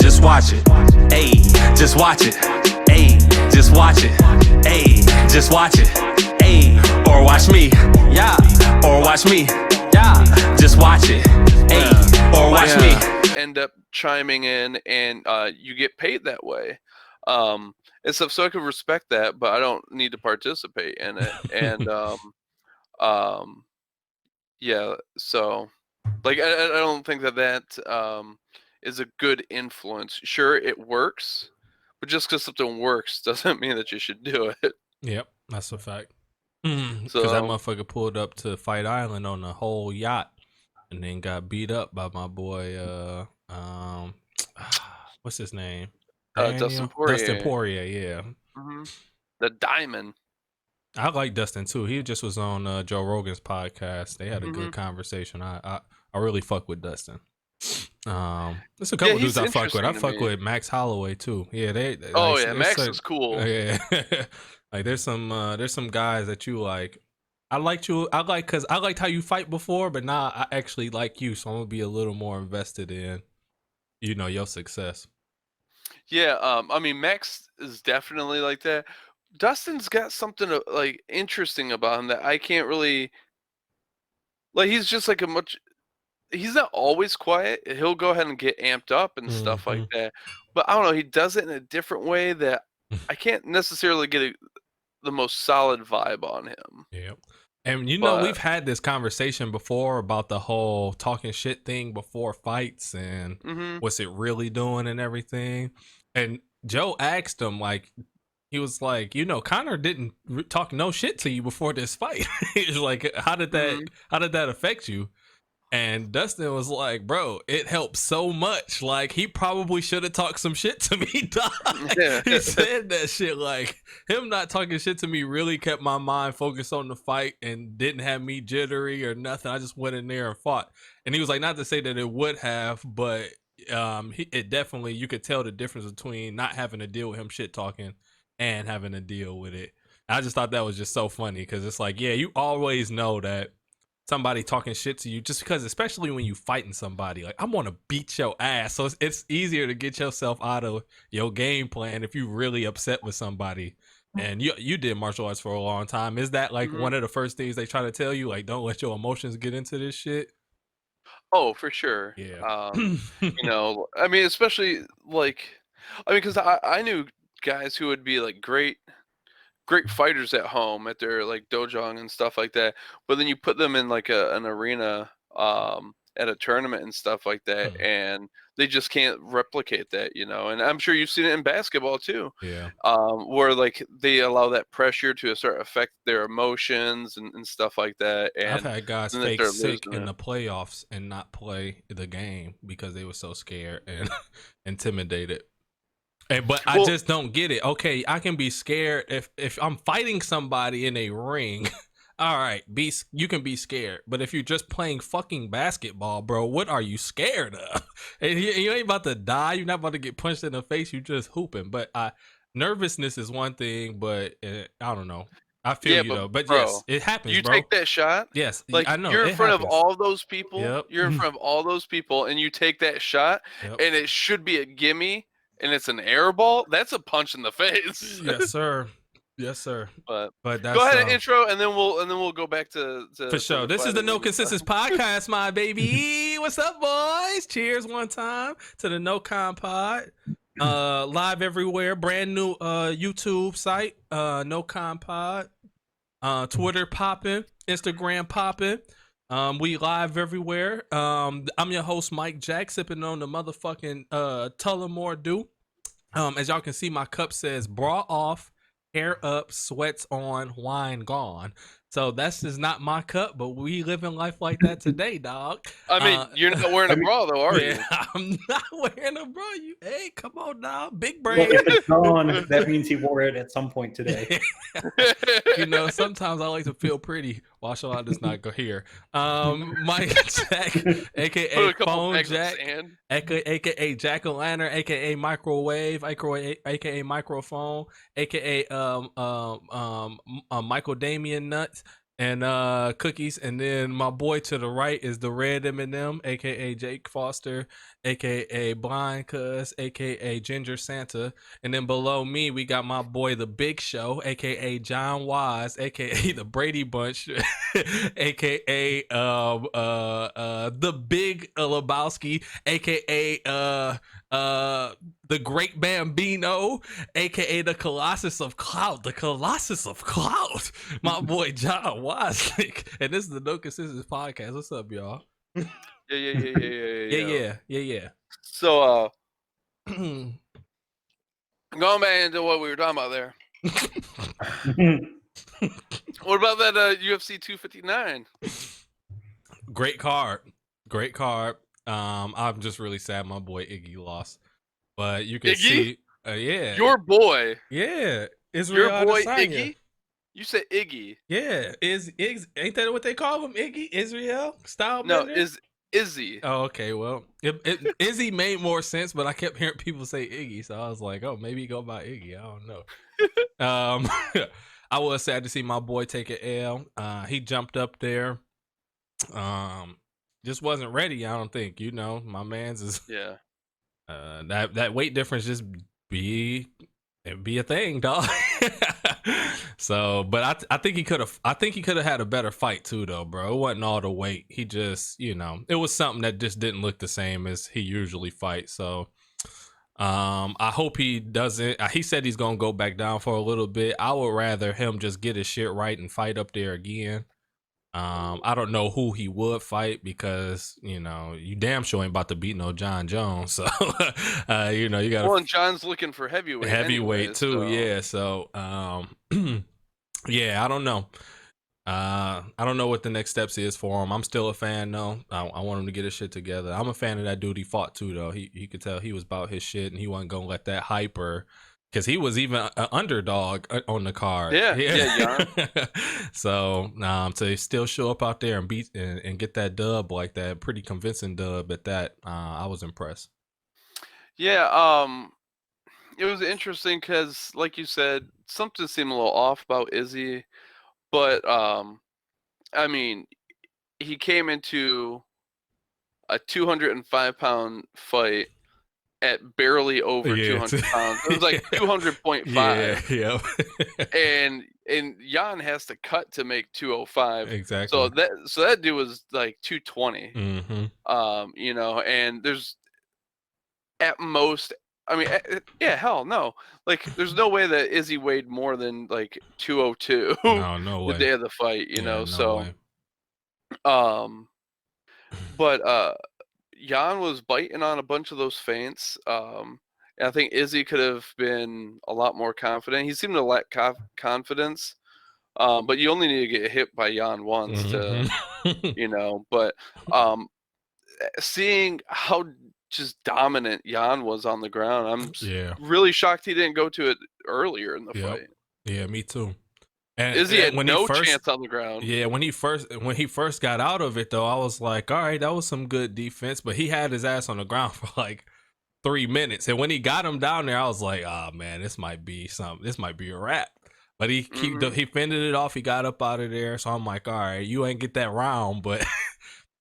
just watch it. Ayy, just watch it. Ayy, just watch it. Ayy, just watch it. Ayy, or watch me. Yeah, or watch me. Yeah, just watch it. Ayy, or watch me. End up chiming in, and you get paid that way. And stuff, so I could respect that, but I don't need to participate in it. And yeah, so like I don't think that is a good influence. Sure, it works, but just because something works doesn't mean that you should do it. Yep, that's a fact. Because So that motherfucker pulled up to Fight Island on a whole yacht and then got beat up by my boy what's his name? Dustin Poirier. Dustin Poirier, yeah. The Diamond. I like Dustin too. He just was on Joe Rogan's podcast. They had a good conversation. I really fuck with Dustin. There's a couple dudes I fuck with. I fuck with Max Holloway too. Yeah, Max is cool. Yeah, like there's some guys that you like. I liked how you fight before, but now I actually like you, so I'm gonna be a little more invested in, your success. Yeah, I mean Max is definitely like that. Dustin's got something like interesting about him that I can't really like. He's just like he's not always quiet. He'll go ahead and get amped up and stuff like that. But I don't know, he does it in a different way that I can't necessarily get the most solid vibe on him. Yeah. And we've had this conversation before about the whole talking shit thing before fights and what's it really doing and everything. And Joe asked him, like, he was like, Conor didn't talk no shit to you before this fight. He was like, how did that affect you? And Dustin was like, bro, it helped so much. Like, he probably should have talked some shit to me, dog. Yeah. He said that shit. Like, him not talking shit to me really kept my mind focused on the fight and didn't have me jittery or nothing. I just went in there and fought. And he was like, not to say that it would have, but it definitely, you could tell the difference between not having to deal with him shit talking and having to deal with it. I just thought that was just so funny because it's like, yeah, you always know that somebody talking shit to you just because, especially when you fighting somebody, like, I want to beat your ass. So it's easier to get yourself out of your game plan if you really upset with somebody. And you did martial arts for a long time. Is that like one of the first things they try to tell you? Like, don't let your emotions get into this shit? Oh, for sure. Yeah. I mean, especially because I knew guys who would be like great fighters at home at their like dojang and stuff like that, but then you put them in like an arena at a tournament and stuff like that, and they just can't replicate that, and I'm sure you've seen it in basketball too. Yeah. Where like they allow that pressure to sort of affect their emotions and stuff like that. And I've had guys fake sick in the playoffs and not play the game because they were so scared and intimidated. But I just don't get it. Okay, I can be scared if I'm fighting somebody in a ring. All right, you can be scared. But if you're just playing fucking basketball, bro, what are you scared of? And you ain't about to die. You're not about to get punched in the face. You just hooping. But nervousness is one thing. But I don't know. I feel you though. But bro, yes, it happens. You bro. Take that shot. Yes, like I know. You're in front of all those people. Yep. You're in front of all those people, and you take that shot, and it should be a gimme. And it's an air ball. That's a punch in the face. Yes, sir. Yes, sir. But that's, go ahead and intro, and then we'll go back to for sure. This is the No Consensus Podcast, my baby. What's up, boys? Cheers one time to the NoConPod. Live everywhere. Brand new YouTube site. NoConPod. Twitter popping. Instagram popping. We live everywhere. I'm your host, Mike Jack, sipping on the motherfucking Tullamore Dew. As y'all can see, my cup says bra off, hair up, sweats on, wine gone. So that's just not my cup, but we living life like that today, dog. I mean, you're not wearing a bra though, are you? I'm not wearing a bra. Hey, come on now, big brain. Well, if it's gone, that means he wore it at some point today. Sometimes I like to feel pretty. Watch out, does not go here. Mike Jack, aka Phone Jack, aka Jack O' Lantern, aka Microwave, aka Microphone, aka Michael Damian Nuts. and cookies, and then my boy to the right is the red M&M, aka Jake Foster, aka Blind Cuz, aka Ginger Santa, and then below me we got my boy the Big Show, aka John Wise, aka the Brady Bunch, aka the Big Lebowski, aka the Great Bambino, aka the Colossus of Clout, my boy John Wasnick, and this is the No Consensus Podcast. What's up, y'all? Yeah. So, going back into what we were talking about there. What about that UFC 259? Great card. I'm just really sad my boy Iggy lost, but you can see, yeah, your boy, yeah, Israel your boy Adesanya. Iggy. You said Iggy. Yeah, ain't that what they call him? Iggy, Israel style. No, is Izzy. Oh, okay. Well, Izzy made more sense, but I kept hearing people say Iggy, so I was like, oh, maybe he go by Iggy. I don't know. I was sad to see my boy take an L. He jumped up there. Just wasn't ready. I don't think. My man's is that weight difference just be a thing, dog. So, but I think he could have had a better fight too, though, bro. It wasn't all the weight. He just, it was something that just didn't look the same as he usually fights. So, I hope he doesn't. He said he's gonna go back down for a little bit. I would rather him just get his shit right and fight up there again. I don't know who he would fight because you damn sure ain't about to beat no John Jones. So you got. Well, and John's looking for heavyweight anyways, too. So. Yeah. So yeah, I don't know. I don't know what the next steps is for him. I'm still a fan though. I want him to get his shit together. I'm a fan of that dude he fought too though. He could tell he was about his shit and he wasn't gonna let that hyper. Because he was even an underdog on the card. Yeah. So to still show up out there and beat and get that dub like that, pretty convincing dub at that, I was impressed. Yeah, it was interesting because, like you said, something seemed a little off about Izzy, but I mean, he came into a 205-pound fight at barely over 200 pounds. It was like 200.5. Yeah. and Jan has to cut to make 205. Exactly. So that dude was like 220. Mm-hmm. And there's at most, I mean, hell no. Like, there's no way that Izzy weighed more than like 202 no way. The day of the fight, No so way. But Jan was biting on a bunch of those feints. And I think Izzy could have been a lot more confident. He seemed to lack confidence. But you only need to get hit by Jan once to, But seeing how just dominant Jan was on the ground, I'm really shocked he didn't go to it earlier in the fight. Yeah, me too. And Izzy had no chance on the ground. Yeah, when he first got out of it though, I was like, all right, that was some good defense. But he had his ass on the ground for like 3 minutes, and when he got him down there, I was like, oh man, this might be something. This might be a wrap. But he fended it off. He got up out of there, so I'm like, all right, you ain't get that round, but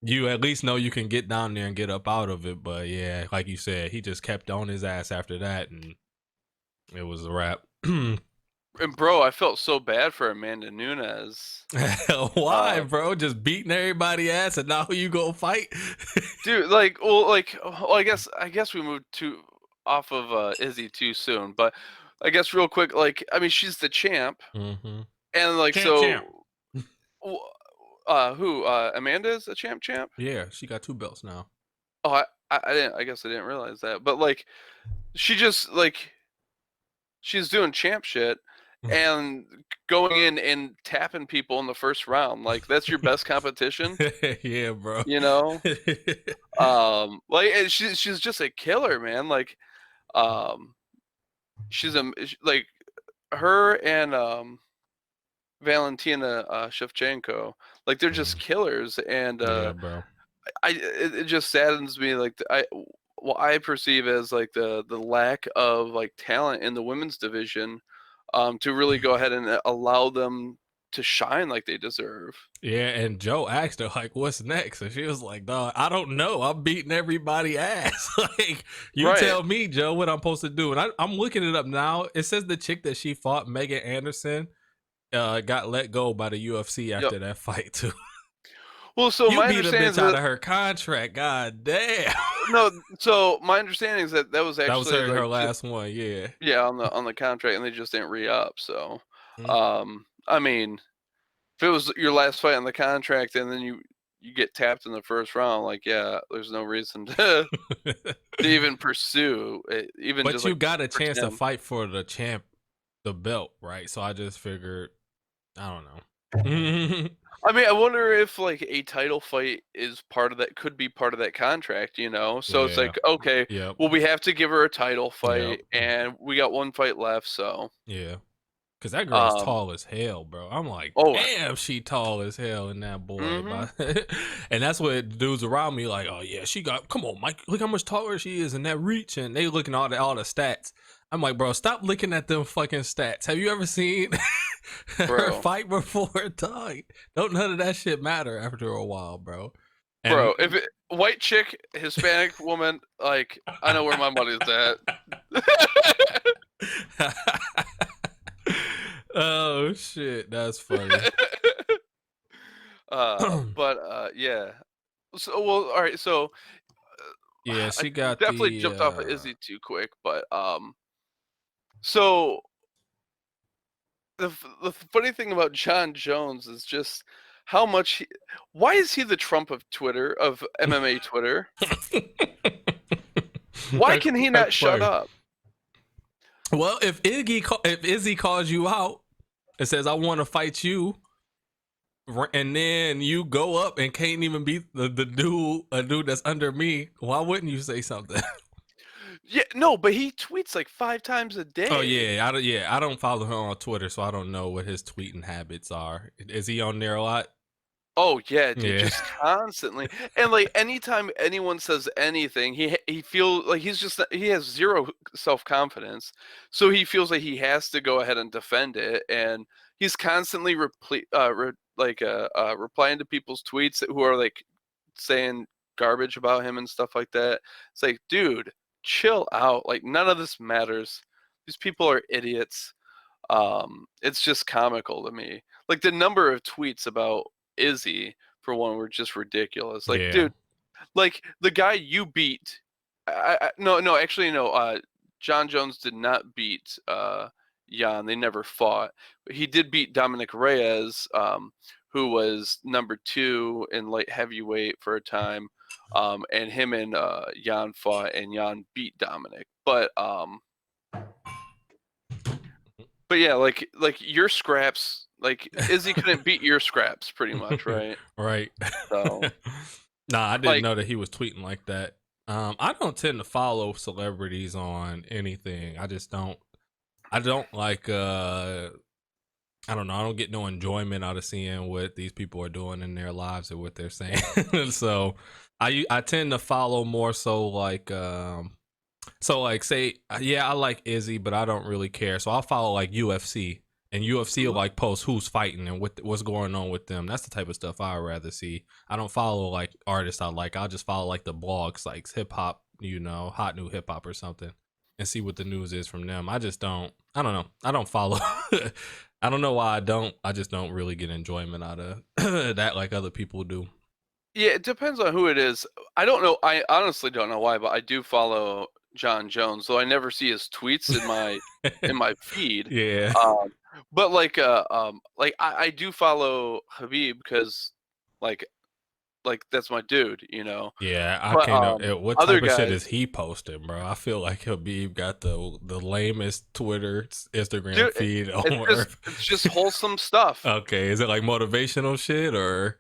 you at least know you can get down there and get up out of it. But yeah, like you said, he just kept on his ass after that, and it was a wrap. And bro, I felt so bad for Amanda Nunes. Why, bro? Just beating everybody ass, and now you go fight, dude. I guess we moved off of Izzy too soon, but I guess real quick, I mean, she's the champ, and champ. Who? Amanda is a champ? Yeah, she got 2 belts now. Oh, I didn't. I guess I didn't realize that. But she just she's doing champ shit. And going in and tapping people in the first round, that's your best competition. Yeah, bro. And she's just a killer, man. She's her and Valentina Shevchenko, they're just killers. And yeah, bro. It just saddens me, what I perceive as the lack of talent in the women's division. To really go ahead and allow them to shine like they deserve. Yeah, and Joe asked her like, "What's next?" And she was like, "Dog, I don't know. I'm beating everybody ass. Like, you tell me, Joe, what I'm supposed to do." And I'm looking it up now. It says the chick that she fought, Megan Anderson, got let go by the UFC after that fight too. Well, so you my beat a understanding bitch out of her contract. God damn. No, so my understanding is that was actually that was her last one. Yeah. Yeah, on the contract, and they just didn't re-up. So, I mean, if it was your last fight on the contract and then you get tapped in the first round, like, yeah, there's no reason to even pursue it. Even but just, you like, got a chance to fight for the belt, right? So I just figured, I don't know. I mean, I wonder if like a title fight is could be part of that contract, you know? So it's like, okay, well, we have to give her a title fight, and we got one fight left, so. Yeah. Because that girl's tall as hell, bro. I'm like, damn, she tall as hell in that boy. And that's what dudes around me like, oh, yeah, come on, Mike, look how much taller she is in that reach. And they looking at all the stats. I'm like, bro, stop looking at them fucking stats. Have you ever seen her fight before? Dog? Don't none of that shit matter after a while, bro. And bro, if white chick, Hispanic woman, like, I know where my money's at. Oh shit, that's funny. Yeah. So, well, all right. So, yeah, she got definitely jumped off of Izzy too quick, but so the funny thing about John Jones is just how much. Why is he the Trump of Twitter, of MMA Twitter? Why can he not shut up? Well, if Izzy calls you out and says, "I want to fight you," and then you go up and can't even beat a dude that's under me, why wouldn't you say something? Yeah, no, but he tweets like 5 times a day. Oh yeah, I don't follow him on Twitter, so I don't know what his tweeting habits are. Is he on there a lot? Oh yeah, dude, just constantly. And like anytime anyone says anything, he feels like he has zero self-confidence. So he feels like he has to go ahead and defend it, and he's constantly replying to people's tweets who are like saying garbage about him and stuff like that. It's like, dude, chill out. Like, none of this matters. These people are idiots. It's just comical to me. Like, the number of tweets about Izzy, for one, were just ridiculous. Like, dude, like, the guy you beat, John Jones did not beat Jan. They never fought. But he did beat Dominic Reyes, who was number 2 in light heavyweight for a time. And him and Jan fought, and Jan beat Dominic. But yeah, like your scraps, like Izzy couldn't beat your scraps, pretty much, right? Right. So, nah, I didn't know that he was tweeting like that. I don't tend to follow celebrities on anything. I just don't. I don't like. I don't know. I don't get no enjoyment out of seeing what these people are doing in their lives or what they're saying. So I tend to follow more so like say, yeah, I like Izzy, but I don't really care. So I'll follow like UFC, and UFC will like post who's fighting and what's going on with them. That's the type of stuff I'd rather see. I don't follow like artists I like. I'll just follow like the blogs, like hip hop, hot new hip hop or something, and see what the news is from them. I just don't. I don't know. I don't follow. I don't know why I don't. I just don't really get enjoyment out of that like other people do. Yeah, it depends on who it is. I don't know. I honestly don't know why, but I do follow John Jones, though I never see his tweets in my feed. Yeah. But like I do follow Habib because like that's my dude, Yeah, I can't. What type of shit is he posting, bro? I feel like Habib got the lamest Twitter, Instagram feed on earth. It's just wholesome stuff. Okay, is it like motivational shit or?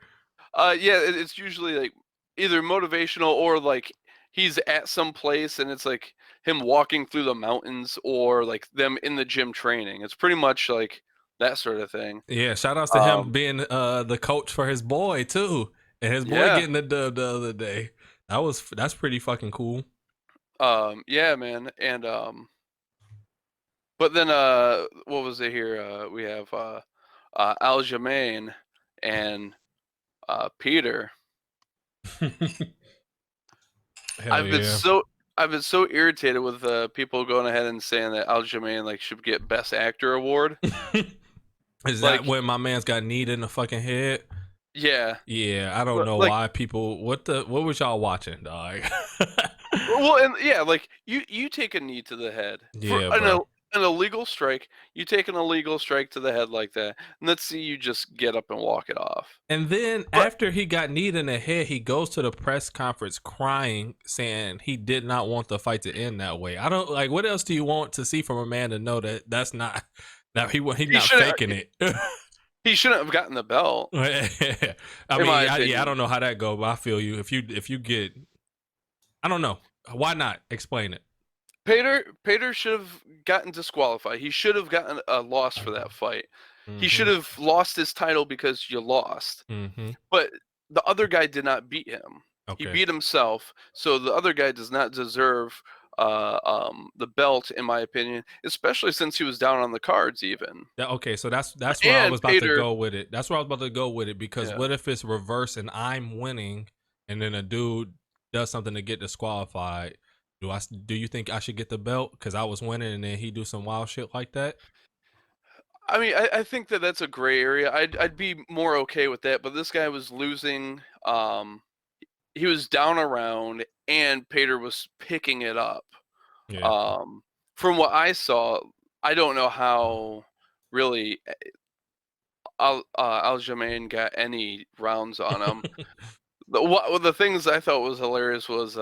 Yeah, it's usually like either motivational or like he's at some place and it's like him walking through the mountains or like them in the gym training. It's pretty much like that sort of thing. Yeah, shout outs to him being the coach for his boy too. And his boy getting the dub the other day. That's pretty fucking cool. Yeah, man. And but then what was it here? We have Aljamain and Peter. I've been so irritated with people going ahead and saying that Aljamain like should get Best Actor award. Is that when my man's got kneed in the fucking head? Yeah. Yeah, I don't know why people. What was y'all watching, dog? Well, and yeah, like you take a knee to the head for an illegal strike. You take an illegal strike to the head like that, and let's see you just get up and walk it off. And then after he got kneed in the head, he goes to the press conference crying, saying he did not want the fight to end that way. I don't like. What else do you want to see from a man to know that that's not? Now he's not faking it. He shouldn't have gotten the belt. I don't know how that goes, but I feel you. If you get, I don't know. Why not? Explain it. Pater should have gotten disqualified. He should have gotten a loss for that fight. Mm-hmm. He should have lost his title because you lost. Mm-hmm. But the other guy did not beat him. Okay. He beat himself. So the other guy does not deserve the belt, in my opinion, especially since he was down on the cards even. Okay, so that's where I was about to go with it. That's where I was about to go with it, because what if it's reverse and I'm winning and then a dude does something to get disqualified? Do you think I should get the belt because I was winning and then he do some wild shit like that? I mean, I think that's a gray area. I'd be more okay with that, but this guy was losing. He was down around, and Pater was picking it up. Yeah. From what I saw, I don't know how really Aljamain got any rounds on him. The things I thought was hilarious was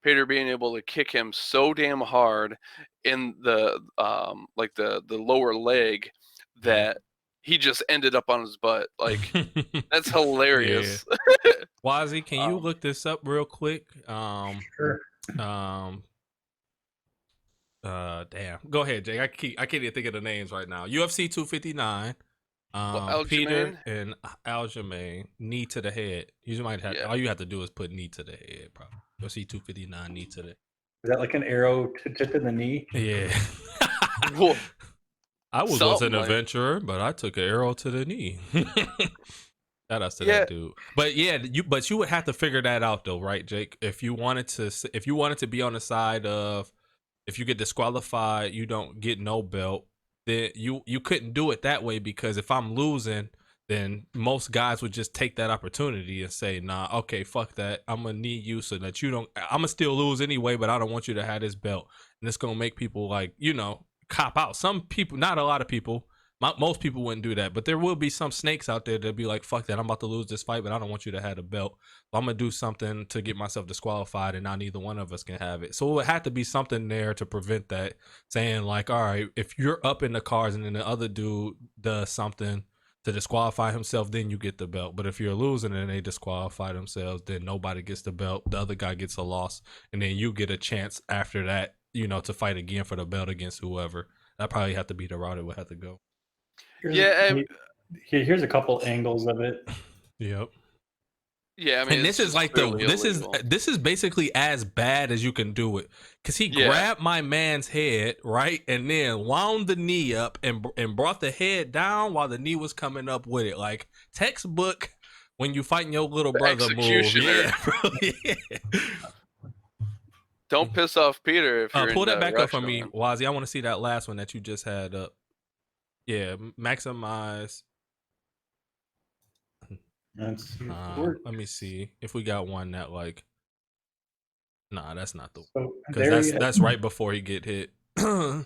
Pater being able to kick him so damn hard in the the lower leg that he just ended up on his butt. Like, that's hilarious. Yeah. Wazzy, can you look this up real quick? Sure. Damn. Go ahead, Jake. I can't even think of the names right now. UFC 259. Peter and Aljamain, knee to the head. You might have all you have to do is put knee to the head, probably. UFC 259, knee to the. Is that like an arrow just in the knee? Yeah. I was once an adventurer, but I took an arrow to the knee. Shout out to that dude. But you would have to figure that out though, right, Jake? If you wanted to be on the side of, if you get disqualified, you don't get no belt. Then you couldn't do it that way, because if I'm losing, then most guys would just take that opportunity and say, nah, okay, fuck that. I'm gonna need you so that you don't. I'm gonna still lose anyway, but I don't want you to have this belt, and it's gonna make people cop out. Some people, not a lot of people, most people wouldn't do that, but there will be some snakes out there that'll be like, fuck that, I'm about to lose this fight, but I don't want you to have the belt. So I'm gonna do something to get myself disqualified, and now neither one of us can have it. So it would have to be something there to prevent that, saying like, all right, if you're up in the cards and then the other dude does something to disqualify himself, then you get the belt. But if you're losing and they disqualify themselves, then nobody gets the belt. The other guy gets a loss, and then you get a chance after that, to fight again for the belt against whoever. That probably have to be the route it would have to go. Here's a couple angles of it. Yep. Yeah, I mean, and this is like this is basically as bad as you can do it, because he grabbed my man's head, right, and then wound the knee up and brought the head down while the knee was coming up with it, like textbook when you fighting your little brother move. Yeah, bro. Yeah. Don't piss off Peter if you're pull that back up for me, Wazzy. I want to see that last one that you just had up. Yeah, maximize. Let me see if we got one that like. Nah, that's not the one, because that's right before he get hit. Yeah,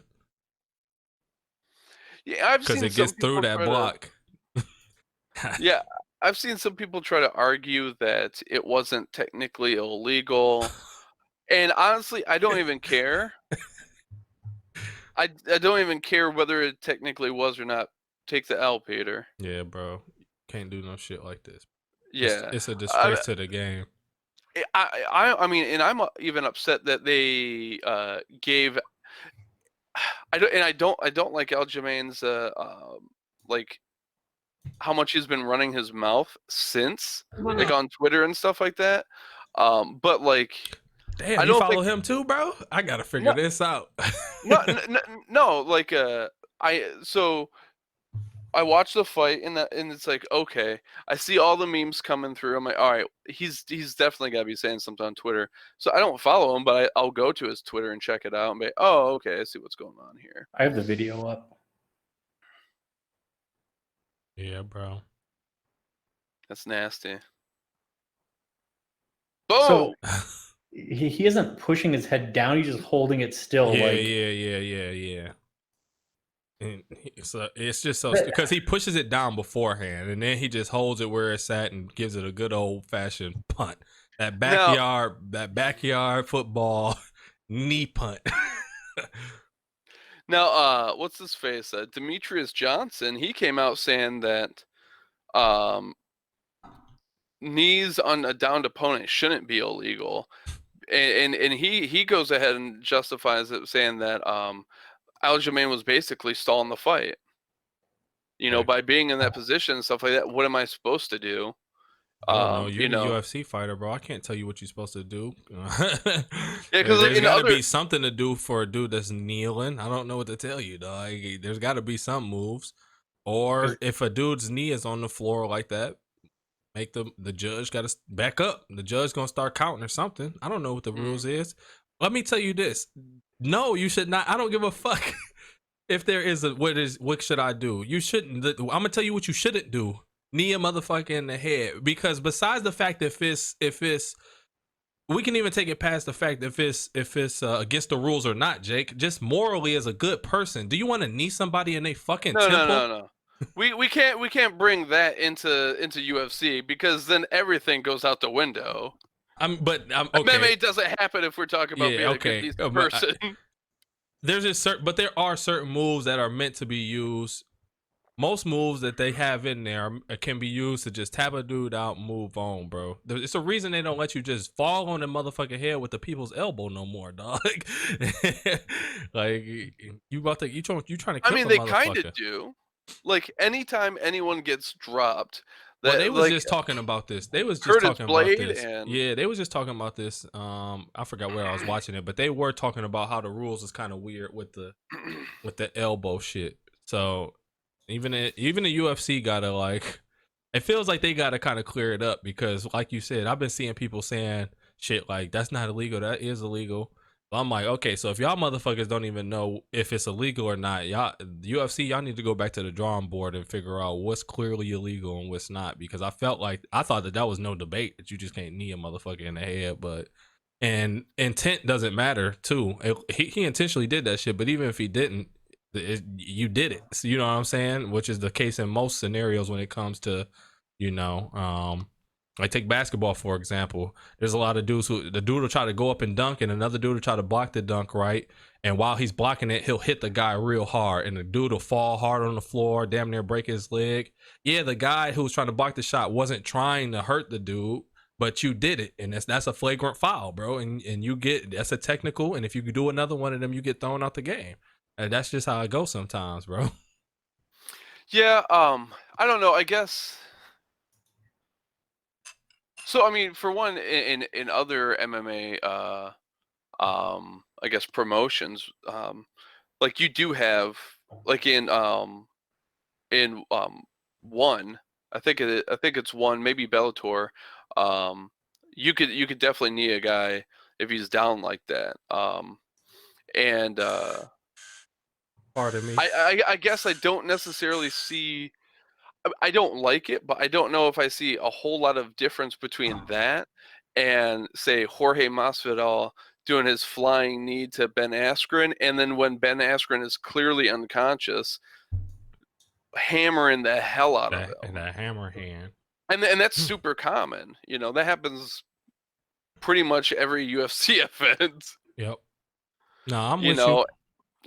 I've seen, because it gets through that block. Yeah, I've seen some people try to argue that it wasn't technically illegal. And honestly, I don't even care. I don't even care whether it technically was or not. Take the L, Peter. Yeah, bro. Can't do no shit like this. Yeah. It's a disgrace to the game. I mean, and I'm even upset that they gave. I don't like Aljamain's like how much he's been running his mouth since, like on Twitter and stuff like that. But like. Damn, you follow him too, bro? I gotta figure this out. No, like so I watch the fight, and it's like, okay, I see all the memes coming through. I'm like, all right, he's definitely got to be saying something on Twitter. So I don't follow him, but I'll go to his Twitter and check it out and be, oh, okay, I see what's going on here. I have the video up. Yeah, bro. That's nasty. Boom! So he isn't pushing his head down, he's just holding it still. Yeah. And so it's just so because he pushes it down beforehand, and then he just holds it where it's at and gives it a good old fashioned punt. That backyard football knee punt. Now, what's his face? Demetrius Johnson. He came out saying that knees on a downed opponent shouldn't be illegal, and he goes ahead and justifies it, saying that Aljamain was basically stalling the fight. By being in that position and stuff like that. What am I supposed to do? No, you're a UFC fighter, bro. I can't tell you what you're supposed to do. Yeah, because there's got to be something to do for a dude that's kneeling. I don't know what to tell you, dog. There's got to be some moves, or if a dude's knee is on the floor like that, make the judge got to back up. The judge gonna start counting or something. I don't know what the rules is. Let me tell you this. No, you should not. I don't give a fuck if there is what should I do? You shouldn't. I'm gonna tell you what you shouldn't do. Knee a motherfucker in the head, because besides the fact that if it's we can even take it past the fact if it's against the rules or not, Jake. Just morally, as a good person, do you want to knee somebody in a fucking temple? No. We can't bring that into UFC, because then everything goes out the window. Okay. MMA doesn't happen if we're talking about being a good decent person. There are certain moves that are meant to be used. Most moves that they have in there can be used to just tap a dude out and move on, bro. It's a reason they don't let you just fall on the motherfucking head with the people's elbow no more, dog. Like you trying to kill I mean, they kind of do. Like anytime anyone gets dropped, they was just talking about this. They was just talking about this. Yeah, they was just talking about this. I forgot where I was watching it, but they were talking about how the rules is kind of weird with the elbow shit. So even the UFC gotta it feels like they gotta kind of clear it up, because like you said, I've been seeing people saying shit like that's not illegal, that is illegal. But I'm like, okay, so if y'all motherfuckers don't even know if it's illegal or not, y'all UFC, y'all need to go back to the drawing board and figure out what's clearly illegal and what's not, because I thought that was no debate, that you just can't knee a motherfucker in the head. And intent doesn't matter too. He intentionally did that shit, but even if he didn't, you did it. So, you know what I'm saying? Which is the case in most scenarios when it comes to, like take basketball, for example. There's a lot of dudes the dude will try to go up and dunk, and another dude will try to block the dunk, right? And while he's blocking it, he'll hit the guy real hard, and the dude will fall hard on the floor, damn near break his leg. Yeah, the guy who was trying to block the shot wasn't trying to hurt the dude, but you did it, and that's a flagrant foul, bro. And that's a technical, and if you do another one of them, you get thrown out the game. And that's just how it goes sometimes, bro. Yeah, I don't know. I guess. So I mean, for one, in other MMA, I guess promotions, like you do have, like in one, I think it's one, maybe Bellator. You could definitely knee a guy if he's down like that. And pardon me. I guess I don't necessarily see. I don't like it, but I don't know if I see a whole lot of difference between that and, say, Jorge Masvidal doing his flying knee to Ben Askren, and then when Ben Askren is clearly unconscious, hammering the hell out of him. And that hammer hand. And that's super common. That happens pretty much every UFC event. Yep. No, I'm with you.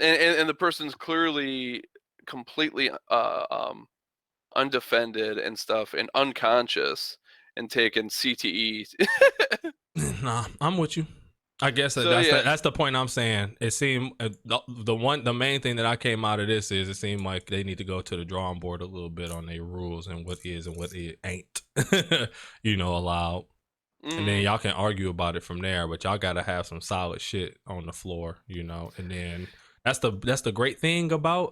And the person's clearly completely undefended and stuff, and unconscious, and taking CTE. Nah, I'm with you. I guess that's the point I'm saying. It seemed the main thing that I came out of this is it seemed like they need to go to the drawing board a little bit on their rules and what is and what it ain't, allowed. And then y'all can argue about it from there, but y'all gotta have some solid shit on the floor, and then that's the great thing about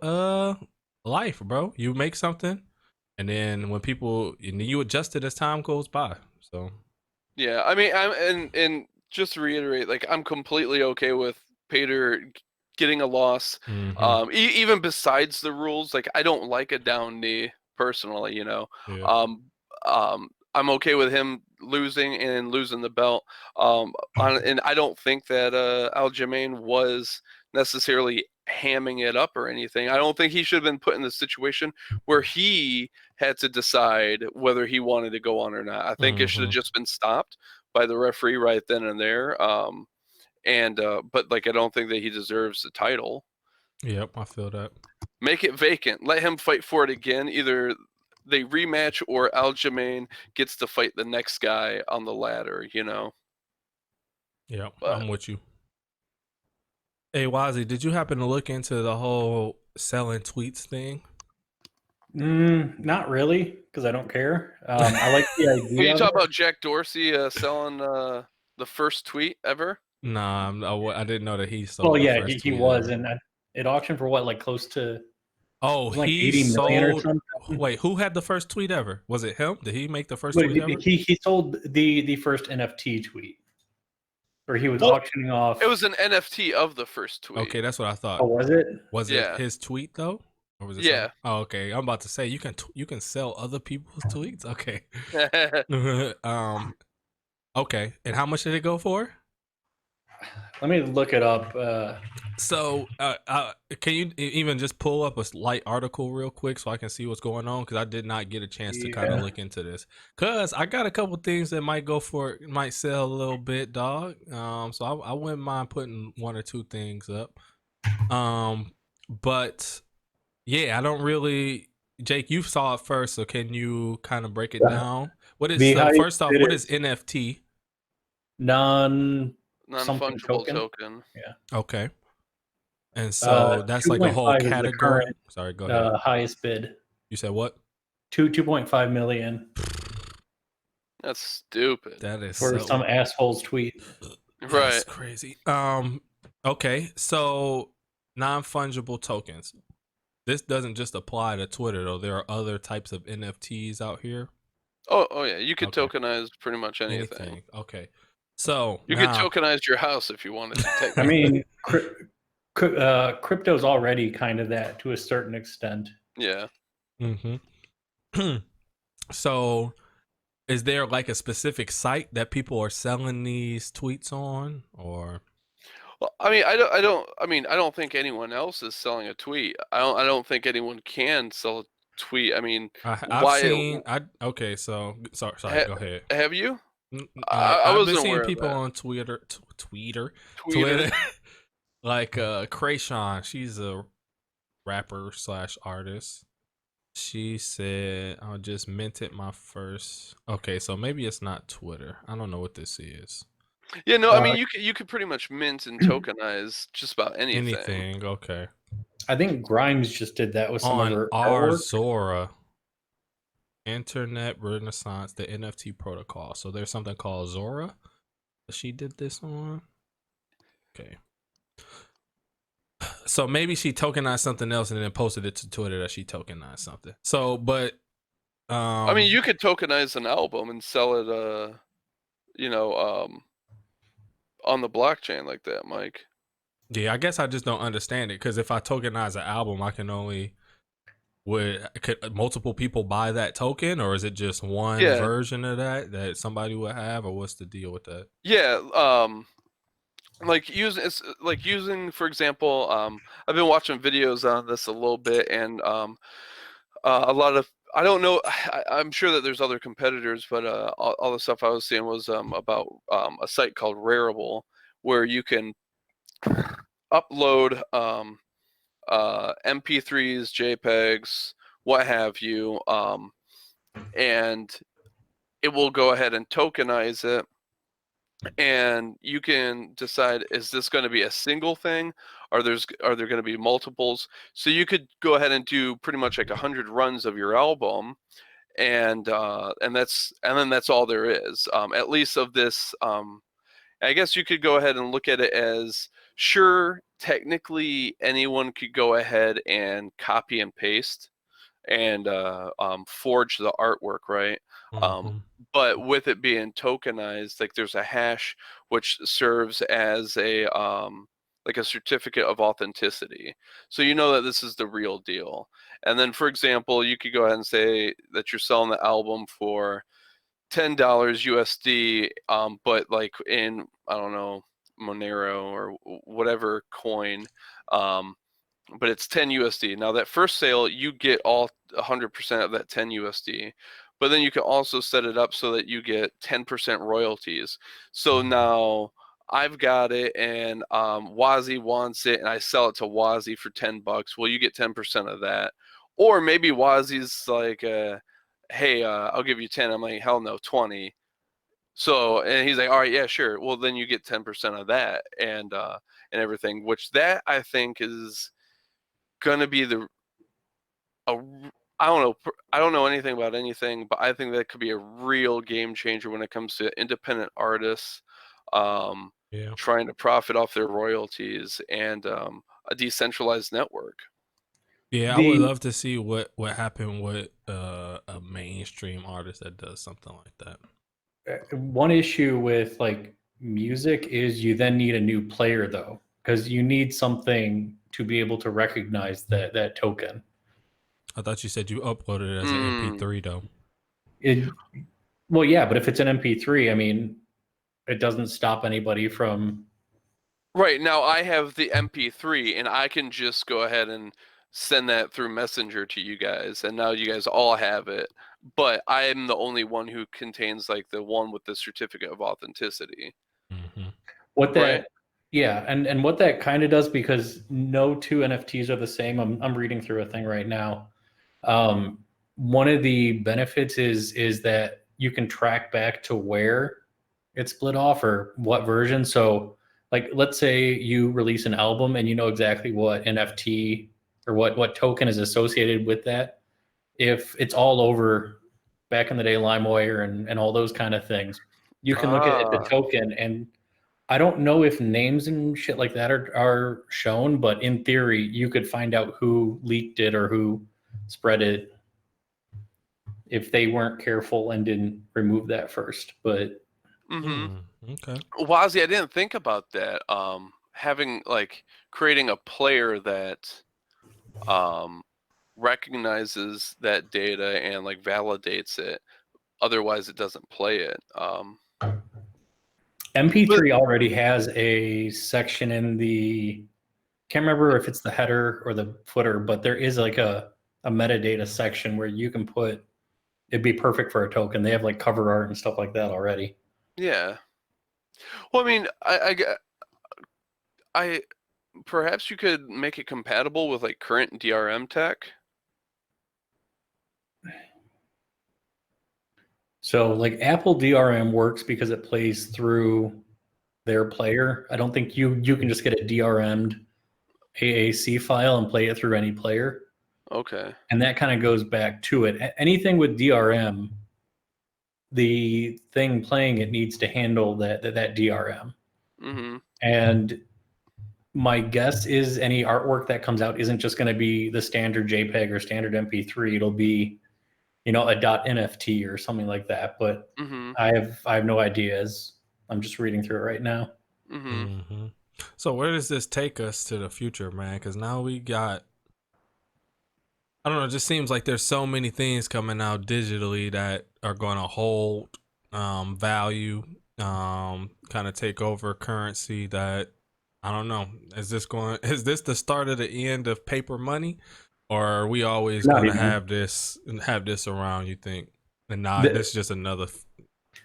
life, bro. You make something, and then when people, you adjust it as time goes by. So yeah, I mean, and just to reiterate, like I'm completely okay with Pater getting a loss. Even besides the rules, like I don't like a down knee personally. yeah. I'm okay with him losing and losing the belt. And I don't think that Aljamain was necessarily hamming it up or anything. I don't think he should have been put in the situation where he had to decide whether he wanted to go on or not. I think it should have just been stopped by the referee right then and there. But like I don't think that he deserves the title. Yep, I feel that. Make it vacant. Let him fight for it again. Either they rematch or Aljamain gets to fight the next guy on the ladder, Yeah, But I'm with you. Hey, Wazzy, did you happen to look into the whole selling tweets thing? Not really, because I don't care. I like the idea. Can you of talk it. about Jack Dorsey selling the first tweet ever? Nah, I didn't know that he sold. Well, the yeah, first he tweet was, ever. and it auctioned for what, like close to like he 80 million or sold. something. Wait, who had the first tweet ever? Was it him? Did he make the first But tweet ever? he sold the first NFT tweet, or he was auctioning off. It was an NFT of the first tweet. Okay, that's what I thought. Oh, was it? Was it his tweet though, or was it? Yeah. Oh, okay. I'm about to say you can sell other people's tweets. Okay. Okay. And how much did it go for? Let me look it up. So, can you even just pull up a light article real quick so I can see what's going on? Because I did not get a chance to kind of look into this. Because I got a couple things that might sell a little bit, dog. So I wouldn't mind putting one or two things up. But yeah, I don't really. Jake, you saw it first, so can you kind of break it down? What is first off? What is NFT? Non-fungible token. Yeah. Okay. And so that's like a whole category. Sorry, go ahead. Highest bid. You said what? 2.5 million. That's stupid. That is for some asshole's tweet. Right. That's crazy. Okay, so non-fungible tokens. This doesn't just apply to Twitter though. There are other types of NFTs out here. Oh yeah, you could tokenize pretty much anything. Okay. So you could tokenize your house if you wanted to take I mean, crypto's already kind of that to a certain extent. Yeah. So is there like a specific site that people are selling these tweets on, or? Well, I mean, I don't think anyone else is selling a tweet. I don't think anyone can sell a tweet. I mean, okay, so sorry, go ahaid. Have you? I've been seeing people on Twitter, like Krayshawn. She's a rapper / artist. She said, "I just minted my first." Okay, so maybe it's not Twitter. I don't know what this is. Yeah, no, I mean you could pretty much mint and tokenize just about anything. Anything, okay. I think Grimes just did that with some of her artwork. Zora Internet Renaissance, the NFT protocol. So there's something called Zora that she did this on. Okay. So maybe she tokenized something else and then posted it to Twitter that she tokenized something. So, but I mean, you could tokenize an album and sell it, on the blockchain like that, Mike. Yeah, I guess I just don't understand it because if I tokenize an album, I can only could multiple people buy that token, or is it just one version of that somebody would have, or what's the deal with that? Yeah, using for example, I've been watching videos on this a little bit, and a lot of I don't know. I'm sure that there's other competitors, but all the stuff I was seeing was about a site called Rarible, where you can upload MP3s, JPEGs, what have you, and it will go ahead and tokenize it. And you can decide, is this going to be a single thing? Are there going to be multiples? So you could go ahead and do pretty much like 100 runs of your album, and then that's all there is. At least of this. I guess you could go ahead and look at it as, sure, technically anyone could go ahead and copy and paste and forge the artwork, right? But with it being tokenized, like there's a hash which serves as a like a certificate of authenticity, so you know that this is the real deal. And then, for example, you could go ahead and say that you're selling the album for $10 USD, but like in, I don't know, Monero or whatever coin, but it's 10 USD. Now that first sale, you get all 100% of that 10 USD, but then you can also set it up so that you get 10% royalties. So now I've got it and Wazi wants it and I sell it to Wazi for $10. Well, you get 10% of that. Or maybe Wazi's like, hey, I'll give you 10. I'm like, hell no, 20. So, and he's like, all right, yeah, sure. Well, then you get 10% of that and everything, which that I think is gonna be I don't know anything about anything, but I think that could be a real game changer when it comes to independent artists trying to profit off their royalties and a decentralized network. Yeah, I would love to see what happened with a mainstream artist that does something like that. One issue with like music is you then need a new player though, because you need something to be able to recognize that token. I thought you said you uploaded it as an MP3 though. Well, yeah, but if it's an MP3, I mean, it doesn't stop anybody from. Right, now I have the MP3 and I can just go ahead and send that through Messenger to you guys, and now you guys all have it. But I am the only one who contains like the one with the certificate of authenticity. What that, right? Yeah, and what that kind of does, because no two NFTs are the same. I'm reading through a thing right now. One of the benefits is that you can track back to where it split off or what version. So like, let's say you release an album and you know exactly what NFT or what token is associated with that. If it's all over back in the day, LimeWire and all those kind of things, you can look at the token. And I don't know if names and shit like that are shown, but in theory, you could find out who leaked it or who spread it if they weren't careful and didn't remove that first. But okay. Wazi, I didn't think about that. Having like creating a player that recognizes that data and like validates it. Otherwise, it doesn't play it. MP3 already has a section in the, can't remember if it's the header or the footer, but there is like a metadata section where you can put, it'd be perfect for a token. They have like cover art and stuff like that already. Yeah. Well, I mean, I perhaps you could make it compatible with like current DRM tech. So like Apple DRM works because it plays through their player. I don't think you can just get a DRM'd AAC file and play it through any player. Okay. And that kind of goes back to it. Anything with DRM, the thing playing it needs to handle that DRM. And my guess is any artwork that comes out isn't just going to be the standard JPEG or standard MP3. It'll be, you know, a .NFT or something like that. But I have no idea, as I'm just reading through it right now. So where does this take us to the future, man? Because now we got, I don't know, it just seems like there's so many things coming out digitally that are going to hold value, kind of take over currency that, I don't know, is this the start of the end of paper money? Or are we always going to have this around, you think? And not, this is just another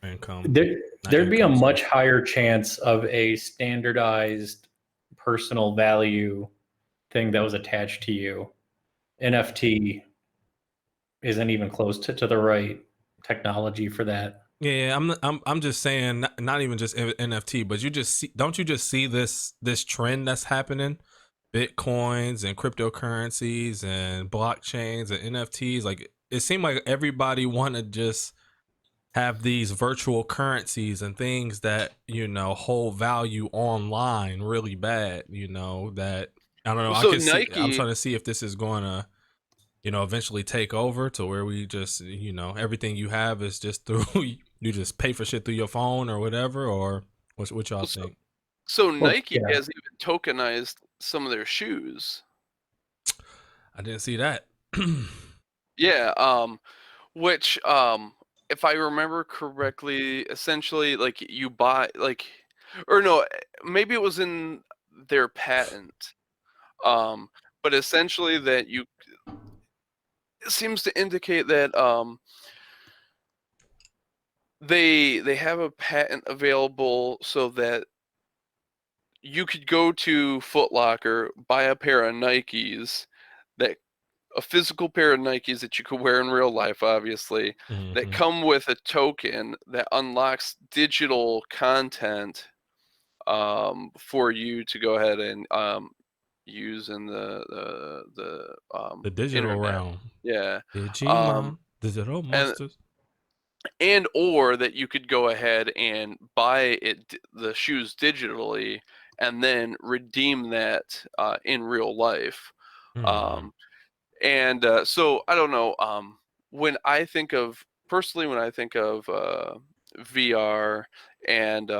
income. There'd be a much higher chance of a standardized personal value thing that was attached to you. NFT isn't even close to the right technology for that. Yeah, I'm just saying, not even just NFT, but don't you just see this trend that's happening? Bitcoins and cryptocurrencies and blockchains and NFTs. Like, it seemed like everybody want to just have these virtual currencies and things that, you know, hold value online really bad, you know, that I don't know. Well, I so can see, I'm Nike, trying to see if this is going to, you know, eventually take over to where we just, you know, everything you have is just through, you just pay for shit through your phone or whatever, or what y'all well, think? so Well, Nike yeah. has even tokenized some of their shoes. I didn't see that. Yeah, which if I remember correctly, essentially like you buy like or no, maybe it was in their patent. But essentially that you it seems to indicate that they have a patent available so that you could go to Foot Locker, buy a pair of Nikes that a physical pair of Nikes that you could wear in real life, obviously, that come with a token that unlocks digital content for you to go ahead and use in The digital internet. realm. Yeah. Digimon, digital And monsters. or that you could go ahead and buy the shoes digitally and then redeem that in real life. So I don't know. When I think of personally, when I think of VR and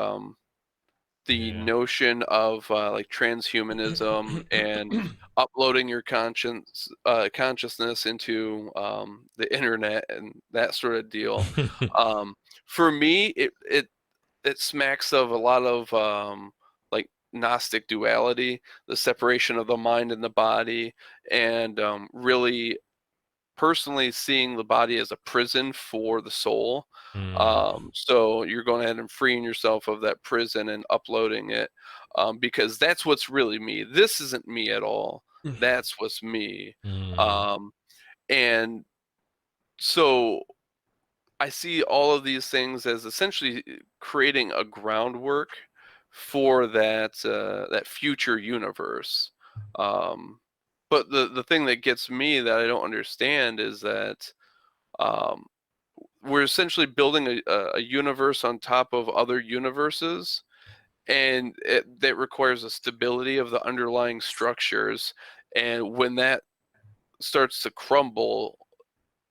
the notion of like transhumanism and uploading your consciousness into the internet and that sort of deal. For me, it smacks of a lot of like Gnostic duality, the separation of the mind and the body, and really personally seeing the body as a prison for the soul. So you're going ahead and freeing yourself of that prison and uploading it because that's what's really me. This isn't me at all. That's what's me. And so I see all of these things as essentially creating a groundwork for that future universe. But the thing that gets me that I don't understand is that we're essentially building a universe on top of other universes, and that requires a stability of the underlying structures. And when that starts to crumble,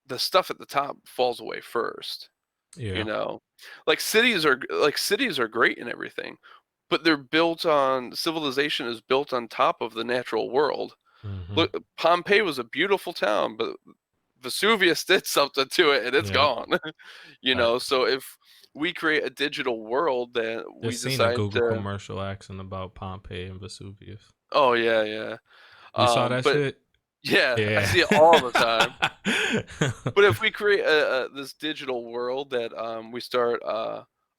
the stuff at the top falls away first. Yeah. You know, like cities are great and everything, but they're built on civilization is built on top of the natural world. Look, Pompeii was a beautiful town, but Vesuvius did something to it and it's gone. You know, so if we create a digital world that we Just seen a decide Google to commercial asking about Pompeii and Vesuvius. oh yeah. You saw that But shit? yeah, I Yeah. see it all the time. But if we create this digital world that we start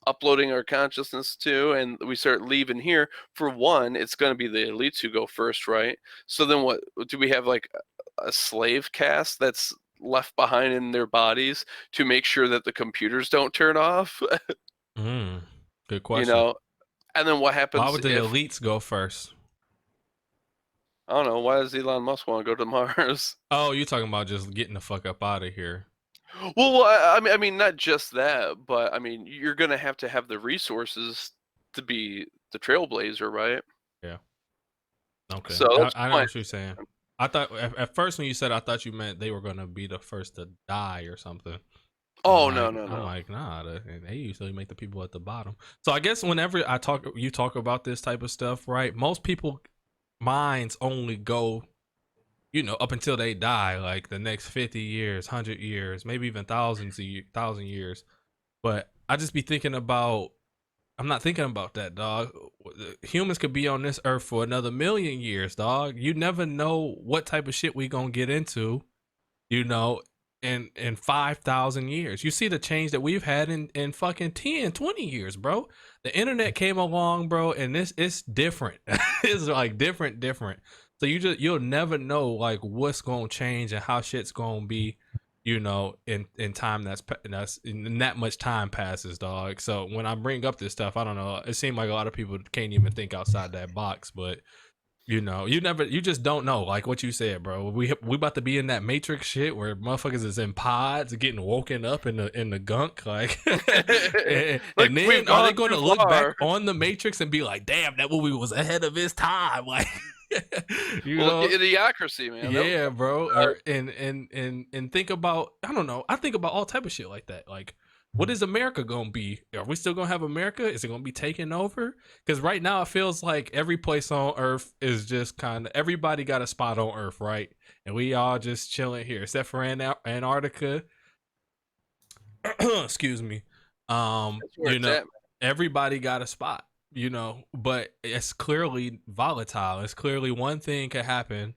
uploading our consciousness to, and we start leaving here, for one, it's going to be the elites who go first, right? So then, what do we have? Like a slave caste that's left behind in their bodies to make sure that the computers don't turn off? Good question. You know, and then what happens? Why would the if elites go first? I don't know. Why does Elon Musk want to go to Mars? Oh, you're talking about just getting the fuck up out of here. Well, I mean, not just that, but I mean, you're gonna have to have the resources to be the trailblazer, right? Yeah. Okay. So that's I know my what you're saying. I thought at first when you said, I thought you meant they were gonna be the first to die or something. Oh I'm no. like, nah, they usually make the people at the bottom. So I guess whenever you talk about this type of stuff, right? Most people minds only go, you know, up until they die, like the next 50 years, 100 years, maybe even thousand years. But I just be thinking about, I'm not thinking about that, dog. Humans could be on this earth for another 1,000,000 years, dog. You never know what type of shit we gonna get into, you know, in 5,000 years. You see the change that we've had in fucking 10, 20 years, bro. The internet came along, bro, and it's different. It's like different. So you'll never know like what's gonna change and how shit's gonna be, you know, in time that's in that much time passes, dog. So when I bring up this stuff, I don't know. It seems like a lot of people can't even think outside that box, but You know, you just don't know. Like what you said, bro. We about to be in that Matrix shit where motherfuckers is in pods getting woken up in the gunk, like, and then are they going to look back on the Matrix and be like, "Damn, that movie was ahead of its time," like, you know, idiocracy, man. Yeah, bro. And think about, I don't know. I think about all type of shit like that. Like, what is America gonna be? Are we still gonna have America? Is it gonna be taken over? Because right now it feels like every place on Earth is just kind of, everybody got a spot on Earth, right? And we all just chilling here, except for Antarctica. Excuse me. You know, everybody got a spot. You know, but it's clearly volatile. It's clearly one thing can happen.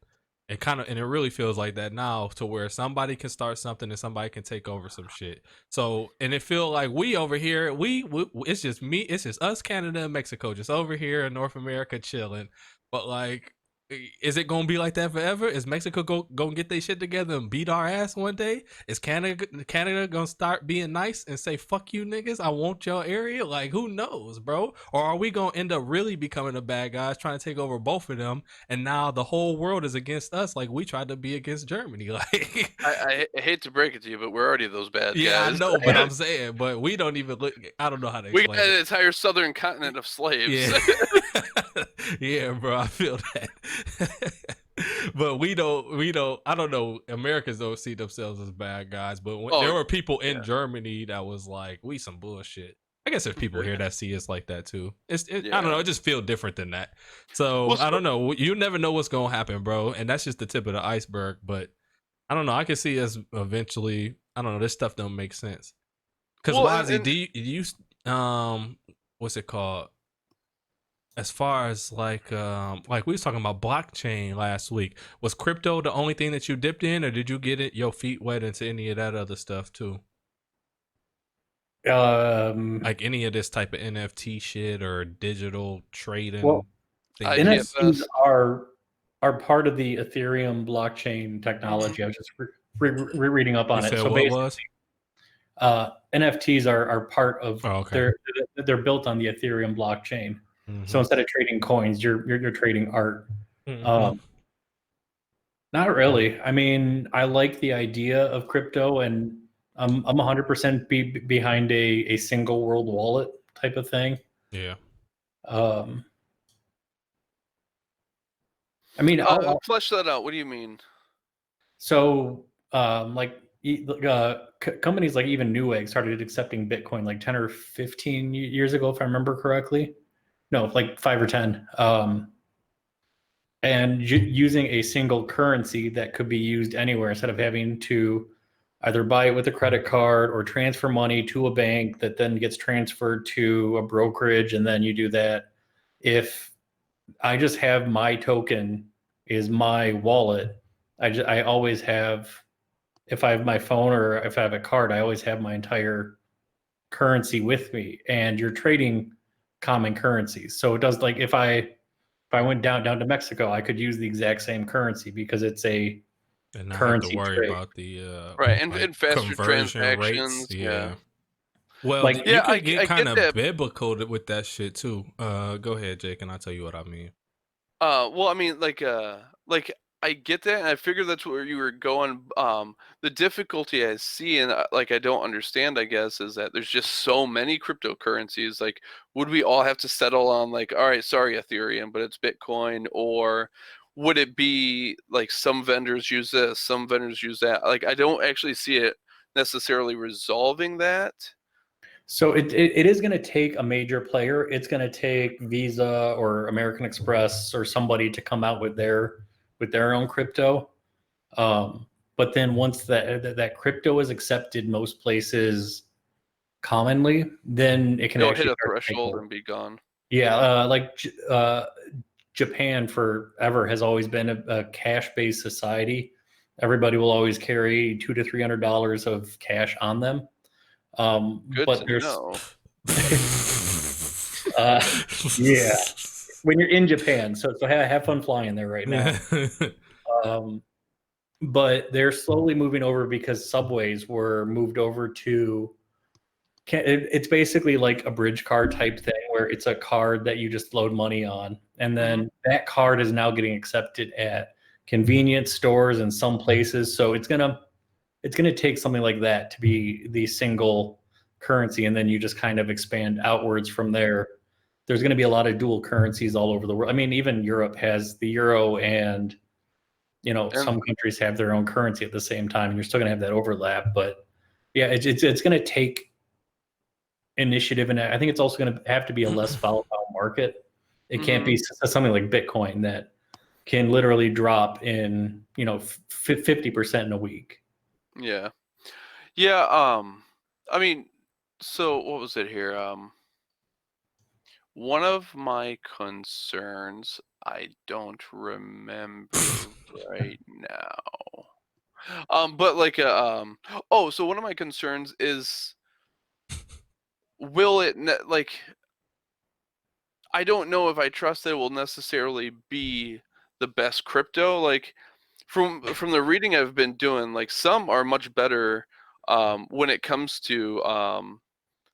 And it really feels like that now, to where somebody can start something and somebody can take over some shit. So, and it feel like we over here, we it's just us, Canada and Mexico, just over here in North America chilling. But like, is it gonna be like that forever? Is Mexico gonna get their shit together and beat our ass one day? Is Canada gonna start being nice and say, "Fuck you niggas, I want your area"? Like, who knows, bro? Or are we gonna end up really becoming the bad guys, trying to take over both of them, and now the whole world is against us, like we tried to be against Germany? Like, I hate to break it to you, but we're already those bad guys. Yeah, I know, but I'm saying, but we don't even look. I don't know how to explain. We got an entire southern continent of slaves. Yeah. Yeah, bro, I feel that. But we don't, I don't know, Americans don't see themselves as bad guys, but there were people in Germany that was like, we some bullshit. I guess there's people here that see us like that too. I don't know, it just feel different than that. So I don't know, you never know what's gonna happen, bro, and that's just the tip of the iceberg. But I don't know, I can see us eventually, I don't know, this stuff don't make sense. Because Wazzy, do you what's it called? As far as like we was talking about blockchain last week, was crypto the only thing that you dipped in, or did you get your feet wet into any of that other stuff too? Like any of this type of NFT shit or digital trading? Well, NFTs are part of the Ethereum blockchain technology. I was just reading up on it. So basically, NFTs are part of. Oh, okay. They're built on the Ethereum blockchain. Mm-hmm. So instead of trading coins, you're trading art. Mm-hmm. Not really. I mean, I like the idea of crypto, and I'm 100% behind a single world wallet type of thing. Yeah. I mean, I'll flesh that out. What do you mean? So, like companies like even Newegg started accepting Bitcoin like 10 or 15 years ago, if I remember correctly. No, like 5 or 10. And using a single currency that could be used anywhere, instead of having to either buy it with a credit card or transfer money to a bank that then gets transferred to a brokerage, and then you do that. If I just have my token is my wallet, I always have, if I have my phone or if I have a card, I always have my entire currency with me, and you're trading common currencies. So it does, like if I went down to Mexico, I could use the exact same currency because it's a and currency not have to worry trade. About the right, and faster transactions. Rates. Yeah. Well, like, you could get kind of biblical with that shit too. Go ahead, Jake, and I'll tell you what I mean. Well, I mean, like I get that, and I figured that's where you were going. The difficulty I see, and like I don't understand, I guess, is that there's just so many cryptocurrencies. Like, would we all have to settle on like, all right, sorry, Ethereum, but it's Bitcoin, or would it be like some vendors use this, some vendors use that? Like, I don't actually see it necessarily resolving that. So it is going to take a major player. It's going to take Visa or American Express or somebody to come out with their own crypto. But then once that crypto is accepted most places commonly, then it can actually hit a threshold and be gone. Yeah, like Japan forever has always been a cash-based society. Everybody will always carry $200 to $300 of cash on them. Good but to there's know. Yeah, when you're in Japan, so have fun flying there right now. But they're slowly moving over because subways were moved over to it's basically like a bridge card type thing where it's a card that you just load money on, and then that card is now getting accepted at convenience stores in some places. So it's gonna take something like that to be the single currency, and then you just kind of expand outwards from there. There's going to be a lot of dual currencies all over the world. I mean, even Europe has the euro, and some countries have their own currency at the same time, and you're still going to have that overlap. But yeah, it's going to take initiative, and I think it's also going to have to be a less volatile market. It can't be something like Bitcoin that can literally drop in 50% in a week. Yeah. I mean, so what was it here? One of my concerns, I don't remember right now. But like so one of my concerns is, will it like, I don't know if I trust that it will necessarily be the best crypto. Like from the reading I've been doing, like some are much better when it comes to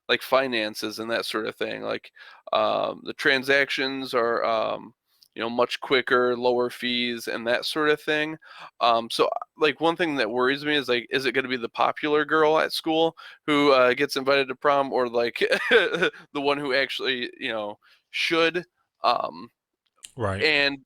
like finances and that sort of thing. Like the transactions are much quicker, lower fees, and that sort of thing. So like one thing that worries me is, like, is it going to be the popular girl at school who gets invited to prom, or like the one who actually should? Right. And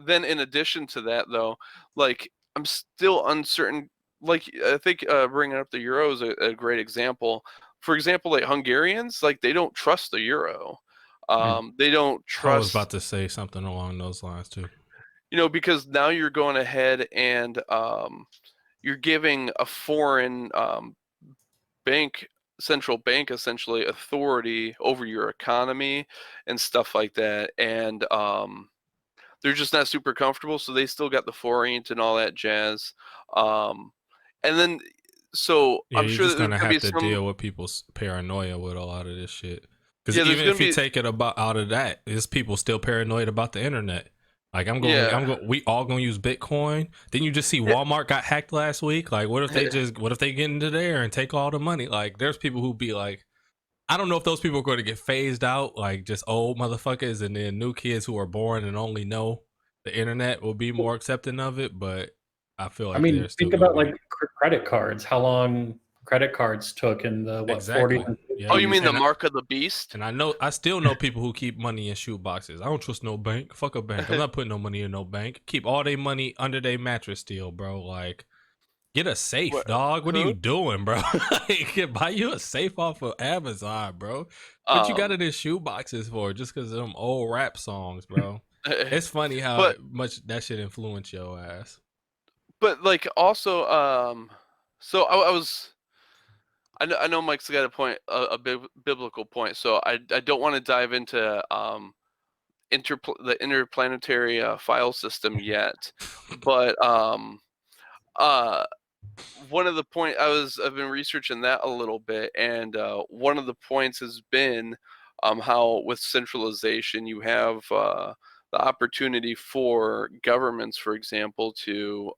then in addition to that, though, like I'm still uncertain. Like I think bringing up the euro is a great example. For example, like Hungarians, like they don't trust the euro. They don't I was trust, about to say something along those lines too. because now you're going ahead and you're giving a foreign central bank essentially authority over your economy and stuff like that. And they're just not super comfortable, so they still got the forint and all that jazz. And then, so Yeah, I'm you're sure that just there's gonna gonna be have to some. deal with people's paranoia with a lot of this shit. Because Yeah, there's even gonna if you be. take it out of that, there's people still paranoid about the internet. Like Yeah. we all gonna use Bitcoin. Didn't you just see Walmart got hacked last week? Like, what if they get into there and take all the money? Like, there's people who be like, I don't know if those people are going to get phased out, like just old motherfuckers, and then new kids who are born and only know the internet will be more accepting of it. But I feel like they're still think going about to be like credit cards. How long credit cards took in the 40s exactly. and 50s? Yeah, Oh, you mean the mark of the beast? and I still know people who keep money in shoe boxes. I don't trust no bank. Fuck a bank. I'm not putting no money in no bank. Keep all their money under their mattress still, bro. Like, get a safe, What? dog. What are Who? you doing, bro? Like, buy you a safe off of Amazon, bro. What you got it in shoe boxes for? Just because of them old rap songs, bro. It's funny how But much that shit influence your ass. like also so I was. I know Mike's got a point, a biblical point. So I don't want to dive into the interplanetary file system yet, but uh one of the point I've been researching that a little bit, and one of the points has been how with centralization you have the opportunity for governments, for example, to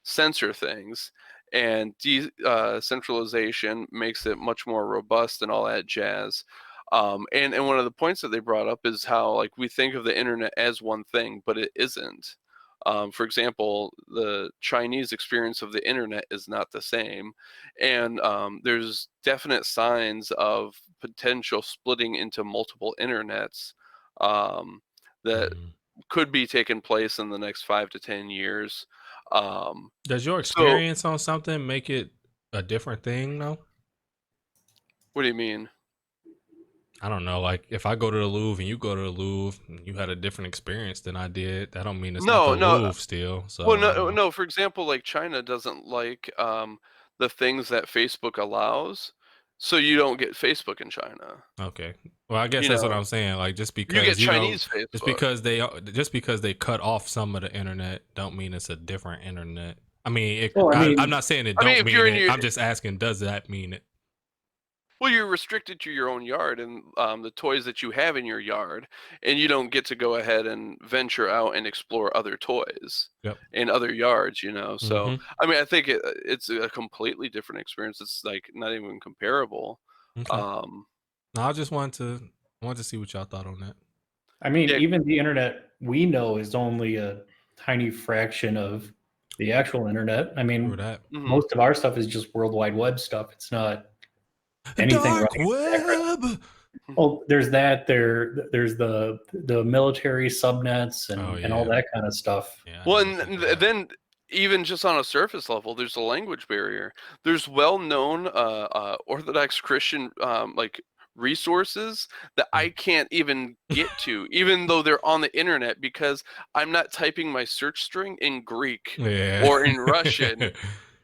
censor things, and centralization makes it much more robust and all that jazz. And one of the points that they brought up is how, like, we think of the internet as one thing, but it isn't. For example, the Chinese experience of the internet is not the same, and there's definite signs of potential splitting into multiple internets that could be taking place in the next 5 to 10 years. Does your So, experience on something make it a different thing, though? what do you mean? I don't know. Like, if I go to the Louvre and you go to the Louvre, and you had a different experience than I did. That don't mean it's not the No. Louvre still. So, Well, no. For example, like China doesn't like the things that Facebook allows, so you don't get Facebook in China. Okay. Well, I guess You that's what know, I'm saying. Like, just you get because Chinese just Facebook. because they cut off some of the internet, don't mean it's a different internet. I mean, I'm not saying it I mean, don't if mean you're in it. your, I'm just asking, does that mean it? well, you're restricted to your own yard and the toys that you have in your yard, and you don't get to go ahead and venture out and explore other toys Yep. in other yards. So Mm-hmm. I mean, I think it's a completely different experience. It's like not even comparable. Okay. No, I just wanted to see what y'all thought on that. I mean, even the internet we know is only a tiny fraction of the actual internet. I mean, most of our stuff is just World Wide Web stuff. It's not anything Dark web. Well, there's that. There's the military subnets and all that kind of stuff. Yeah, well, and then even just on a surface level, there's a language barrier. There's well-known Orthodox Christian like resources that I can't even get to, even though they're on the internet, because I'm not typing my search string in Greek or in Russian.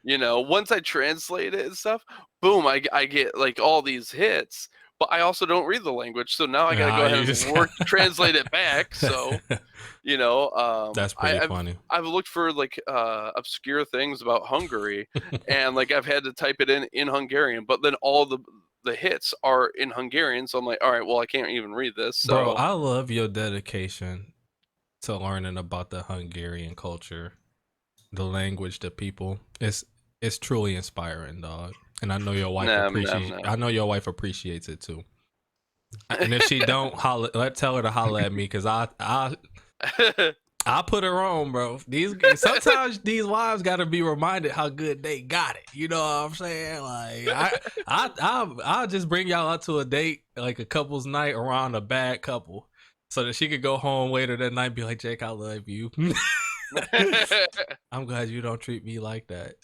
You know, once I translate it and stuff, boom, I get like all these hits. But I also don't read the language, so now I gotta go ahead and translate it back. So, you know, that's pretty funny. I've looked for like obscure things about Hungary, and like I've had to type it in Hungarian, but then all the hits are in Hungarian, so I'm like, all right, well, I can't even read this. So. Bro, I love your dedication to learning about the Hungarian culture, the language, the people. It's truly inspiring, dog. And I know your wife I know your wife appreciates it too. And if she don't, tell her to holler at me, because I put her on, bro. Sometimes these wives gotta be reminded how good they got it. You know what I'm saying? Like I'll just bring y'all out to a date, like a couple's night around a bad couple, so that she could go home later that night and be like, Jake, I love you. I'm glad you don't treat me like that.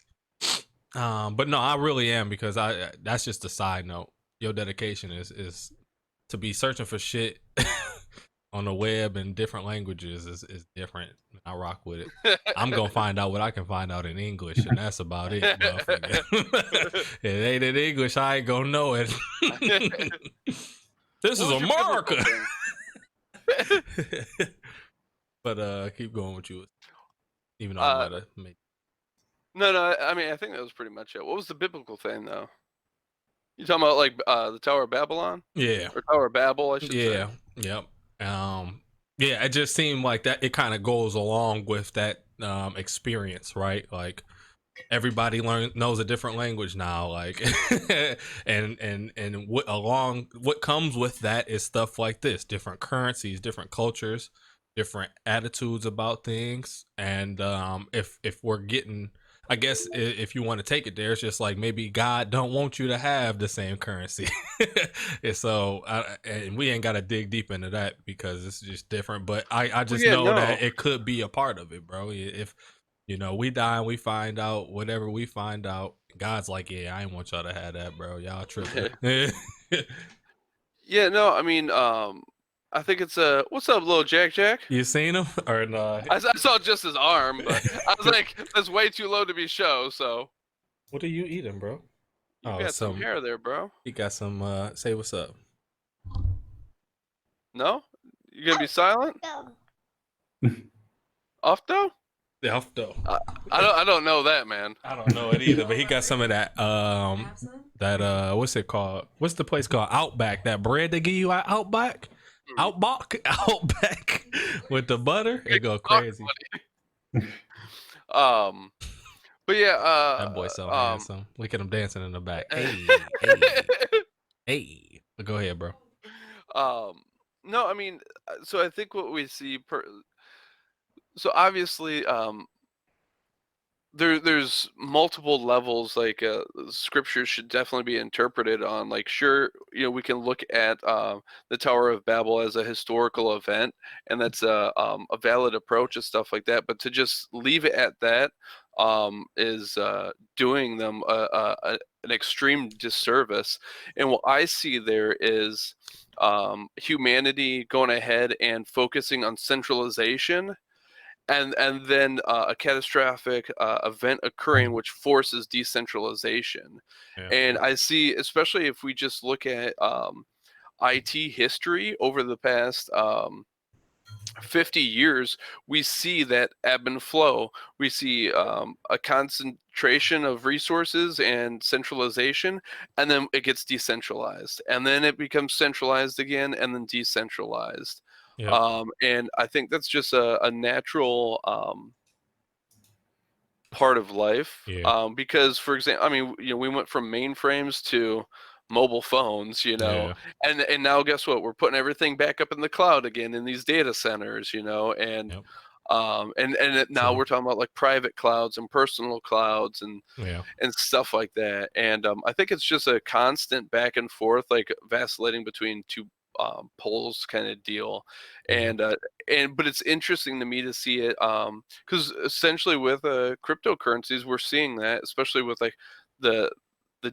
But no, I really am, because that's just a side note. Your dedication is to be searching for shit on the web in different languages is different. I rock with it. I'm gonna find out what I can find out in English, and that's about it. It ain't in English, I ain't gonna know it. This is America. But keep going with you. Even though I'm about to make. No, I mean, I think that was pretty much it. What was the biblical thing, though? You talking about like the Tower of Babylon? Yeah. Or Tower of Babel, I should say. Yeah. Yep. Yeah, it just seemed like that. It kind of goes along with that experience, right? Like everybody knows a different language now, like, and what comes with that is stuff like this: different currencies, different cultures, different attitudes about things. And if we're getting, I guess if you want to take it there, it's just like maybe God don't want you to have the same currency. And so, and we ain't got to dig deep into that because it's just different. But I just know that it could be a part of it, bro. If, you know, we die and we find out whatever we find out, God's like, yeah, I ain't want y'all to have that, bro. Y'all tripping. Yeah, no, I mean, I think it's what's up, little Jack? You seen him or no? I saw just his arm, but I was like, that's way too low to be show. So, what are you eating, bro? You got some hair there, bro. He got some. Say what's up. No, you gonna be silent? Off though. Yeah, off though. I don't know that, man. I don't know it either, but he got some of that. What's it called? What's the place called? Outback. That bread they give you at Outback. Outback with the butter, it go crazy. But yeah, that boy so handsome. Look at him dancing in the back. Hey. Go ahead, bro. No, I mean, so I think what we see, so obviously, there's multiple levels. Like scripture should definitely be interpreted on. Like, sure, you know, we can look at the Tower of Babel as a historical event, and that's a valid approach and stuff like that. But to just leave it at that is doing them an extreme disservice. And what I see there is humanity going ahead and focusing on centralization. And then a catastrophic event occurring, which forces decentralization. Yeah. And I see, especially if we just look at IT history over the past 50 years, we see that ebb and flow. We see a concentration of resources and centralization, and then it gets decentralized. And then it becomes centralized again, and then decentralized. Yep. And I think that's just a natural part of life. Yeah. Because, for example, I mean, you know, we went from mainframes to mobile phones, and now guess what? We're putting everything back up in the cloud again in these data centers, and now we're talking about like private clouds and personal clouds and stuff like that. And I think it's just a constant back and forth, like vacillating between two poles kind of deal. And but it's interesting to me to see it because essentially with cryptocurrencies, we're seeing that, especially with like the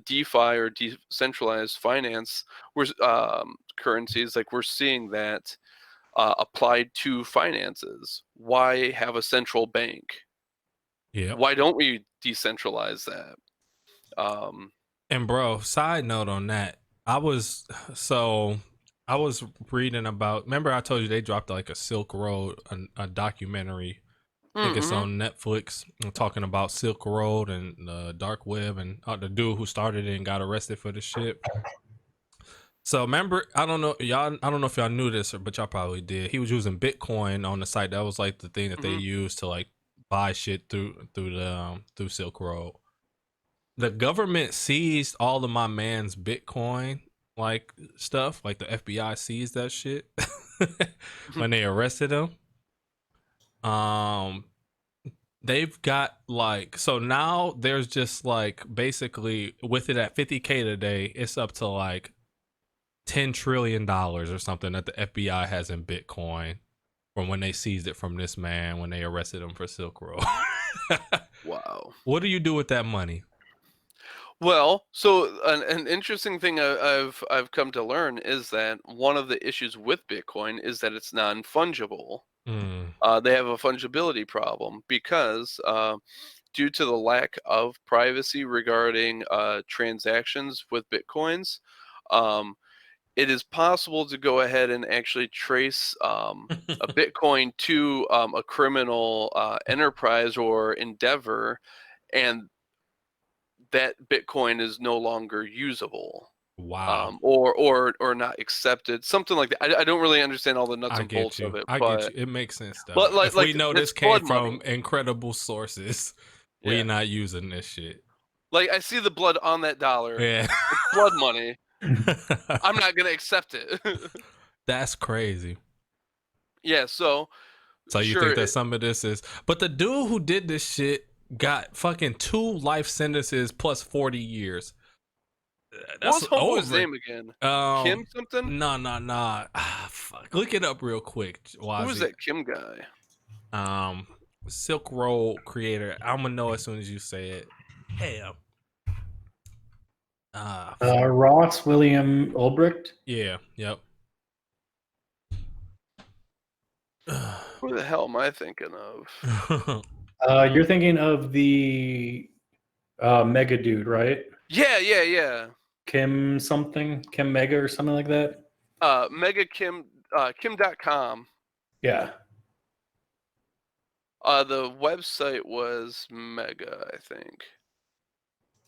DeFi or decentralized finance currencies, like we're seeing that applied to finances. Why have a central bank? Yeah. Why don't we decentralize that? And bro, side note on that, I was reading about. Remember, I told you they dropped like a Silk Road, a documentary. I think it's on Netflix. Talking about Silk Road and the dark web and the dude who started it and got arrested for the shit. So remember, I don't know if y'all knew this, but y'all probably did. He was using Bitcoin on the site. That was like the thing that they used to like buy shit through Silk Road. The government seized all of my man's Bitcoin like stuff. Like the FBI seized that shit when they arrested him. They've got like, so now there's just like basically with it at 50K today, it's up to like $10 trillion or something that the FBI has in Bitcoin from when they seized it from this man when they arrested him for Silk Road. Wow. What do you do with that money? Well, so an interesting thing I've come to learn is that one of the issues with Bitcoin is that it's non-fungible. They have a fungibility problem because due to the lack of privacy regarding transactions with Bitcoins, it is possible to go ahead and actually trace a Bitcoin to a criminal enterprise or endeavor, and that Bitcoin is no longer usable. Wow. Or not accepted, something like that. I don't really understand all the nuts and bolts of it. I but get you. It makes sense though. But if we know this came from money. incredible sources, we're not using this shit. Like I see the blood on that dollar. Yeah. It's blood money. I'm not gonna accept it. That's crazy. Yeah, so you think that some of this is, but the dude who did this shit got fucking 2 life sentences plus 40 years. What's homeboy's name again? Kim something? Nah. Fuck. Look it up real quick. Wazzy. Who is that Kim guy? Silk Road creator. I'm gonna know as soon as you say it. Damn. Ross William Ulbricht. Yeah. Yep. Who the hell am I thinking of? You're thinking of the mega dude, right? Yeah. Kim something, Kim Mega or something like that. Mega Kim, Kim.com. Yeah. The website was Mega, I think.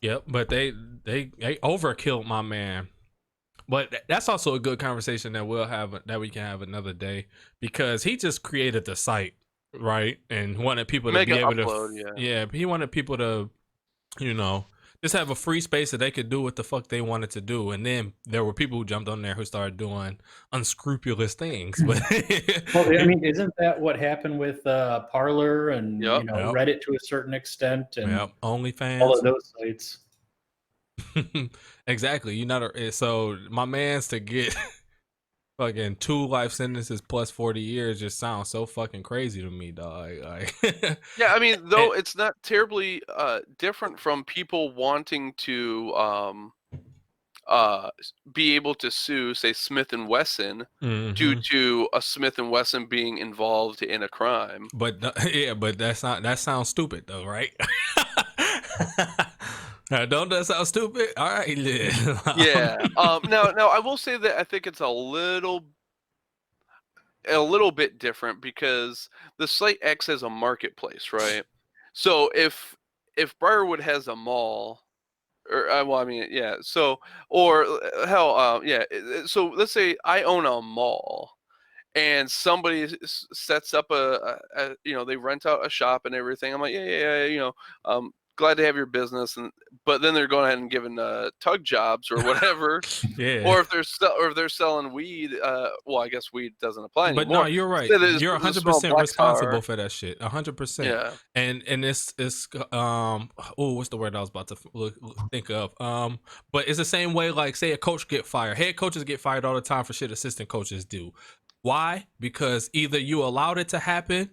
Yep, but they overkilled my man. But that's also a good conversation that we can have another day, because he just created the site, right? And wanted people to be able to he wanted people to, just have a free space that they could do what the fuck they wanted to do. And then there were people who jumped on there who started doing unscrupulous things. But well, I mean, isn't that what happened with Parler and Reddit to a certain extent, and OnlyFans, all of those sites? Exactly. So my man's to get fucking 2 life sentences plus 40 years just sounds so fucking crazy to me, dog. Like, yeah, I mean, though it's not terribly different from people wanting to be able to sue, say, Smith and Wesson due to a Smith and Wesson being involved in a crime. But that sounds stupid though, right? Don't that sound stupid? All right, yeah. Now I will say that I think it's a little bit different because the site acts as a marketplace, right? So if Briarwood has a mall, or so let's say I own a mall, and somebody sets up a they rent out a shop and everything. I'm like, glad to have your business, but then they're going ahead and giving tug jobs or whatever. Yeah. Or if they're selling weed, well, I guess weed doesn't apply anymore. But no, you're right. You're 100% responsible for that shit. 100%. Yeah. And it's what's the word I was about to think of? But it's the same way, like, say a coach get fired. Head coaches get fired all the time for shit assistant coaches do. Why? Because either you allowed it to happen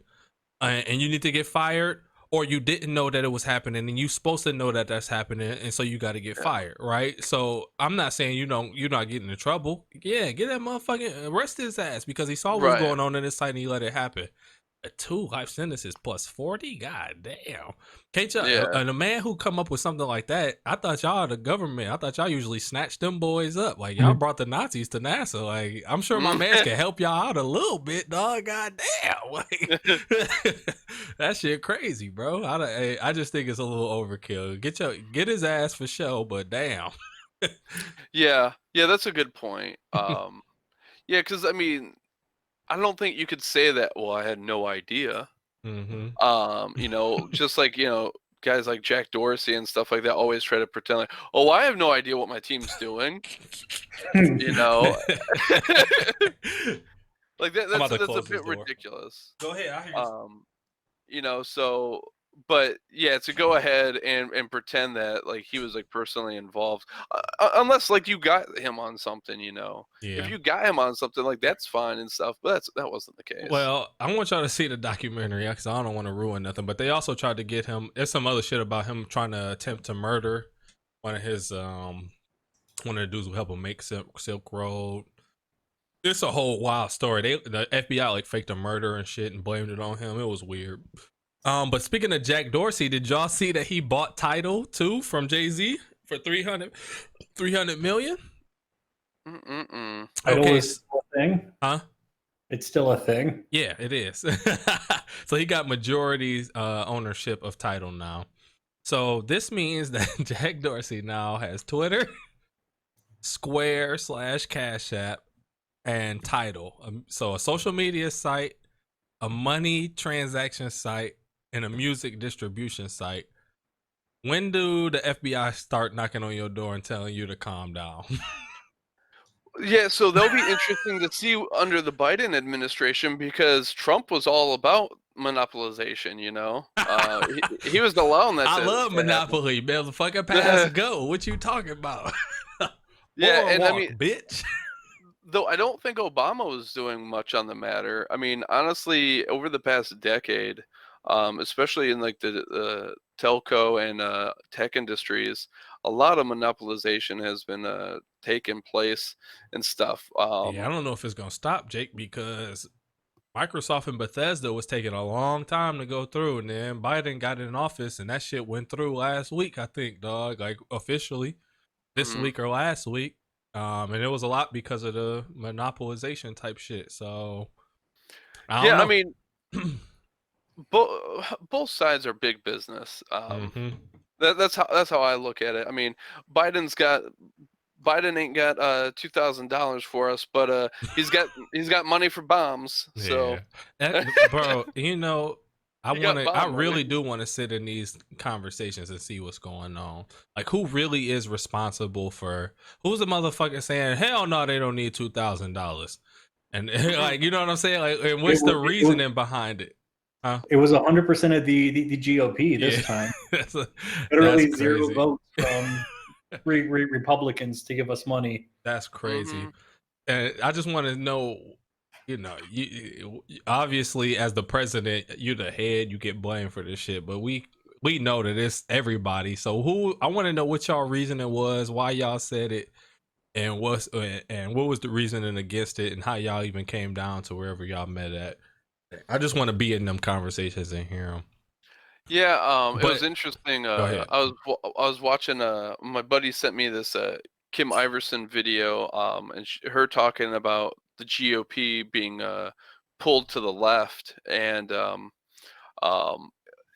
and you need to get fired, or you didn't know that it was happening and you're supposed to know that that's happening, and so you got to get fired, right? So I'm not saying you're not getting in trouble. Yeah, get that motherfucking arrest his ass because he saw what was going on in this site and he let it happen. 2 life sentences plus 40. God damn. Can't y'all? And a man who come up with something like that, I thought y'all the government. I thought y'all usually snatched them boys up. Like y'all brought the Nazis to NASA. Like I'm sure my man can help y'all out a little bit, dog. God damn. Like, that shit crazy, bro. I just think it's a little overkill. Get his ass for show, but damn. Yeah, that's a good point. Yeah, because I mean, I don't think you could say that. Well, I had no idea. You know, just like, you know, guys like Jack Dorsey and stuff like that always try to pretend like, oh, I have no idea what my team's doing. You know, like that's a bit ridiculous. Go ahead. I hear you. You know, so. But yeah, to go ahead and pretend that like he was like personally involved, unless like you got him on something, you know. Yeah. If you got him on something, like that's fine and stuff, but that wasn't the case. Well, I want y'all to see the documentary because I don't want to ruin nothing. But they also tried to get him. There's some other shit about him trying to attempt to murder one of the dudes who helped him make Silk Road. It's a whole wild story. The FBI like faked a murder and shit and blamed it on him. It was weird. But speaking of Jack Dorsey, did y'all see that he bought Tidal too from Jay-Z for $300 million? Okay, is still a thing? Huh? It's still a thing. Yeah, it is. So he got majority ownership of Tidal now. So this means that Jack Dorsey now has Twitter, Square / Cash App, and Tidal. So a social media site, a money transaction site, and a music distribution site. When do the FBI start knocking on your door and telling you to calm down? Yeah, so that'll be interesting to see under the Biden administration because Trump was all about monopolization, you know? He was allowing that. I love Monopoly, motherfucker. Pass go. What you talking about? Yeah, and walk, I mean, bitch. Though I don't think Obama was doing much on the matter. I mean, honestly, over the past decade, especially in like the telco and tech industries, a lot of monopolization has been taking place and stuff. Yeah, I don't know if it's gonna stop, Jake, because Microsoft and Bethesda was taking a long time to go through, and then Biden got in office, and that shit went through last week, I think, dog. Like officially, this week or last week, and it was a lot because of the monopolization type shit. So, I mean. Both sides are big business. That's how I look at it. I mean, Biden ain't got $2,000 for us, but he's got money for bombs. So, bro, you know, I really do want to sit in these conversations and see what's going on. Like, who really is responsible for? Who's the motherfucker saying, "Hell no, they don't need $2,000," and like, you know what I'm saying? Like, and what's the reasoning behind it? It was 100% of the GOP this time. Literally zero votes from Republicans to give us money. That's crazy. And I just want to know, you know, you obviously as the president, you're the head, you get blamed for this shit. But we know that it's everybody. So I want to know what y'all reasoning was, why y'all said it, and what was the reasoning against it, and how y'all even came down to wherever y'all met at. I just want to be in them conversations and hear them. Yeah, it was interesting. I was watching. My buddy sent me this Kim Iverson video, and her talking about the GOP being pulled to the left, and it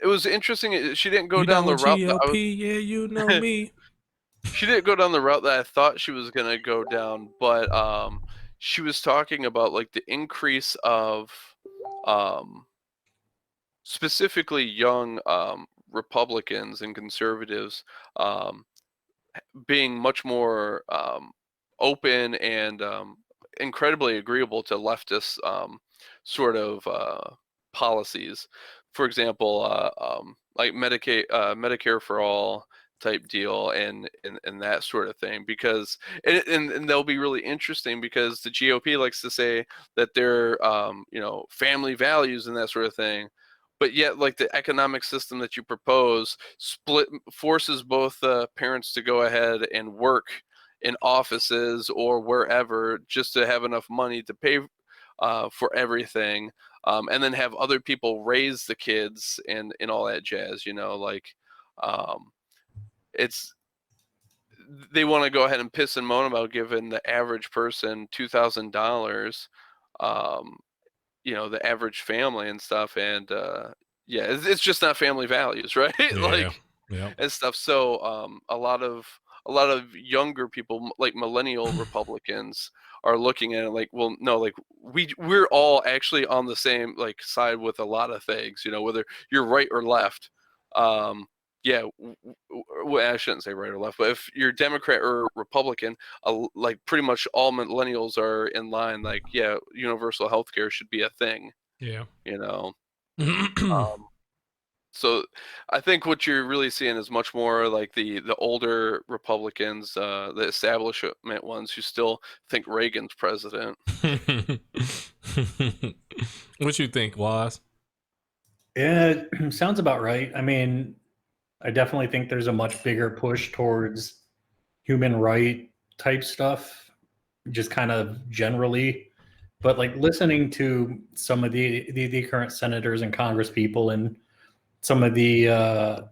was interesting. She didn't go down the route. GOP, yeah, you know me. She didn't go down the route that I thought she was gonna go down, but she was talking about like the increase of specifically young Republicans and conservatives being much more open and incredibly agreeable to leftist sort of policies. For example, like Medicare for all type deal and that sort of thing, because and they'll be really interesting because the GOP likes to say that they're family values and that sort of thing, but yet like the economic system that you propose forces both parents to go ahead and work in offices or wherever just to have enough money to pay for everything, and then have other people raise the kids and all that jazz, it's they want to go ahead and piss and moan about giving the average person $2,000, the average family and stuff, and it's just not family values, right? And stuff. So a lot of younger people, like millennial Republicans, are looking at it like, well, no, like we're all actually on the same like side with a lot of things, whether you're right or left. Well, I shouldn't say right or left, but if you're Democrat or Republican, like pretty much all millennials are in line. Like, universal health care should be a thing. Yeah. So I think what you're really seeing is much more like the older Republicans, the establishment ones who still think Reagan's president. What you think, Waz? Yeah, sounds about right. I mean, I definitely think there's a much bigger push towards human right type stuff, just kind of generally. But like listening to some of the current senators and Congress people and some of the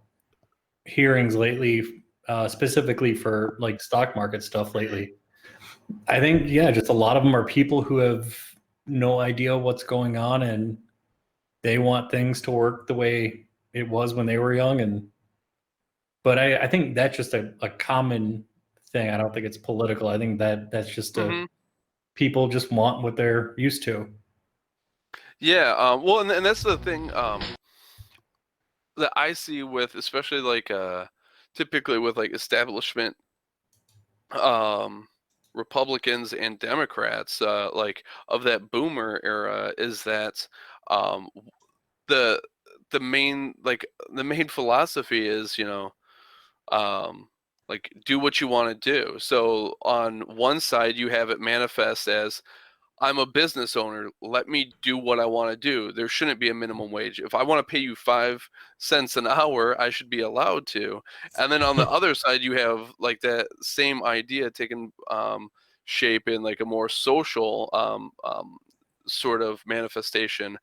hearings lately, specifically for like stock market stuff lately, I think, just a lot of them are people who have no idea what's going on and they want things to work the way it was when they were young. But I think that's just a common thing. I don't think it's political. I think that's just people just want what they're used to. Yeah. Well, and that's the thing that I see with, especially like typically with like establishment Republicans and Democrats, like of that boomer era, is that the main philosophy is like do what you want to do. So on one side you have it manifest as, I'm a business owner, let me do what I want to do. There shouldn't be a minimum wage. If I want to pay you 5 cents an hour, I should be allowed to. And then on the other side you have like that same idea taking shape in like a more social sort of manifestation.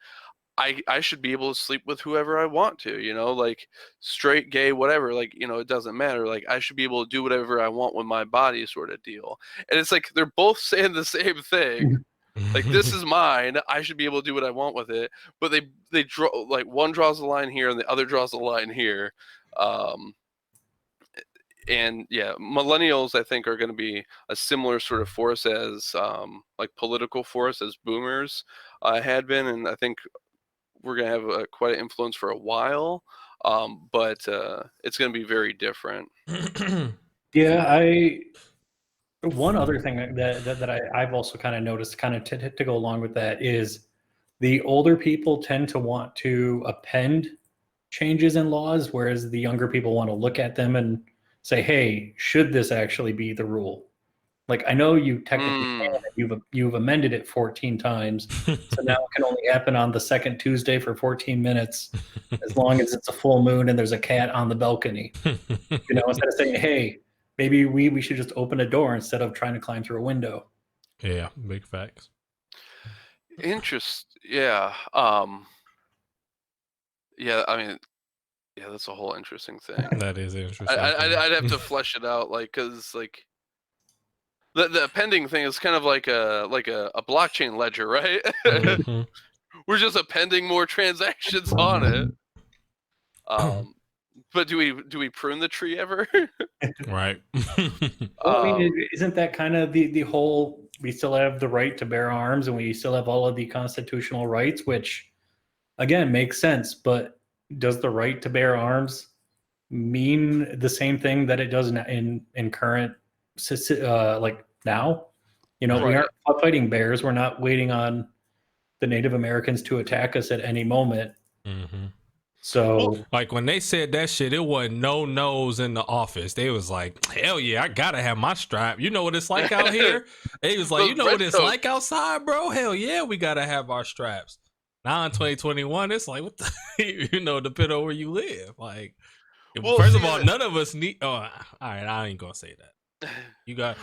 I should be able to sleep with whoever I want to, like straight, gay, whatever, like, it doesn't matter. Like I should be able to do whatever I want with my body, sort of deal. And it's like they're both saying the same thing. Like, this is mine, I should be able to do what I want with it. But they draw, like one draws a line here and the other draws a line here. And millennials, I think, are going to be a similar sort of force as like political force as boomers had been. And I think we're going to have quite an influence for a while, but it's going to be very different. One other thing that I've also kind of noticed, kind of to go along with that, is the older people tend to want to append changes in laws, whereas the younger people want to look at them and say, hey, should this actually be the rule? Like, I know you technically can, you've amended it 14 times, so now it can only happen on the second Tuesday for 14 minutes, as long as it's a full moon and there's a cat on the balcony. Instead of saying, hey, maybe we should just open a door instead of trying to climb through a window. Yeah, big facts. Yeah. I mean, that's a whole interesting thing. That is interesting. I'd have to flesh it out, like, because like the appending thing is kind of like a blockchain ledger, right? Mm-hmm. We're just appending more transactions on it. But do we prune the tree ever? Right. Well, I mean, isn't that kind of the whole, we still have the right to bear arms and we still have all of the constitutional rights, which again makes sense, but does the right to bear arms mean the same thing that it does in current like now? You know, we aren't fighting bears. We're not waiting on the Native Americans to attack us at any moment. Mm-hmm. So, like when they said that shit, it wasn't no nos in the office. They was like, hell yeah, I gotta have my strap. You know what it's like out here? They was like, you know what it's like outside, bro? Hell yeah, we gotta have our straps. Now in 2021, it's like, what the, you know, depending on where you live. Like, first of all, none of us need, oh, all right, I ain't gonna say that. You got,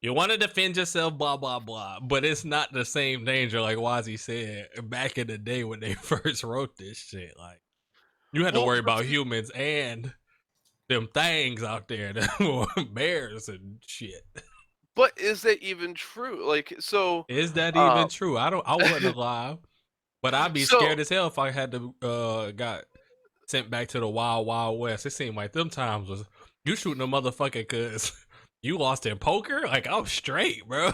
you want to defend yourself, blah, blah, blah. But it's not the same danger, like Wazzy said, back in the day when they first wrote this shit. Like, you had to worry about humans and them things out there, the bears and shit. But is that even true? Like, so is that even true? I wasn't alive, but I'd be scared as hell if I had to got sent back to the wild, wild west. It seemed like them times was you shooting a motherfucker because you lost in poker. Like, I'm straight, bro.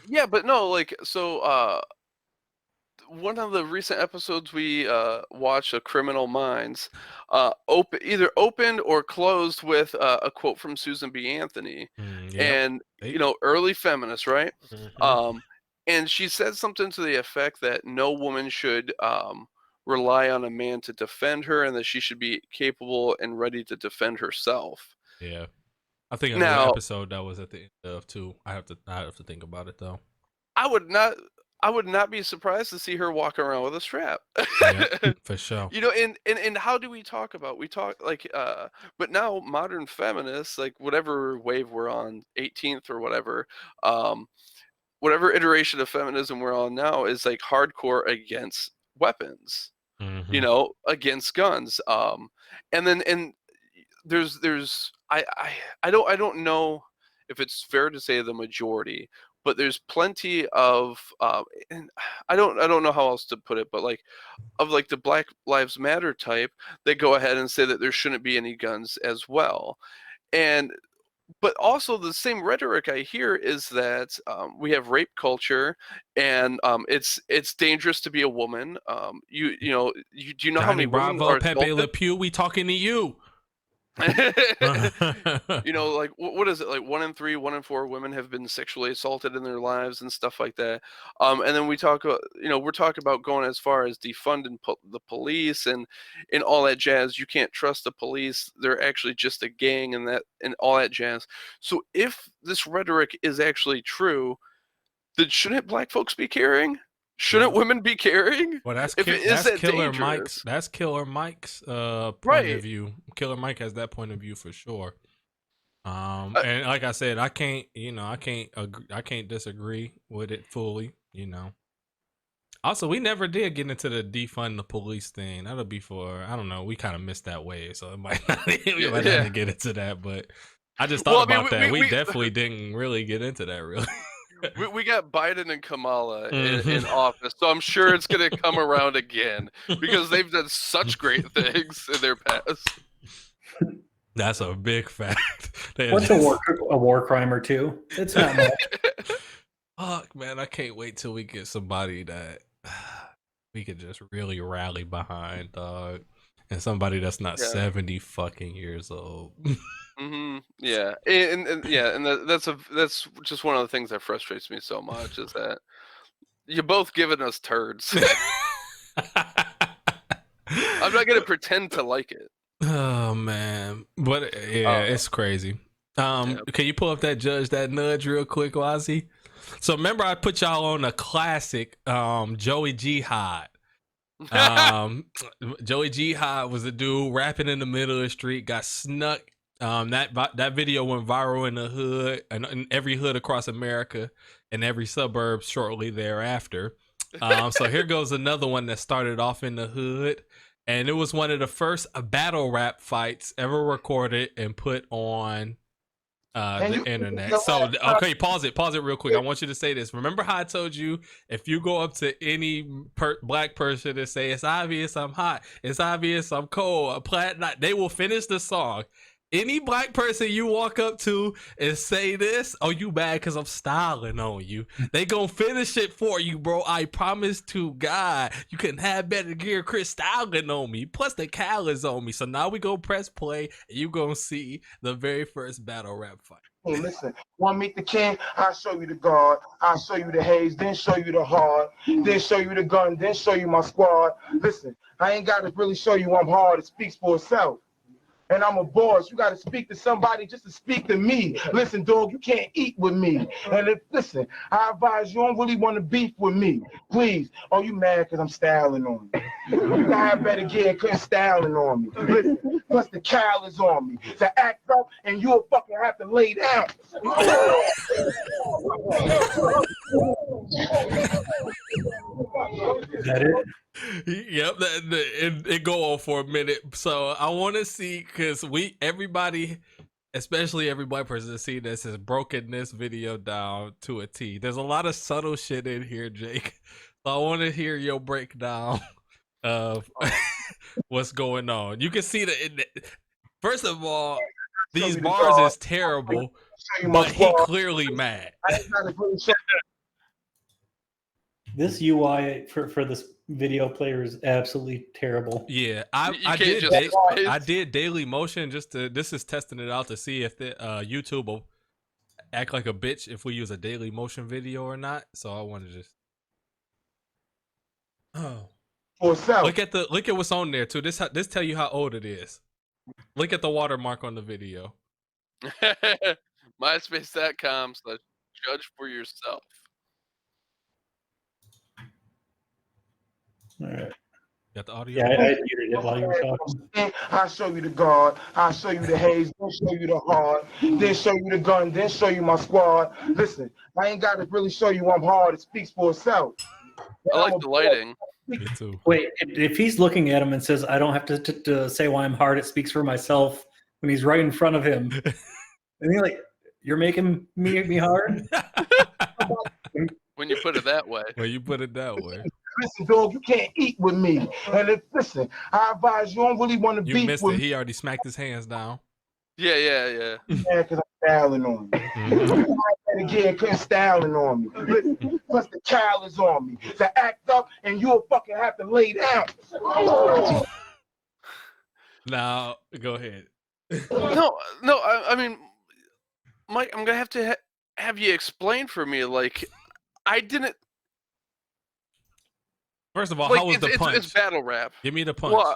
Yeah, but no, like, so one of the recent episodes we watched, of Criminal Minds, either opened or closed with a quote from Susan B. Anthony, and you know, early feminist, right? And she said something to the effect that no woman should rely on a man to defend her, and that she should be capable and ready to defend herself. Yeah, I think another episode that was at the end of too. I have to think about it though. I would not be surprised to see her walk around with a strap. Yeah, for sure. You know, and how do we talk about? We talk like, but now modern feminists, like whatever wave we're on, 18th or whatever, whatever iteration of feminism we're on now is like hardcore against weapons, you know, against guns. And there's I don't know if it's fair to say the majority, but there's plenty of and I don't know how else to put it, but like of like the Black Lives Matter type, they go ahead and say that there shouldn't be any guns as well. But also the same rhetoric I hear is that we have rape culture, and it's dangerous to be a woman. Do you know Johnny how many Bravo, women are Pepe Le Pew? We talking to you. You know, like what is it, like 1 in 3, 1 in 4 women have been sexually assaulted in their lives and stuff like that. And then we talk about, we're talking about going as far as defunding the police and all that jazz. You can't trust the police, they're actually just a gang, and all that jazz. So if this rhetoric is actually true, then shouldn't black folks be caring? Shouldn't women be caring? Well, that's Killer Mike's. That's Killer Mike's point of view. Killer Mike has that point of view for sure. And like I said, I can't disagree with it fully. You know. Also, we never did get into the defund the police thing. That'll be for, I don't know. We kind of missed that wave, so it might not. We might have to get into that, but I just thought about that. We definitely didn't really get into that, really. We got Biden and Kamala in office, so I'm sure it's going to come around again because they've done such great things in their past. That's a big fact. What's a war crime or two? It's not much. Fuck, man, I can't wait till we get somebody that we could just really rally behind, dog, and somebody that's not 70 fucking years old. Yeah, and that's just one of the things that frustrates me so much is that you're both giving us turds. I'm not gonna pretend to like it. Oh man, but it's crazy. Can you pull up that Judge That Nudge real quick, Wazzy? So remember, I put y'all on a classic, Joey Jihad. Joey Jihad was a dude rapping in the middle of the street, got snuck. That video went viral in the hood and in every hood across America and every suburb shortly thereafter. So here goes another one that started off in the hood, and it was one of the first battle rap fights ever recorded and put on the internet. So okay, pause it real quick. I want you to say this. Remember how I told you if you go up to any black person and say it's obvious I'm hot, it's obvious I'm cold, they will finish the song Any black person you walk up to and say this, oh, you mad because I'm styling on you. They gonna finish it for you, bro. I promise to God. You couldn't have better gear. Chris styling on me. Plus the Cal is on me. So now we go press play and you gonna see the very first battle rap fight. Hey, listen, want to meet the king? I'll show you the guard. I'll show you the haze, then show you the hard, then show you the gun, then show you my squad. Listen, I ain't got to really show you I'm hard. It speaks for itself. And I'm a boss. You got to speak to somebody just to speak to me. Listen, dog, you can't eat with me. And listen, I advise you don't really want to beef with me. Please. Oh, you mad because I'm styling on you. You gotta have better gear because styling on me. Listen, plus the cowl is on me. To act up and you'll fucking have to lay down. Is that it? Yep, it go on for a minute. So I want to see, because everybody, especially every black person that see this, has broken this video down to a T. There's a lot of subtle shit in here, Jake. So I want to hear your breakdown of what's going on. You can see first of all, these bars is terrible, but he clearly mad. This UI for this video player is absolutely terrible. Yeah, I did daily motion just to, this is testing it out to see if the YouTube will act like a bitch if we use a daily motion video or not. So I want to just look at what's on there too. This tell you how old it is. Look at the watermark on the video. MySpace.com/judge for yourself. All right. Got the audio? Yeah, I muted it while you were talking. I'll show you the guard. I'll show you the haze. Then show you the hard. Then show you the gun. Then show you my squad. Listen, I ain't got to really show you I'm hard. It speaks for itself. I like the lighting. Me too. Wait, if he's looking at him and says, I don't have to say why I'm hard, it speaks for myself, when he's right in front of him. And he's like, you're making me hard? When you put it that way. When you put it that way. Listen, dog, you can't eat with me. And listen, I advise you don't really want to beef with me. You missed it. He already smacked his hands down. Yeah. Yeah, because I'm styling on you. Mm-hmm. Again, because styling on me. Listen, plus the cowl is on me. To act up and you'll fucking have to lay down. Now, go ahead. No, I mean, Mike, I'm going to have you explain for me, like, I didn't. First of all, how was the punch? It's battle rap. Give me the punch. Well,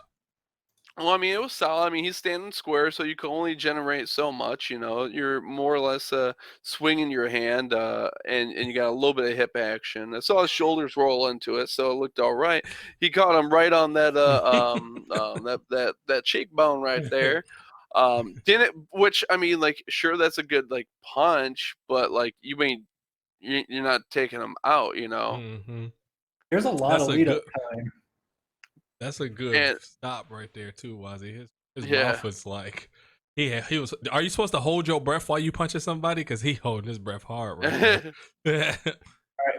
I mean, it was solid. I mean, he's standing square, so you can only generate so much. You know, you're more or less swinging your hand, and you got a little bit of hip action. I saw his shoulders roll into it, so it looked all right. He caught him right on that that cheekbone right there. Which I mean, like, sure, that's a good like punch, but like you're not taking him out, you know. Mm-hmm. There's a lot of lead up time. That's a good stop right there too, Wazzy. His mouth was like he was. Are you supposed to hold your breath while you punching somebody? Because he holding his breath hard right now. All right,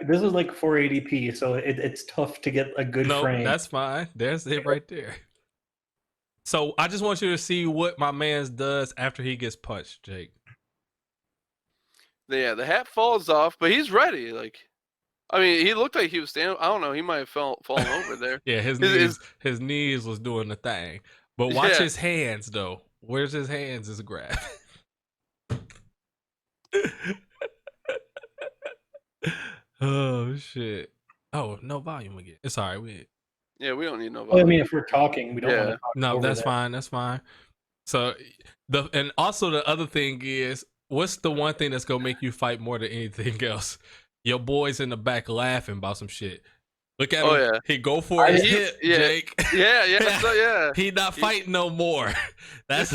this is like 480p, so it's tough to get a good frame. That's fine. There's it right there. So I just want you to see what my man's does after he gets punched, Jake. Yeah, the hat falls off, but he's ready. Like, I mean, he looked like he was standing. I don't know. He might have fallen over there. Yeah, his knees was doing the thing. But watch his hands, though. Where's his hands is grab. Oh, shit. Oh, no volume again. It's all right. We don't need no volume. Well, I mean, if we're talking, we don't want to talk No, over that's that. fine. That's fine. So, and also the other thing is, what's the one thing that's going to make you fight more than anything else? Your boy's in the back laughing about some shit. Look at him. Yeah. He go for his hip, Jake. Yeah. He not fighting no more. That's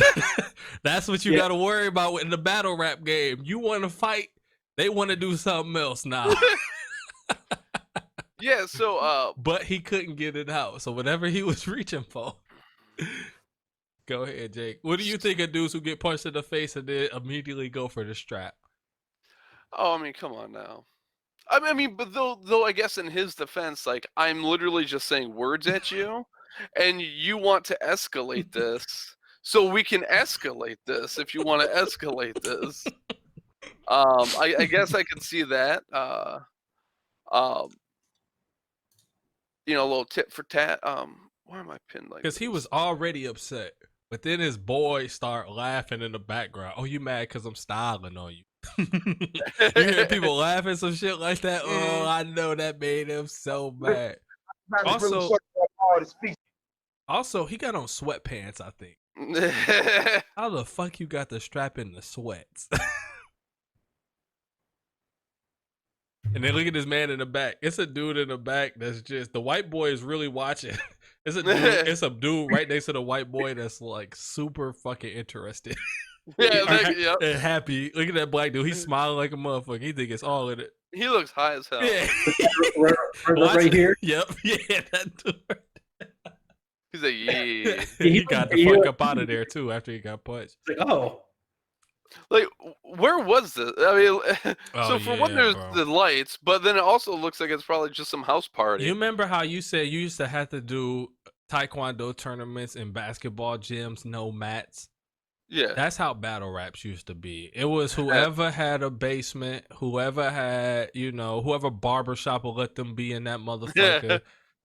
what you got to worry about in the battle rap game. You want to fight, they want to do something else now. Yeah, so but he couldn't get it out. So whatever he was reaching for. Go ahead, Jake. What do you think of dudes who get punched in the face and then immediately go for the strap? Oh, I mean, come on now. I mean, but though I guess in his defense, like, I'm literally just saying words at you, and you want to escalate this. So we can escalate this if you want to escalate this. I guess I can see that. You know, a little tit for tat. Why am I pinned like this? Because he was already upset, but then his boys start laughing in the background. Oh, you mad because I'm styling on you? You hear people laughing some shit like that? Oh, I know that made him so mad. Also, he got on sweatpants, I think. How the fuck you got the strap in the sweats? And then look at this man in the back. It's a dude in the back that's just, the white boy is really watching. It's a dude right next to the white boy that's like super fucking interested. Yeah, and happy. Look at that black dude. He's smiling like a motherfucker. He think it's all in it. He looks high as hell. Yeah. right here. Yep. Yeah, that dude. He's like, yeah. He got the fuck up out of there too after he got punched. It's like, oh. Like, where was this? I mean, so for one, there's the lights, but then it also looks like it's probably just some house party. You remember how you said you used to have to do taekwondo tournaments in basketball gyms, no mats? Yeah. That's how battle raps used to be. It was whoever had a basement, whoever had, whoever barbershop will let them be in that motherfucker. Yeah.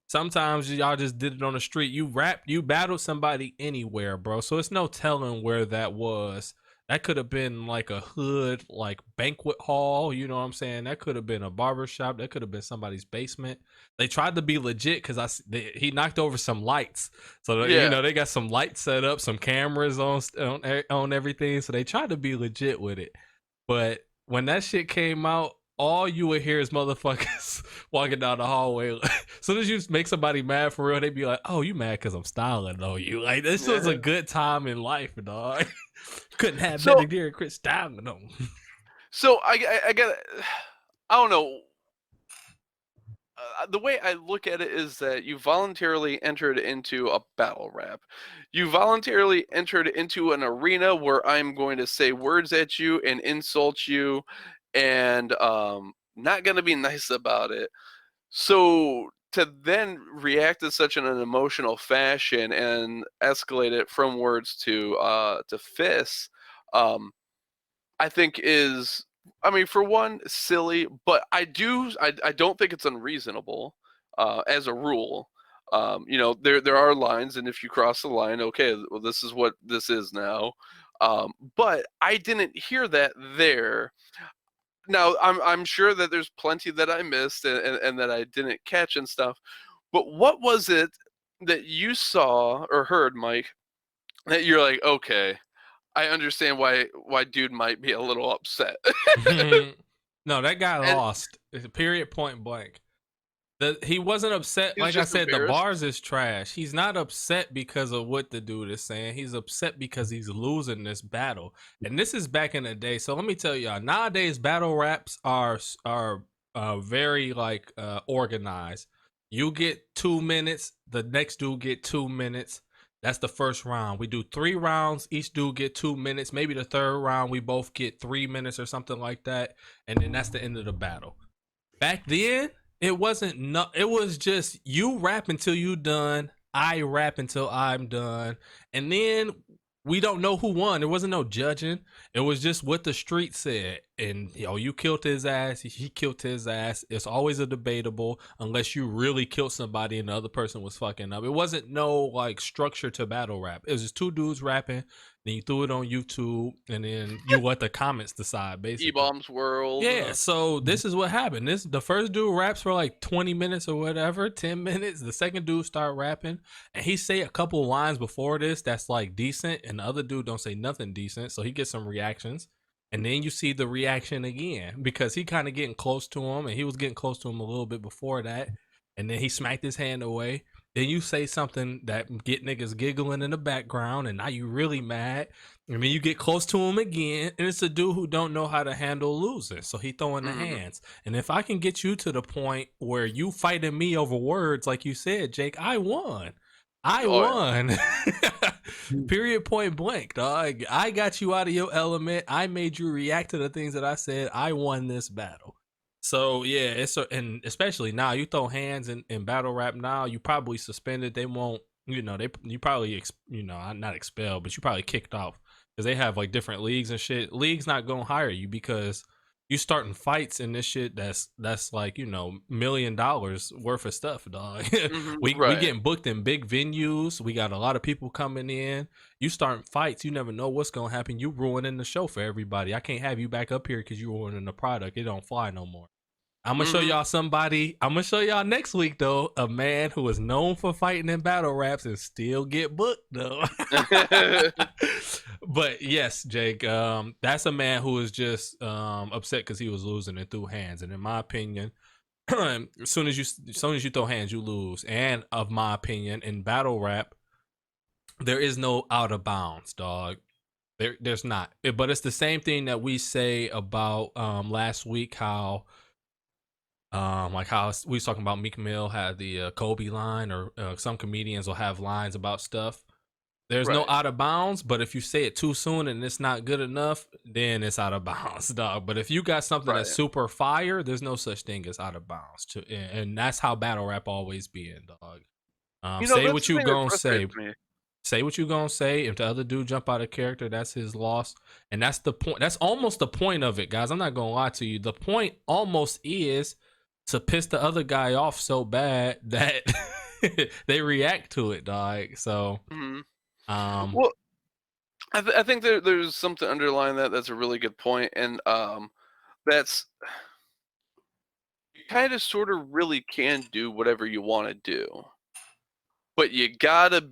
Sometimes y'all just did it on the street. You battled somebody anywhere, bro. So it's no telling where that was. That could have been like a hood, like banquet hall. You know what I'm saying? That could have been a barbershop. That could have been somebody's basement. They tried to be legit because he knocked over some lights. So, they got some lights set up, some cameras on everything. So they tried to be legit with it. But when that shit came out, all you would hear is motherfuckers walking down the hallway. As soon as you make somebody mad for real, they be like, "Oh, you mad because I'm styling on you." Like, this was a good time in life, dog. Couldn't have better gear, quit styling on. So I got, I don't know. The way I look at it is that you voluntarily entered into a battle rap. You voluntarily entered into an arena where I'm going to say words at you and insult you, and not going to be nice about it. So to then react in such an emotional fashion and escalate it from words to fists, I think is, I mean, for one, silly, but I don't think it's unreasonable as a rule. There are lines, and if you cross the line, okay, well, this is what this is now. But I didn't hear that there. Now, I'm sure that there's plenty that I missed and that I didn't catch and stuff. But what was it that you saw or heard, Mike, that you're like, okay, I understand why dude might be a little upset? No, that guy lost. Period, point blank. He wasn't upset. Like I said, the bars is trash. He's not upset because of what the dude is saying. He's upset because he's losing this battle. And this is back in the day. So let me tell y'all, nowadays battle raps are very organized. You get 2 minutes. The next dude get 2 minutes. That's the first round. We do 3 rounds. Each dude get 2 minutes. Maybe the third round we both get 3 minutes or something like that. And then that's the end of the battle. Back then, it was just you rap until you done, I rap until I'm done, and then we don't know who won. There wasn't no judging. It was just what the street said. And you killed his ass, he killed his ass. It's always a debatable unless you really killed somebody and the other person was fucking up. It wasn't no structure to battle rap. It was just 2 dudes rapping. Then you threw it on YouTube, and then you let the comments decide, basically. E-Bombs World. Yeah, so this is what happened. The first dude raps for 20 minutes or whatever, 10 minutes. The second dude start rapping, and he say a couple lines before this that's decent, and the other dude don't say nothing decent, so he gets some reactions. And then you see the reaction again, because he kind of getting close to him, and he was getting close to him a little bit before that. And then he smacked his hand away. Then you say something that get niggas giggling in the background, and now you really mad. And then you get close to him again, and it's a dude who don't know how to handle losing, so he throwing the hands. And if I can get you to the point where you fighting me over words, like you said, Jake, I won. I won. Period, point blank, dog. I got you out of your element. I made you react to the things that I said. I won this battle. So yeah, and especially now, you throw hands in battle rap now, you probably suspended. They won't you know, you probably not expelled, but you probably kicked off because they have like different leagues and shit. Leagues not gonna hire you because you starting fights in this shit that's like, you know, $1 million worth of stuff, dog. we Right. getting booked in big venues. We got a lot of people coming in. You starting fights, you never know what's gonna happen. You ruining the show for everybody. I can't have you back up here because you ruining the product. It don't fly no more. I'm gonna show y'all somebody. I'm gonna show y'all next week though, a man who is known for fighting in battle raps and still get booked though. But yes, Jake, that's a man who is just upset because he was losing and threw hands. And in my opinion, as soon as you throw hands, you lose. And of my opinion, in battle rap, there is no out of bounds, dog. There's not. But it's the same thing that we say about last week, how like how we was talking about Meek Mill had the Kobe line, or some comedians will have lines about stuff. There's no out of bounds, but if you say it too soon and it's not good enough, then it's out of bounds, dog. But if you got something that's super fire, there's no such thing as out of bounds. And that's how battle rap always been, dog. Say what you gonna say. Say what you gonna say. If the other dude jump out of character, that's his loss. And that's the point. That's almost the point of it, guys. I'm not gonna lie to you. The point almost is to piss the other guy off so bad that they react to it, dog. So well, I think there's something underlying that's a really good point, and that's, you kind of sort of really can do whatever you want to do, but you gotta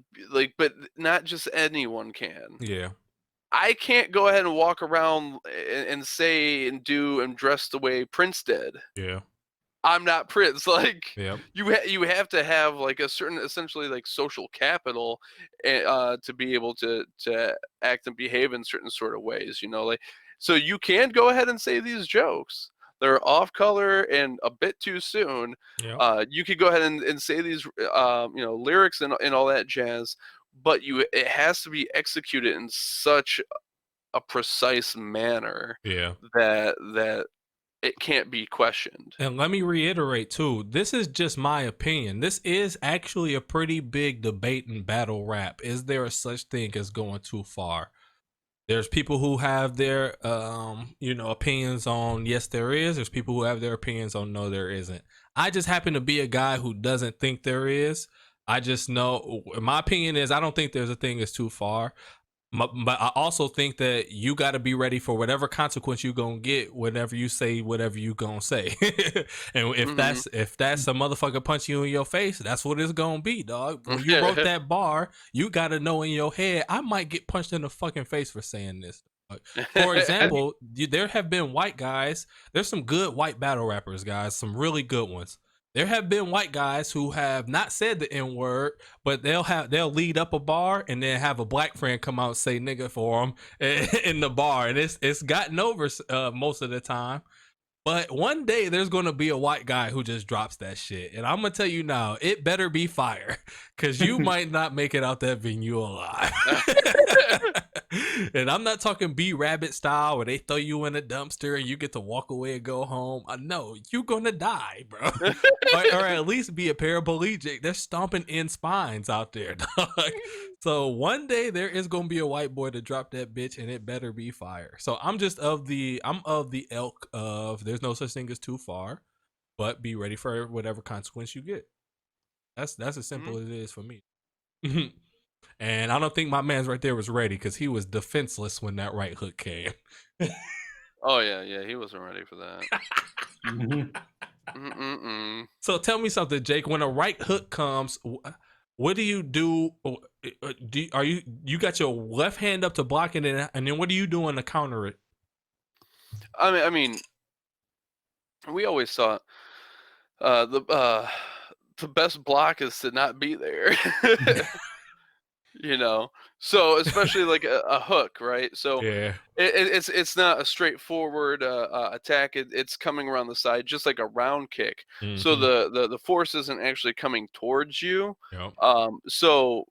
but not just anyone can. Yeah. I can't go ahead and walk around and say and do and dress the way Prince did. Yeah. I'm not Prince. Like, yep. you have to have like a certain, essentially, like, social capital to be able to act and behave in certain sort of ways, you know, like, so you can go ahead and say these jokes. They're off color and a bit too soon. Yep. You could go ahead and say these you know, lyrics and all that jazz, but it has to be executed in such a precise manner that it can't be questioned. And let me reiterate too, this is just my opinion. This is actually a pretty big debate in battle rap. Is there a such thing as going too far? There's people who have their you know, opinions on yes there is. There's people who have their opinions on no there isn't. I just happen to be a guy who doesn't think there is. I just know, my opinion is, I don't think there's a thing that's too far. But I also think that you got to be ready for whatever consequence you gonna get whenever you say whatever you gonna say. And if that's a motherfucker punch you in your face, that's what it's gonna be, dog. When you wrote that bar, you got to know in your head, I might get punched in the fucking face for saying this. For example, there have been white guys. There's some good white battle rappers, guys. Some really good ones. There have been white guys who have not said the N-word, but they'll lead up a bar and then have a black friend come out and say nigga for them in the bar, and it's gotten over most of the time. But one day there's going to be a white guy who just drops that shit. And I'm going to tell you now, it better be fire, because you might not make it out that venue alive. And I'm not talking B-Rabbit style where they throw you in a dumpster and you get to walk away and go home. No, you're going to die, bro. or at least be a paraplegic. They're stomping in spines out there, dog. So one day there is going to be a white boy to drop that bitch, and it better be fire. So I'm of the ilk of there's no such thing as too far, but be ready for whatever consequence you get. That's as simple as it is for me. And I don't think my man's right there was ready, because he was defenseless when that right hook came. Oh yeah, he wasn't ready for that. So tell me something, Jake. When a right hook comes, what do you do? You got your left hand up to block it, and then what are you doing to counter it? I mean, we always thought the best block is to not be there. You know, so especially like a hook, right? So yeah, it's not a straightforward attack. It's coming around the side, just like a round kick. So the force isn't actually coming towards you. Yep. So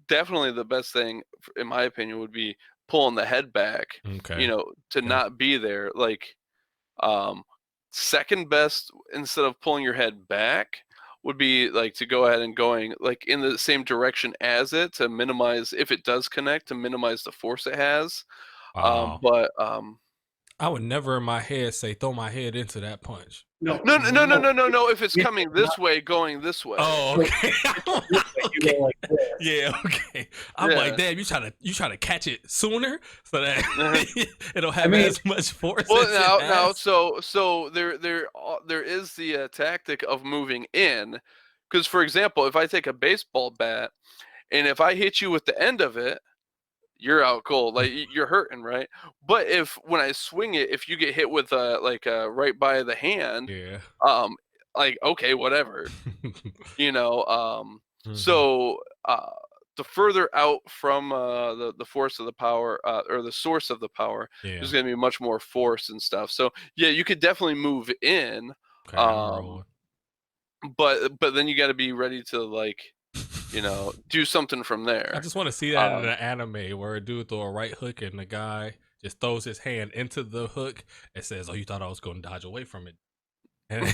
definitely the best thing, in my opinion, would be pulling the head back. Okay. You know, to not be there. Like, second best, instead of pulling your head back, would be like to go ahead and going like in the same direction as it to minimize, if it does connect, to minimize the force it has. Wow. But I would never in my head say throw my head into that punch. no. If it's coming this way, going this way. Oh, okay. You go like this. Yeah, okay. I'm like, damn, you trying to catch it sooner so that it'll have as much force. Well, now, so there is the tactic of moving in, because for example, if I take a baseball bat and if I hit you with the end of it, you're out cold, like you're hurting, right? But if when I swing it, if you get hit with right by the hand, like okay, whatever, you know. So the further out from the force of the power or the source of the power, there's going to be much more force and stuff. So yeah, you could definitely move in, but then you got to be ready to like, you know, do something from there. I just want to see that in an anime where a dude throw a right hook and the guy just throws his hand into the hook and says, "Oh, you thought I was going to dodge away from it?" And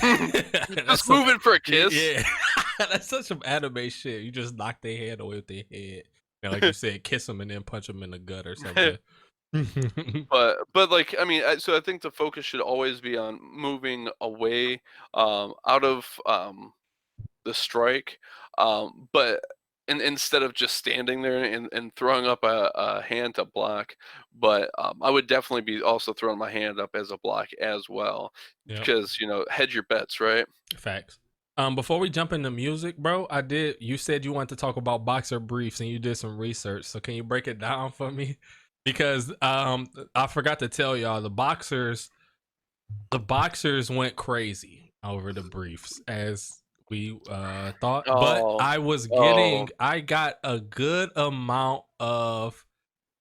just moving for a kiss. Yeah, that's such some anime shit. You just knock their hand away with their head, and like you said, kiss them and then punch them in the gut or something. but like, I mean, so I think the focus should always be on moving away out of the strike, but instead of just standing there and throwing up a hand to block. But I would definitely be also throwing my hand up as a block as well, because you know, hedge your bets, right? Facts. Before we jump into music, bro, you said you wanted to talk about boxer briefs and you did some research, so can you break it down for me? Because I forgot to tell y'all, the boxers went crazy over the briefs as we thought, but I got a good amount of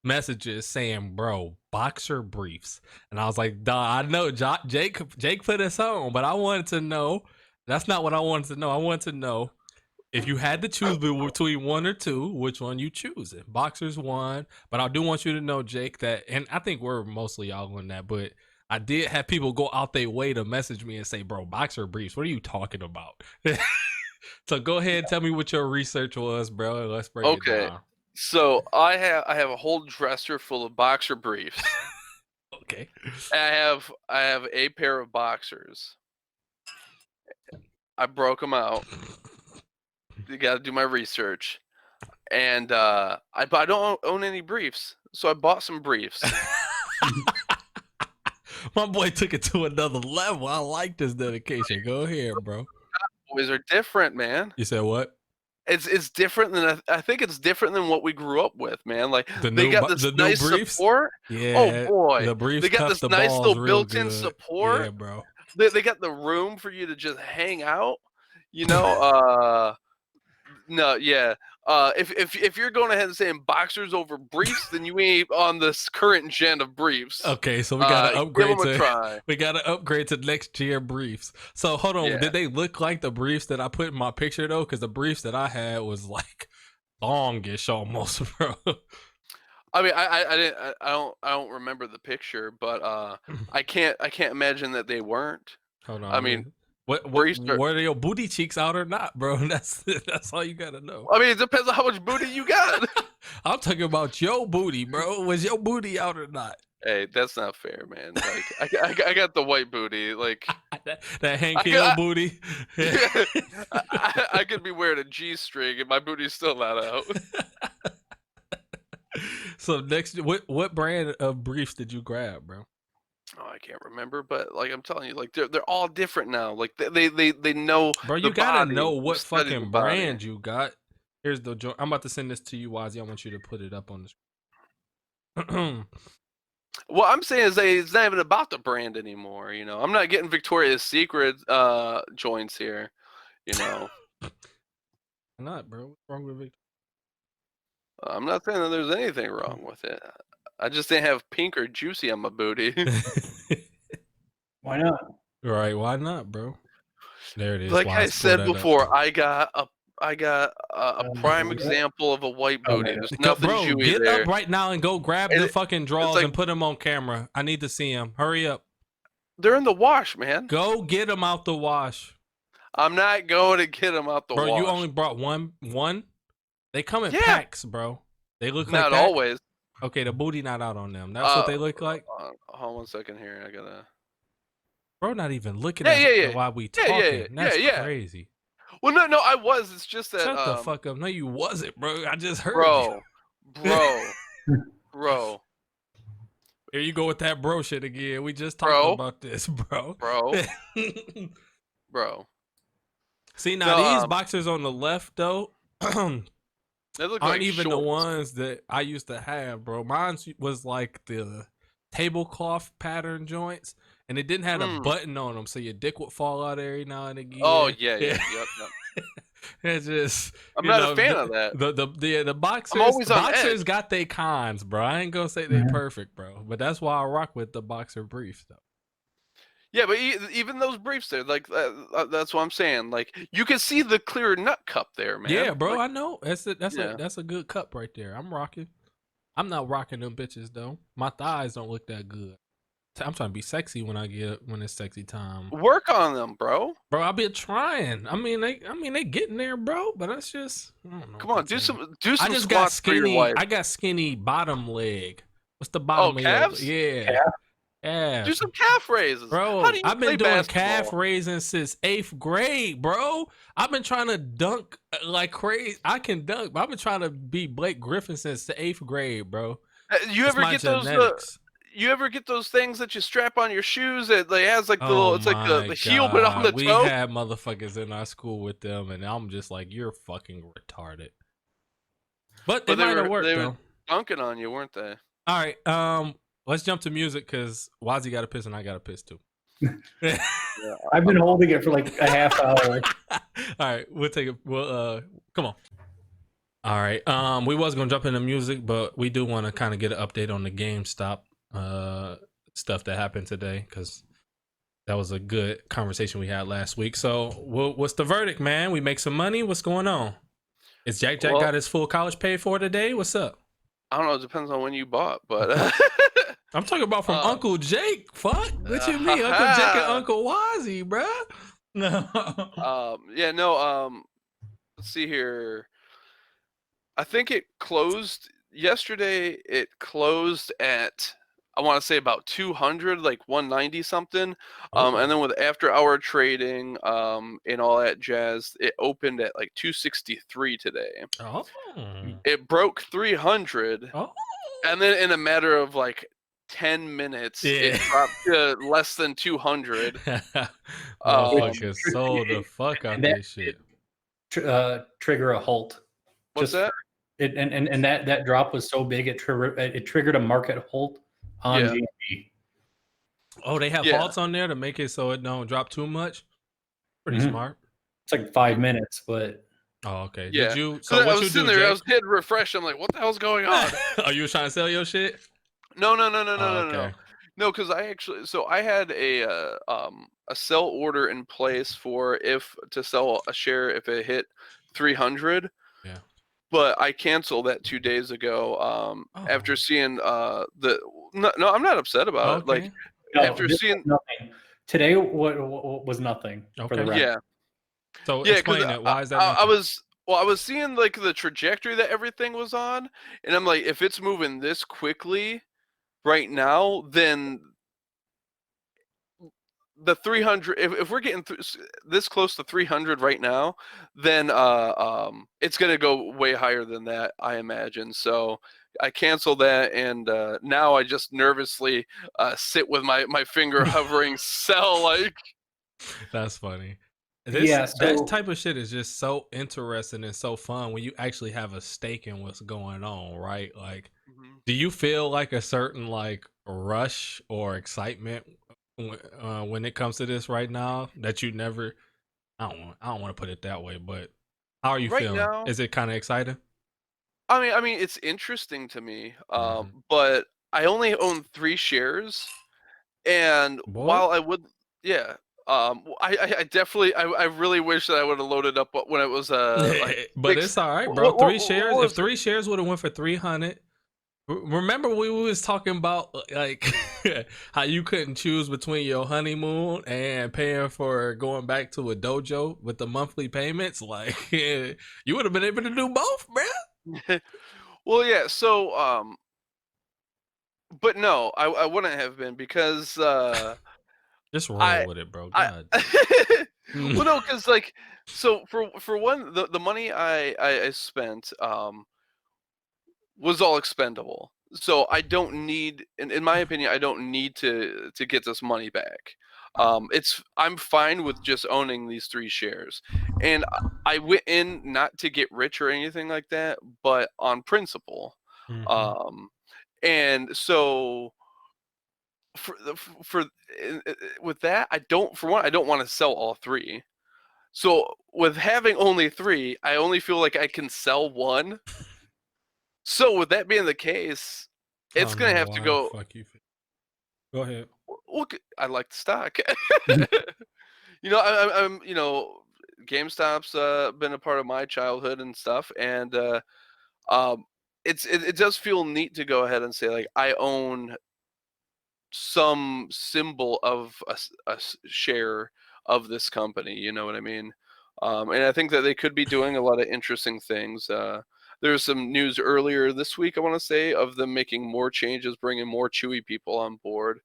messages saying, bro, boxer briefs, and I was like, duh, I know Jake put us on, but I wanted to know, that's not what I wanted to know. I wanted to know if you had to choose between one or two, which one you choosing? Boxers won, but I do want you to know, Jake, that, and I think we're mostly all on that, but I did have people go out their way to message me and say, bro, boxer briefs, what are you talking about? So go ahead and tell me what your research was, bro, and let's break it down. So I have a whole dresser full of boxer briefs. Okay. I have a pair of boxers. I broke them out. You got to do my research. And I don't own any briefs, so I bought some briefs. My boy took it to another level. I like this dedication. Go ahead, bro. Boys are different, man. You said what? It's different than I think it's different than what we grew up with, man. Like they got this nice support. Yeah. Oh boy, the briefs they got this nice little built-in support. Yeah, bro. They got the room for you to just hang out. You know, no, yeah. If you're going ahead and saying boxers over briefs, then you ain't on this current gen of briefs. Okay, so we gotta upgrade give them a try. We gotta upgrade to next year briefs. So hold on, did they look like the briefs that I put in my picture though? Because the briefs that I had was like longish almost, bro. I mean, I don't remember the picture, but I can't imagine that they weren't. Hold on. I mean, were your booty cheeks out or not, bro? That's all you gotta know. I mean, it depends on how much booty you got. I'm talking about your booty, bro. Was your booty out or not? Hey, that's not fair, man. Like, I got the white booty, like that Hank Hill booty. I could be wearing a G-string and my booty's still not out. So next, what brand of briefs did you grab, bro? Oh, I can't remember, but like I'm telling you, like they're all different now. Like they know. Bro, you gotta know what fucking brand you got. Here's the joint. I'm about to send this to you, Wazzy. I want you to put it up on the screen. What I'm saying is it's not even about the brand anymore. You know, I'm not getting Victoria's Secret joints here. You know. Not, bro. What's wrong with Victoria? I'm not saying that there's anything wrong with it. I just didn't have pink or juicy on my booty. Why not? Right, why not, bro? There it is. Like I said before, I got a prime example of a white booty. There's nothing Jewy get there. Up right now and go grab the fucking drawers and put them on camera. I need to see them. Hurry up. They're in the wash, man. Go get them out the wash. I'm not going to get them out the Bro, wash. you only brought one? They come in packs, bro. They look like not that? always. Okay, the booty not out on them. That's what they look like? Hold on 1 second here. I gotta... Bro, not even looking at it while we talking. That's crazy. Well, no, I was. It's just that... Shut the fuck up. No, you wasn't, bro. I just heard you. Bro. Here you go with that bro shit again. We just talked about this, bro. Bro. See, now these boxers on the left, though, they look aren't like even shorts. the ones that I used to have, bro. Mine was like the tablecloth pattern joints, and it didn't have a button on them, so your dick would fall out every now and again. Oh, yeah. Yep. It's just... I'm not a fan of that. The boxers, I'm always on boxers edge. got their cons, bro. I ain't gonna say they're perfect, bro. But that's why I rock with the boxer briefs, though. Yeah, but even those briefs there, like that's what I'm saying. Like you can see the clear nut cup there, man. Yeah, bro, like, I know. That's a good cup right there. I'm rocking. I'm not rocking them bitches though. My thighs don't look that good. I'm trying to be sexy when it's sexy time. Work on them, bro. Bro, I've been trying. I mean they getting there, bro. But that's just... I don't know. Come on, do some I just got squats for your skinny. wife. I got skinny bottom leg. What's the bottom leg? Calves? Yeah. Yeah. Do some calf raises, bro. How do you I've been play doing basketball? calf raising since 8th grade, bro. I've been trying to dunk like crazy. I can dunk, but I've been trying to be Blake Griffin since the 8th grade, bro. You ever get those? You ever get those things that you strap on your shoes? It like has like the little, it's like the heel, but on the toe. We had motherfuckers in our school with them, and I'm just like, you're fucking retarded. But they might have worked though. Were dunking on you, weren't they? All right, let's jump to music because Wazzy got a piss and I got a piss too. I've been holding it for like a half hour. All right, we'll take it. Well, come on. All right, we was gonna jump into music, but we do want to kind of get an update on the GameStop stuff that happened today because that was a good conversation we had last week. So, what's the verdict, man? We make some money. What's going on? Is Jack got his full college paid for today? What's up? I don't know. It depends on when you bought, but I'm talking about from Uncle Jake. Fuck, what you mean, Uncle Jake and Uncle Wazzy, bruh? No. Yeah, no. Let's see here. I think it closed yesterday. It closed at, I want to say about 200, like 190 something. And then with after hour trading, and all that jazz, it opened at like 263 today. Oh. It broke 300. Oh. And then in a matter of like 10 minutes, it dropped to less than 200. Motherfuckers sold the fuck out this shit. Trigger a halt. What's that? And that drop was so big it triggered a market halt on GME. Oh, they have halts on there to make it so it don't drop too much. Pretty smart. It's like 5 minutes, but okay. Yeah. Did you? So I what was you sitting do? there, Jake? I was hitting refresh. I'm like, what the hell's going on? Are you trying to sell your shit? No. Okay. No, because I had a sell order in place for to sell a share if it hit 300. Yeah. But I canceled that 2 days ago. After seeing no, I'm not upset about it. Like after seeing nothing today, what was nothing for the rest. Yeah. So explain that. Why is that? I was seeing like the trajectory that everything was on, and I'm like, if it's moving this quickly right now, then the 300. If we're getting this close to 300 right now, then it's gonna go way higher than that, I imagine. So I canceled that, and now I just nervously sit with my finger hovering sell. Like that's funny. So, that type of shit is just so interesting and so fun when you actually have a stake in what's going on, right? Like, do you feel like a certain like rush or excitement when it comes to this right now that you never? I don't want to put it that way, but how are you feeling? Now, is it kind of exciting? I mean, it's interesting to me, but I only own 3 shares, and while I would, I definitely, I really wish that I would have loaded up when it was but it's all right, bro. 3 shares. If 3 shares would have went for 300, Remember we was talking about like how you couldn't choose between your honeymoon and paying for going back to a dojo with the monthly payments? Like you would have been able to do both, man. Well, yeah. So, but no, I wouldn't have been because just roll with it, bro. God. Well, no, because like, so for one, the money I spent was all expendable. So I don't need, in my opinion, I don't need to get this money back. I'm fine with just owning these 3 shares, and I went in not to get rich or anything like that, but on principle. Mhm. And so for with that, I don't want to sell all 3. So with having only 3, I only feel like I can sell 1. So with that being the case, I it's don't gonna know have to why the go. fuck you. Go ahead. Look, I like the stock. I'm GameStop's been a part of my childhood and stuff, and um, it does feel neat to go ahead and say like I own some symbol of a share of this company. You know what I mean? And I think that they could be doing a lot of interesting things. There's some news earlier this week, I want to say, of them making more changes, bringing more Chewy people on board.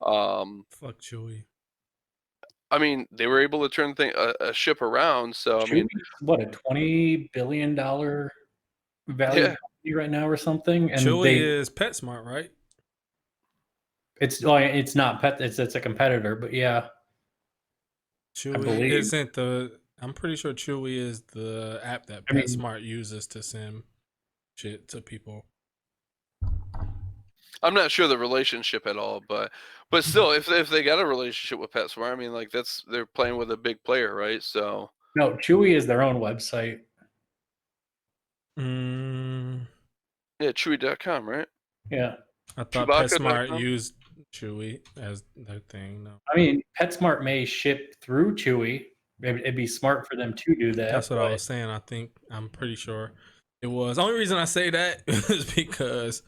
Fuck Chewy. I mean, they were able to turn a ship around. So I mean, what, a $20 billion value yeah, company right now or something? And Chewy is PetSmart, right? it's not pet. It's a competitor, but yeah, Chewy isn't the. I'm pretty sure Chewy is the app that PetSmart uses to send shit to people. I'm not sure the relationship at all, but still, if they got a relationship with PetSmart, I mean, like they're playing with a big player, right? So no, Chewy is their own website. Yeah, Chewy.com, right? Yeah. I thought PetSmart used Chewy as their thing. No. I mean, PetSmart may ship through Chewy. It'd be smart for them to do that. That's what I was saying. I'm pretty sure it was. The only reason I say that is because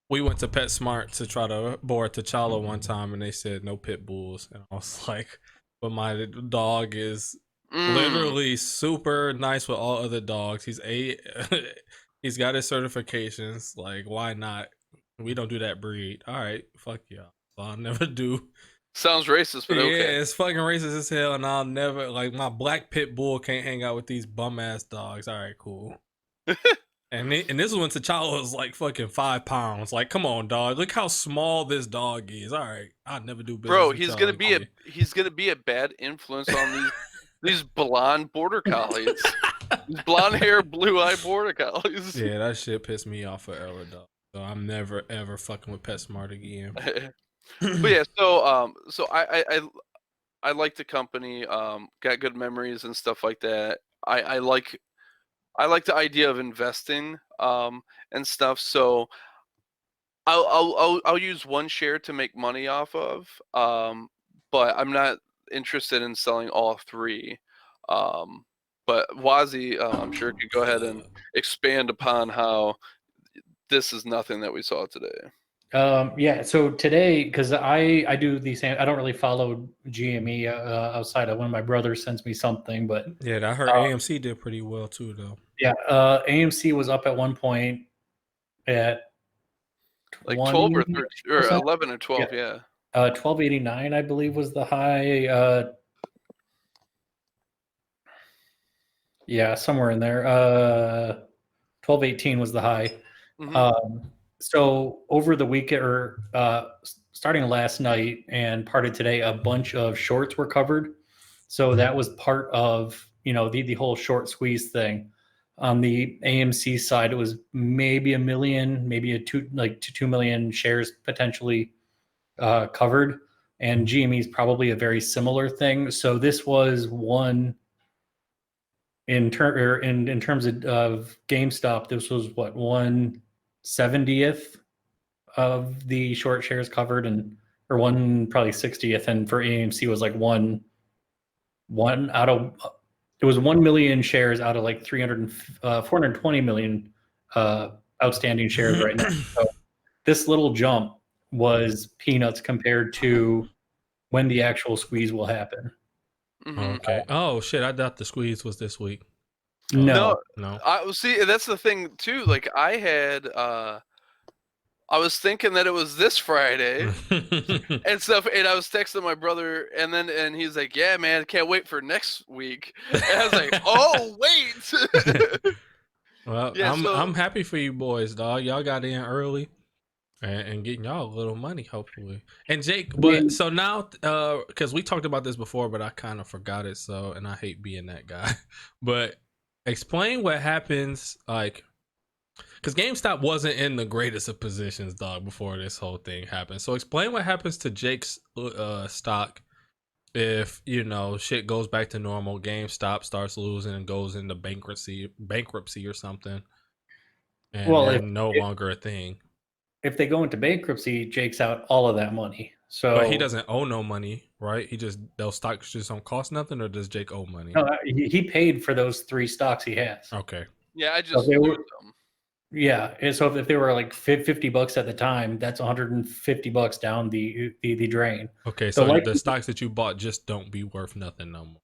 we went to PetSmart to try to board T'Challa one time, and they said no pit bulls, and I was like, "But my dog is literally super nice with all other dogs. He's he's got his certifications. Like, why not? We don't do that breed. All right, fuck y'all. So I'll never do." Sounds racist, but okay. Yeah, it's fucking racist as hell, and I'll never, like, my black pit bull can't hang out with these bum ass dogs. All right, cool. And this is when T'Challa was like fucking 5 pounds. Like, come on, dog. Look how small this dog is. All right, I'd never do business. Bro, with he's gonna be a bad influence on these blonde border collies. These blonde hair, blue eye border collies. Yeah, that shit pissed me off forever, dog. So I'm never ever fucking with PetSmart again. But yeah, so I like the company. Got good memories and stuff like that. I like the idea of investing and stuff. So I'll use 1 share to make money off of. But I'm not interested in selling all 3. But Wazi, I'm sure could go ahead and expand upon how this is nothing that we saw today. Yeah, so today, because I do these, I don't really follow GME outside of when my brother sends me something, but yeah, I heard AMC did pretty well too, though. Yeah, AMC was up at one point at like 12 or 13, or 11 or 12, yeah. 1289, I believe, was the high. Yeah, somewhere in there. 1218 was the high. Mm-hmm. So over the weekend, or starting last night and part of today, a bunch of shorts were covered. So that was part of the whole short squeeze thing. On the AMC side, it was maybe 1 million, maybe 2 million shares potentially covered, and GME is probably a very similar thing. So this was one in terms of GameStop. This was what, 1/70th of the short shares covered, or one probably 60th, and for AMC was like one out of. It was 1 million shares out of like 420 million outstanding shares right now. So this little jump was peanuts compared to when the actual squeeze will happen. Okay. Oh shit! I thought the squeeze was this week. No. I see. That's the thing too. Like I had, I was thinking that it was this Friday and stuff, and I was texting my brother, and he's like, "Yeah, man, can't wait for next week." And I was like, "Oh, wait." Well, Yeah, I'm happy for you boys, dog. Y'all got in early and getting y'all a little money, hopefully. And Jake, but so now, because we talked about this before, but I kind of forgot it. So, and I hate being that guy. But explain what happens, like, because GameStop wasn't in the greatest of positions, dog, before this whole thing happened. So explain what happens to Jake's stock if, you know, shit goes back to normal, GameStop starts losing and goes into bankruptcy or something, and they're no longer a thing. If they go into bankruptcy, Jake's out all of that money. So but he doesn't owe no money, right? Those stocks just don't cost nothing, or does Jake owe money? No, he paid for those 3 stocks he has. Okay. Yeah, I just lose them. Yeah, and so if they were like $50 at the time, that's $150 down the drain. Okay, so the stocks that you bought just don't be worth nothing no more.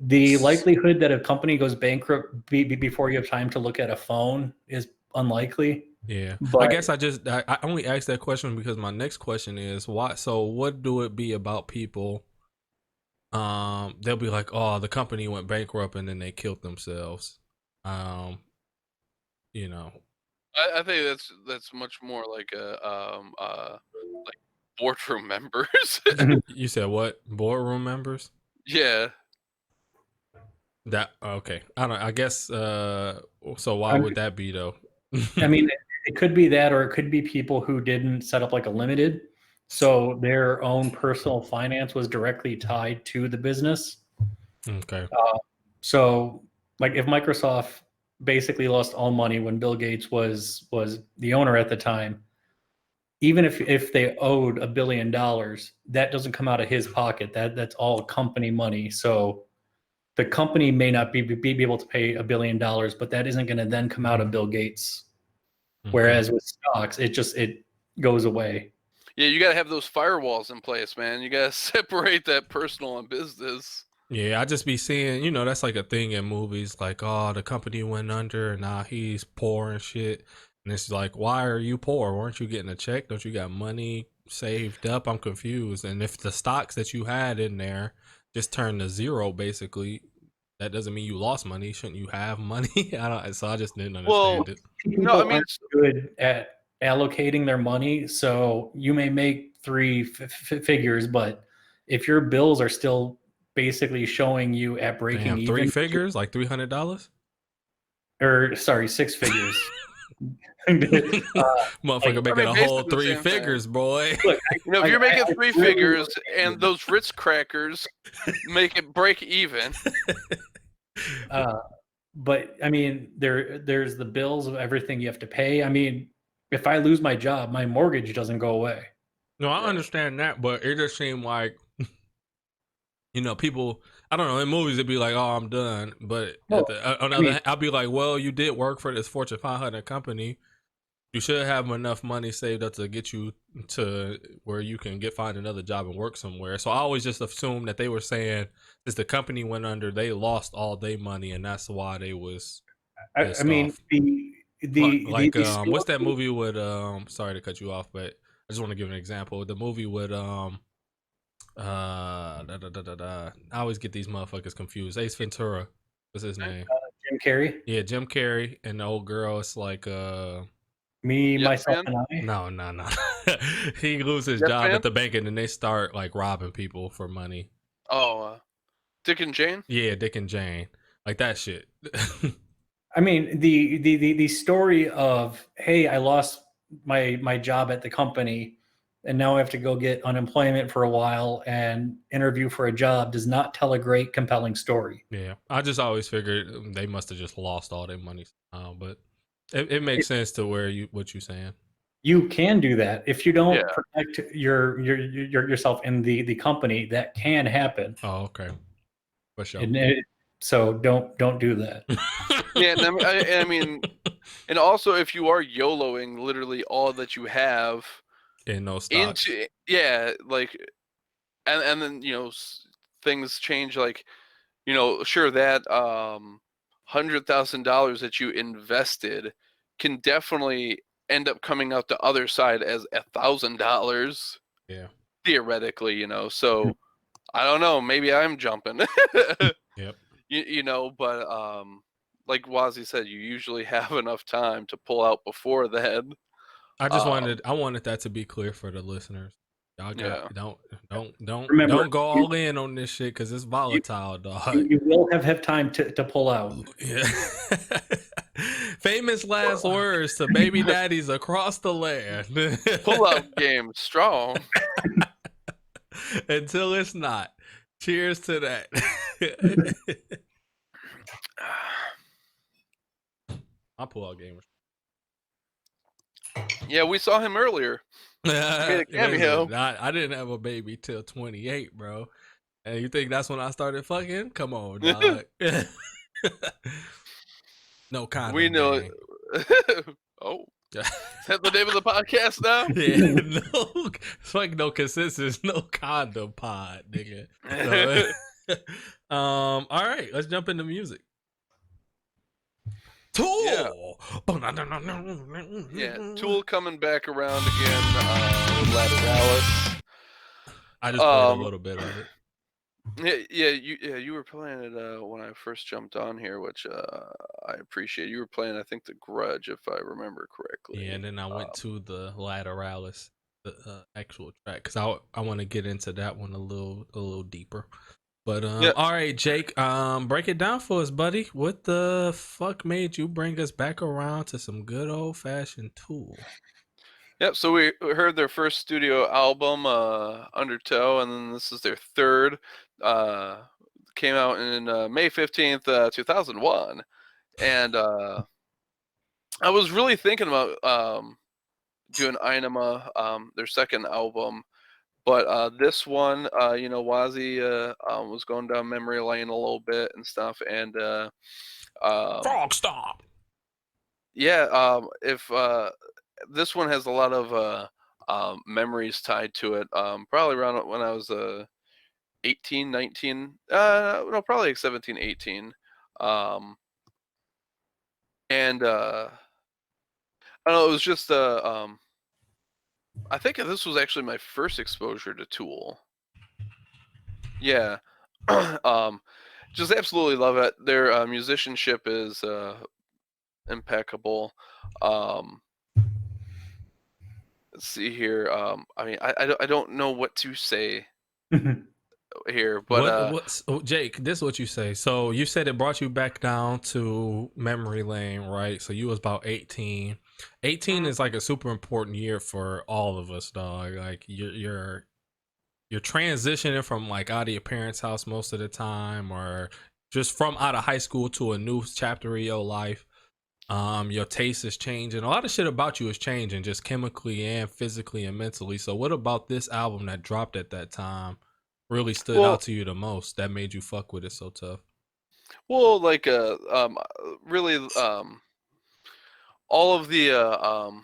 The likelihood that a company goes bankrupt before you have time to look at a phone is unlikely. Yeah, but I guess I only asked that question because my next question is why. So what do it be about people? They'll be like, "Oh, the company went bankrupt and then they killed themselves." You know. I think that's much more like like boardroom members. You said what? Boardroom members? Yeah. That okay. I don't. I guess. So why would that be though? I mean, it could be that, or it could be people who didn't set up like a limited, so their own personal finance was directly tied to the business. Okay. So, like, if Microsoft basically lost all money when Bill Gates was the owner at the time, even if they owed $1 billion, that doesn't come out of his pocket. That's all company money. So the company may not be able to pay $1 billion, but that isn't going to then come out of Bill Gates. Okay. Whereas with stocks, it goes away. Yeah, you got to have those firewalls in place, man. You got to separate that personal and business. Yeah, I just be seeing, you know, that's like a thing in movies, like, oh, the company went under and now he's poor and shit. And it's like, why are you poor? Weren't you getting a check? Don't you got money saved up? I'm confused. And if the stocks that you had in there just turned to zero, basically, that doesn't mean you lost money. Shouldn't you have money? So I just didn't understand it. People aren't good at allocating their money. So you may make 3 figures, but if your bills are still basically showing you at breaking even. 3 figures, like $300, or sorry, 6 figures. Motherfucker making a whole 3 figures, boy. Look, you know, if you're making 3 figures and those Ritz crackers make it break even. But I mean, there's the bills of everything you have to pay. I mean, if I lose my job, my mortgage doesn't go away. No, I understand that, but it just seemed like, you know, people, I don't know, in movies it'd be like, oh, I'm done. But on the other hand, I'll be like, well, you did work for this Fortune 500 company. You should have enough money saved up to get you to where you can find another job and work somewhere. So I always just assumed that they were saying, since the company went under, they lost all their money, and that's why they was I mean, what's that movie with, sorry to cut you off, but I just want to give an example. The movie with, I always get these motherfuckers confused. Ace Ventura, what's his name? Jim Carrey. Yeah, Jim Carrey, and the old girl. It's like Me, myself, and I. No. He loses his job at the bank, and then they start like robbing people for money. Oh, Dick and Jane. Yeah, Dick and Jane, like that shit. I mean, the story of, hey, I lost my job at the company, and now I have to go get unemployment for a while and interview for a job does not tell a great, compelling story. Yeah, I just always figured they must have just lost all their money. But it makes sense to what you're saying. You can do that if you don't protect yourself in the company. That can happen. Oh, okay, for sure. So don't do that. Yeah, and I mean, and also if you are YOLOing literally all that you have in those stocks, like, and then things change, like sure that $100,000 that you invested can definitely end up coming out the other side as $1,000. Yeah. Theoretically, so I don't know, maybe I'm jumping. Yep. But like Wazzy said, you usually have enough time to pull out before then. I just wanted that to be clear for the listeners. Y'all got don't go all in on this shit because it's volatile, dog. You will have time to pull out. Yeah. Famous last words to baby daddies across the land. Pull out game strong. Until it's not. Cheers to that. My pull out game. Yeah, we saw him earlier. He made a cameo. I didn't have a baby till 28, bro. And you think that's when I started fucking? Come on, dog. No condom. We know. Oh, is that the name of the podcast now? Yeah, no, it's like no consensus, no condom pod, nigga. So, all right, let's jump into music. Tool. Yeah, Tool coming back around again with Lateralus. I just played a little bit of it. You were playing it when I first jumped on here, which I appreciate. You were playing, I think, The Grudge, if I remember correctly. Yeah, and then I went to the Lateralus, the actual track, because I want to get into that one a little deeper. But all right, Jake, break it down for us, buddy. What the fuck made you bring us back around to some good old fashioned Tool? Yep, so we heard their first studio album, Undertow, and then this is their third. Came out in May 15th, 2001. And I was really thinking about doing Inema, their second album. But this one, Wazzy was going down memory lane a little bit and stuff. And Frog Stomp! Yeah, if this one has a lot of memories tied to it. Probably around when I was 18, 19, no, probably like 17, 18. And I don't know, it was just I think this was actually my first exposure to Tool. Yeah. Just absolutely love it. Their musicianship is impeccable. Let's see here. I mean, I don't know what to say here, but Jake, this is what you say. So you said it brought you back down to memory lane, right? So you was about 18. 18 is like a super important year for all of us, dog. Like you're transitioning from like out of your parents' house most of the time, or just from out of high school to a new chapter of your life. Your taste is changing. A lot of shit about you is changing, just chemically and physically and mentally. So what about this album that dropped at that time really stood out to you the most that made you fuck with it so tough? Well, like really all of the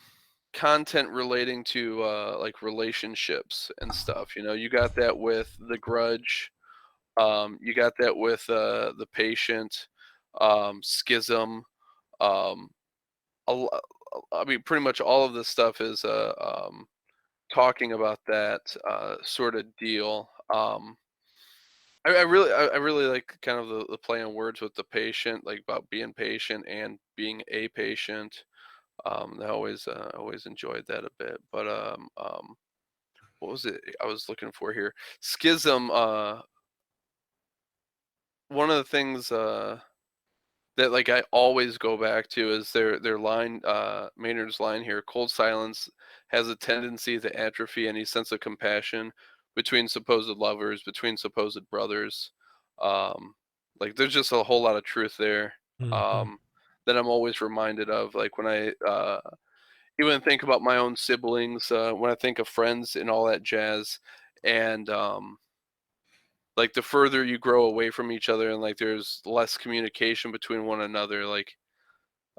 content relating to like relationships and stuff. You got that with The Grudge. You got that with The Patient, Schism. I mean, pretty much all of this stuff is talking about that sort of deal. I really like kind of the play on words with The Patient, like about being patient and being a patient. I always enjoyed that a bit. But what was it I was looking for here? Schism. One of the things that like I always go back to is their line, Maynard's line here. Cold silence has a tendency to atrophy any sense of compassion between supposed lovers, between supposed brothers. Like there's just a whole lot of truth there. That I'm always reminded of, like when I even think about my own siblings, when I think of friends and all that jazz. And like the further you grow away from each other and like there's less communication between one another, like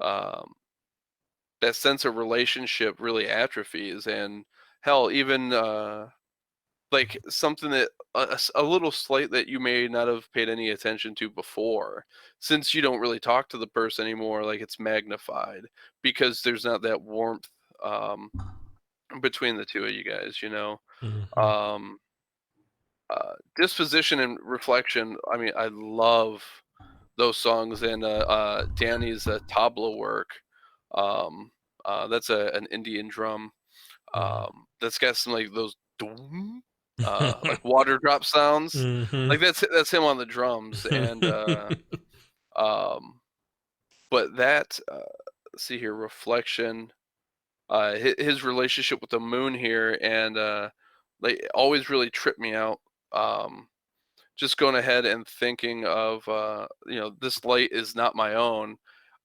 that sense of relationship really atrophies. And hell, even like something that a little slight that you may not have paid any attention to before, since you don't really talk to the person anymore, like it's magnified because there's not that warmth between the two of you guys, you know. Disposition and reflection, I mean, I love those songs. And Danny's tabla work, that's an Indian drum that's got some like those doom, like water drop sounds. Like that's him on the drums. And but that let's see here, reflection, his relationship with the moon here, and like always really tripped me out. Just going ahead and thinking of you know, this light is not my own,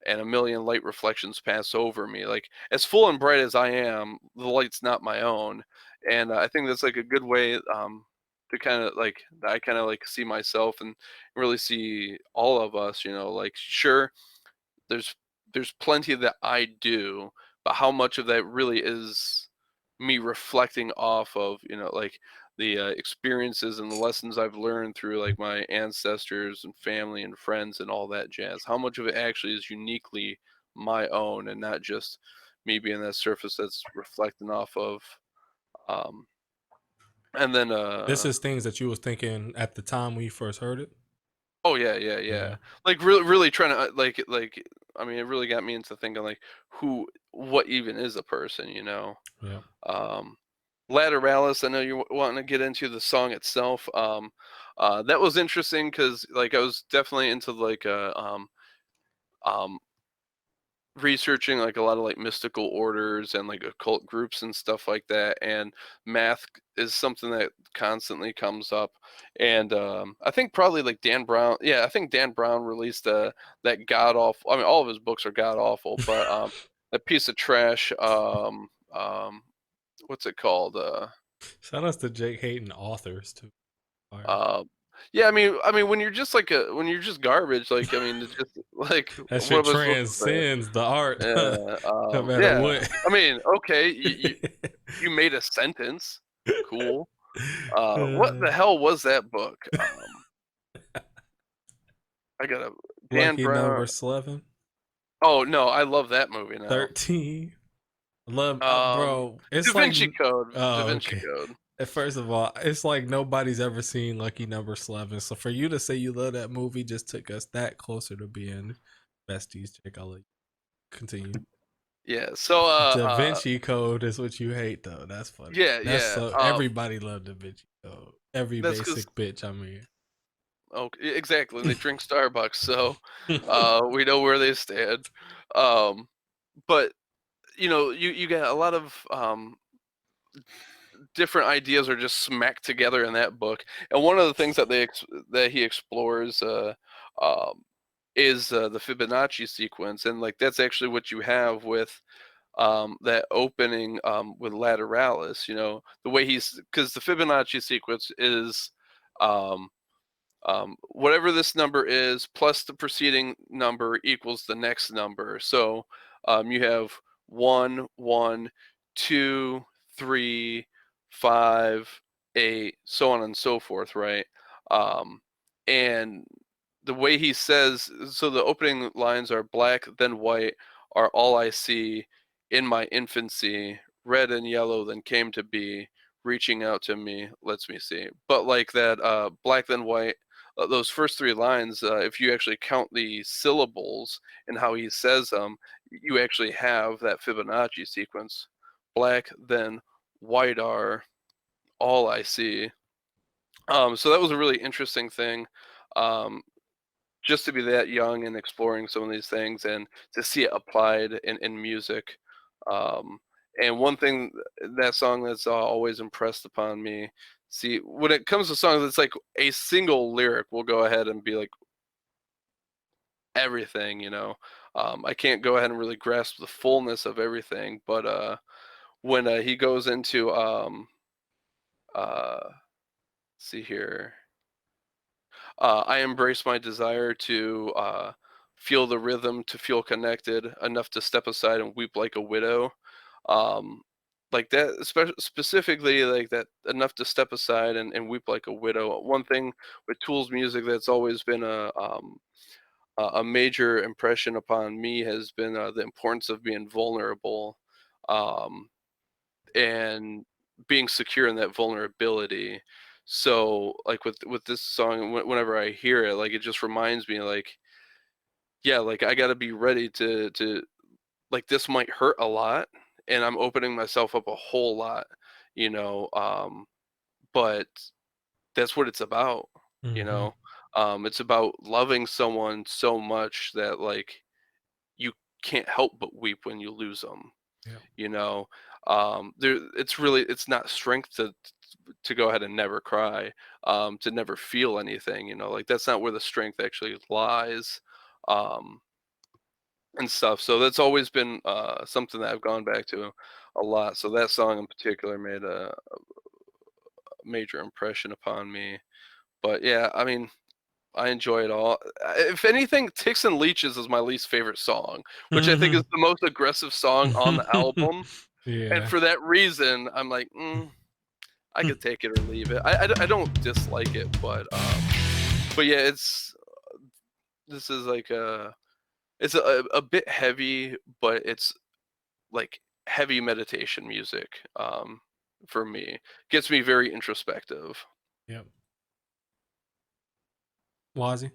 and a million light reflections pass over me. Like as full and bright as I am, the light's not my own. And I think that's like a good way to kind of like, I kind of like see myself and really see all of us, you know. Like sure, there's plenty that I do, but how much of that really is me reflecting off of, you know, like the experiences and the lessons I've learned through like my ancestors and family and friends and all that jazz. How much of it actually is uniquely my own and not just me being that surface that's reflecting off of. And then this is things that you was thinking at the time when you first heard it. Oh yeah. Like really trying to like I mean, it really got me into thinking like what even is a person, you know? Yeah. Lateralus, I know you're wanting to get into the song itself. That was interesting because like I was definitely into like researching like a lot of like mystical orders and like occult groups and stuff like that, and math is something that constantly comes up. And I think probably like Dan Brown, I think Dan Brown released that god awful, I mean all of his books are god awful, but that piece of trash, what's it called, shout outs to Jake Hayden authors too. yeah, I mean, when you're just like when you're just garbage, like I mean, it's just like that what shit am I supposed to say? transcends the art. No matter Yeah, what. I mean, okay, you made a sentence, cool. What the hell was that book? I got a Dan Lucky Brown. number 11. Oh no, I love that movie now. 13. Love, bro. It's Da Vinci like Code. Oh, Da Vinci okay. Code. First of all, it's like nobody's ever seen Lucky Number 11. So for you to say you love that movie just took us that closer to being besties. Jake, I'll let you continue. Yeah. So Da Vinci Code is what you hate, though. That's funny. Yeah, That's yeah. So, everybody loved Da Vinci Code. Every basic bitch I mean. Oh, exactly. They drink Starbucks, so we know where they stand. But you know, you get a lot of different ideas are just smacked together in that book. And one of the things that that he explores is the Fibonacci sequence, and like that's actually what you have with that opening with Lateralus. You know, the way because the Fibonacci sequence is whatever this number is plus the preceding number equals the next number. So you have 1, 1, 2, 3, 5, 8, so on and so forth, right? And the way he says, so the opening lines are black, then white are all I see in my infancy, red and yellow then came to be, reaching out to me, lets me see. But like that black then white, those first three lines, if you actually count the syllables and how he says them, you actually have that Fibonacci sequence. Black, then white are all I see. So that was a really interesting thing, just to be that young and exploring some of these things and to see it applied in music. And one thing, that song that's always impressed upon me, see, when it comes to songs, it's like a single lyric will go ahead and be like everything, you know. I can't go ahead and really grasp the fullness of everything, but when he goes into see here, I embrace my desire to feel the rhythm, to feel connected enough to step aside and weep like a widow. Like that, specifically like that, enough to step aside and weep like a widow. One thing with Tool's music that's always been a major impression upon me has been the importance of being vulnerable, um, and being secure in that vulnerability. So like with this song, whenever I hear it, like it just reminds me like, yeah, like I got to be ready to like, this might hurt a lot, and I'm opening myself up a whole lot, you know. But that's what it's about, you Mm-hmm. know. It's about loving someone so much that like you can't help but weep when you lose them, Yeah. you know. It's not strength to go ahead and never cry, to never feel anything, you know. Like that's not where the strength actually lies. um and stuff. So that's always been something that I've gone back to a lot. So that song in particular made a major impression upon me. But yeah, I mean, I enjoy it all. If anything, Ticks and Leeches is my least favorite song, which I think is the most aggressive song on the album. And Yeah. for that reason, I'm like, I could take it or leave it. I don't dislike it, but yeah, this is like it's a bit heavy, but it's like heavy meditation music. For me, gets me very introspective. Yep. Wazzy?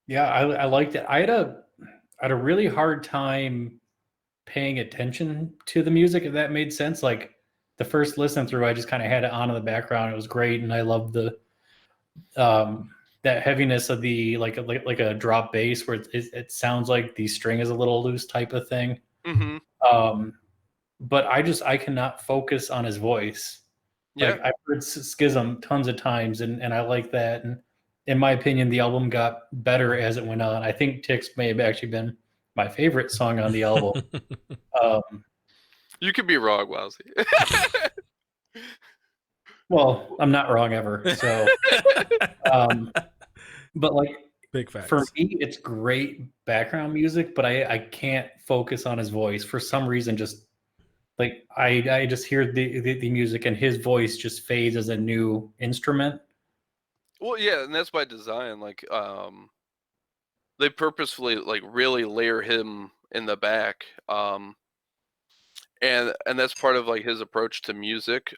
Yeah, I liked it. I had a really hard time paying attention to the music, if that made sense. Like the first listen through, I just kind of had it on in the background. It was great, and I loved the that heaviness of the like a drop bass where it sounds like the string is a little loose type of thing. Mm-hmm. But I cannot focus on his voice. Yeah. Like I've heard Schism tons of times, and I like that. And in my opinion, the album got better as it went on. I think Ticks may have actually been my favorite song on the album. You could be wrong, Wowsy. Well, I'm not wrong ever. So, but like Big facts. for me, it's great background music, but I can't focus on his voice for some reason. Just like I just hear the music and his voice just fades as a new instrument. Well, yeah, and that's by design. Like, they purposefully like really layer him in the back, and that's part of like his approach to music.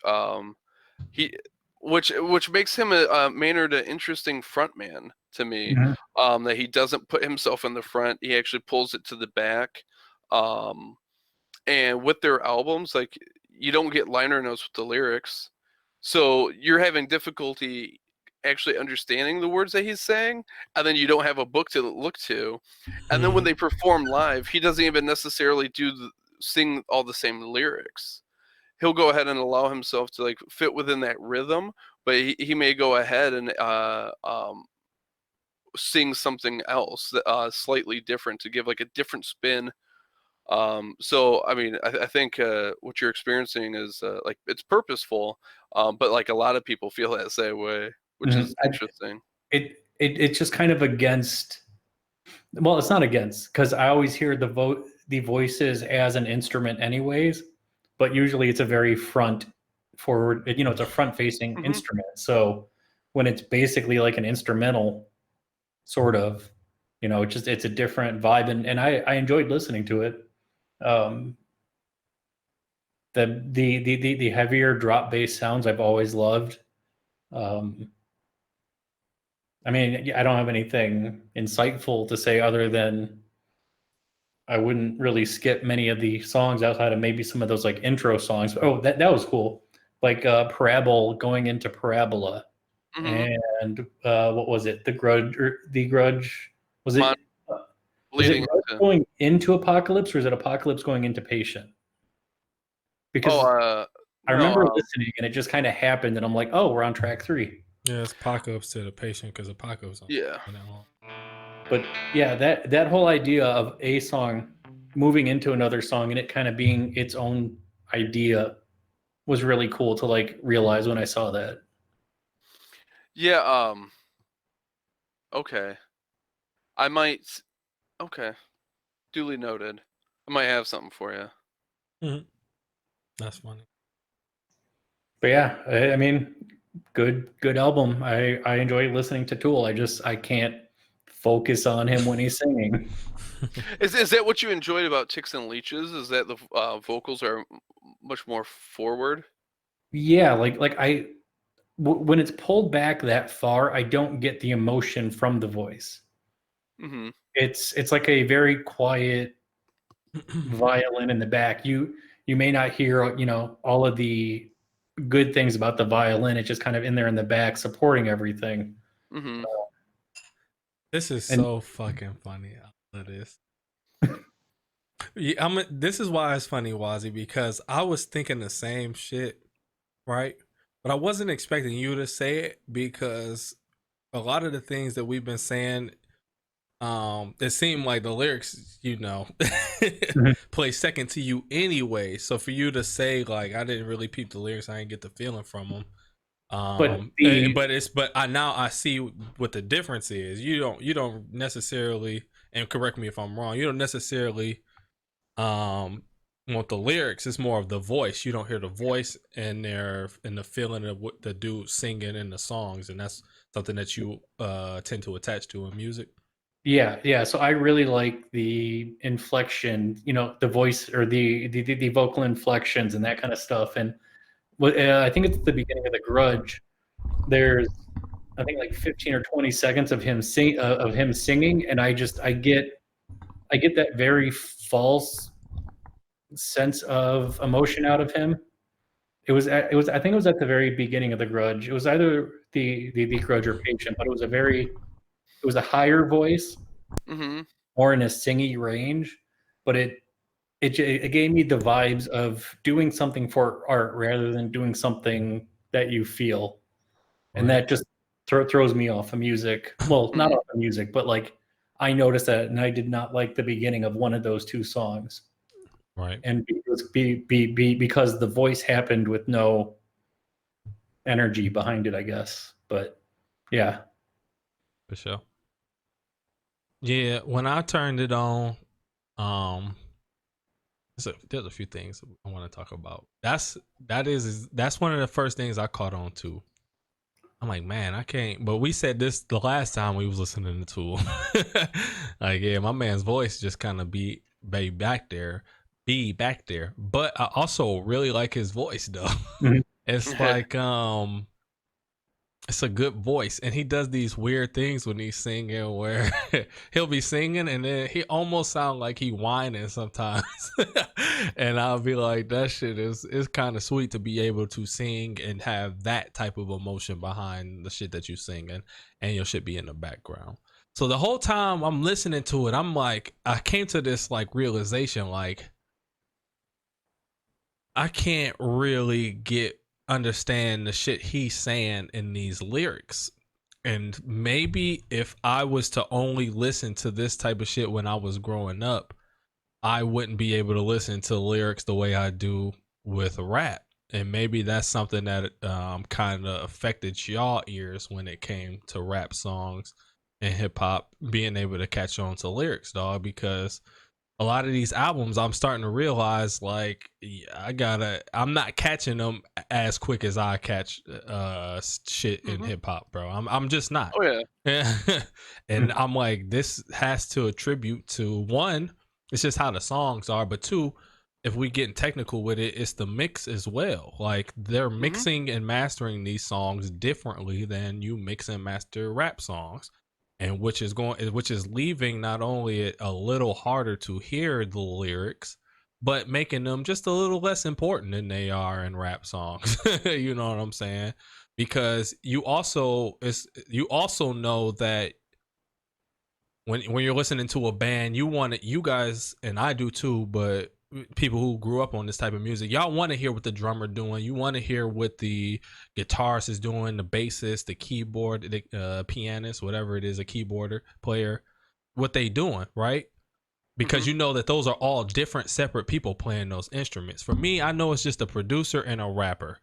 He, which makes him a Maynard an interesting frontman to me. That he doesn't put himself in the front; he actually pulls it to the back. And with their albums, like you don't get liner notes with the lyrics, so you're having difficulty actually understanding the words that he's saying, and then you don't have a book to look to. And then when they perform live, he doesn't even necessarily sing all the same lyrics. He'll go ahead and allow himself to like fit within that rhythm, but he may go ahead and sing something else slightly different to give like a different spin. So I mean, I think what you're experiencing is like it's purposeful, but like a lot of people feel that same way, which is interesting. It's just kind of against. Well, it's not against, because I always hear the voices as an instrument anyways, but usually it's a very front forward, it's a front facing instrument. So when it's basically like an instrumental sort of, it's a different vibe, and I enjoyed listening to it. The heavier drop bass sounds I've always loved. I mean, I don't have anything insightful to say other than I wouldn't really skip many of the songs outside of maybe some of those like intro songs. Oh, that was cool. Like Parabol going into Parabola. And what was it? The Grudge was it leading going into Apocalypse, or is it Apocalypse going into Patient? Because I remember listening and it just kind of happened and I'm like, oh, we're on track 3. Yeah, it's Apocalypse to the Patient because Apocalypse. Yeah. But yeah, that whole idea of a song moving into another song and it kind of being its own idea was really cool to like realize when I saw that. Yeah. Okay. I might. Okay. Duly noted. I might have something for you. Mm-hmm. That's funny. But yeah, I mean, good album. I enjoy listening to Tool. I can't focus on him when he's singing. Is that what you enjoyed about Ticks and Leeches? Is that the vocals are much more forward? Yeah, when it's pulled back that far, I don't get the emotion from the voice. Mm-hmm. It's like a very quiet violin in the back. You may not hear, you know, all of the good things about the violin. It's just kind of in there in the back supporting everything. Mm-hmm. This is so fucking funny. I love this. Yeah, this is why it's funny, Wazzy, because I was thinking the same shit, right? But I wasn't expecting you to say it, because a lot of the things that we've been saying, it seemed like the lyrics, you know, play second to you anyway. So for you to say like, I didn't really peep the lyrics, I didn't get the feeling from them. But I see what the difference is. You don't necessarily, and correct me if I'm wrong, you don't necessarily want the lyrics. It's more of the voice. You don't hear the voice and the feeling of what the dude singing in the songs, and that's something that you tend to attach to in music. Yeah. So I really like the inflection, you know, the voice or the vocal inflections and that kind of stuff. And I think it's the beginning of The Grudge. There's, I think, like 15 or 20 seconds of him singing, and I get that very false sense of emotion out of him. I think it was at the very beginning of The Grudge. It was either the Grudge or Patient, but it was a higher voice, more in a singy range, but it gave me the vibes of doing something for art rather than doing something that you feel. And that just throws me off of music. Well, not off of music, but like I noticed that, and I did not like the beginning of one of those two songs. Right. And because the voice happened with no energy behind it, I guess. But yeah. For sure. Yeah, when I turned it on, there's a few things I want to talk about. That's one of the first things I caught on to. I'm like, man, I can't. But we said this the last time we was listening to Tool. Like, yeah, my man's voice just kind of be back there. But I also really like his voice though. Mhm. It's like it's a good voice, and he does these weird things when he's singing where he'll be singing and then he almost sound like he whining sometimes. And I'll be like, that shit is kind of sweet to be able to sing and have that type of emotion behind the shit that you sing, and your shit be in the background. So the whole time I'm listening to it, I'm like, I came to this like realization, like I can't really understand the shit he's saying in these lyrics. And maybe if I was to only listen to this type of shit when I was growing up, I wouldn't be able to listen to lyrics the way I do with rap. And maybe that's something that kind of affected y'all ears when it came to rap songs and hip hop, being able to catch on to lyrics, dog, because a lot of these albums I'm starting to realize, like, I'm not catching them as quick as I catch shit in hip hop, bro. I'm just not. Oh yeah. And I'm like, this has to attribute to, one, it's just how the songs are, but two, if we getting technical with it, it's the mix as well. Like, they're mixing and mastering these songs differently than you mix and master rap songs. And which is leaving not only it a little harder to hear the lyrics, but making them just a little less important than they are in rap songs. You know what I'm saying? Because you also know that when you're listening to a band, you guys, and I do too, but people who grew up on this type of music, y'all want to hear what the drummer doing. You want to hear what the guitarist is doing, the bassist, the keyboard, the pianist, whatever it is, a keyboarder player, what they doing, right? Because you know that those are all different, separate people playing those instruments. For me, I know it's just a producer and a rapper.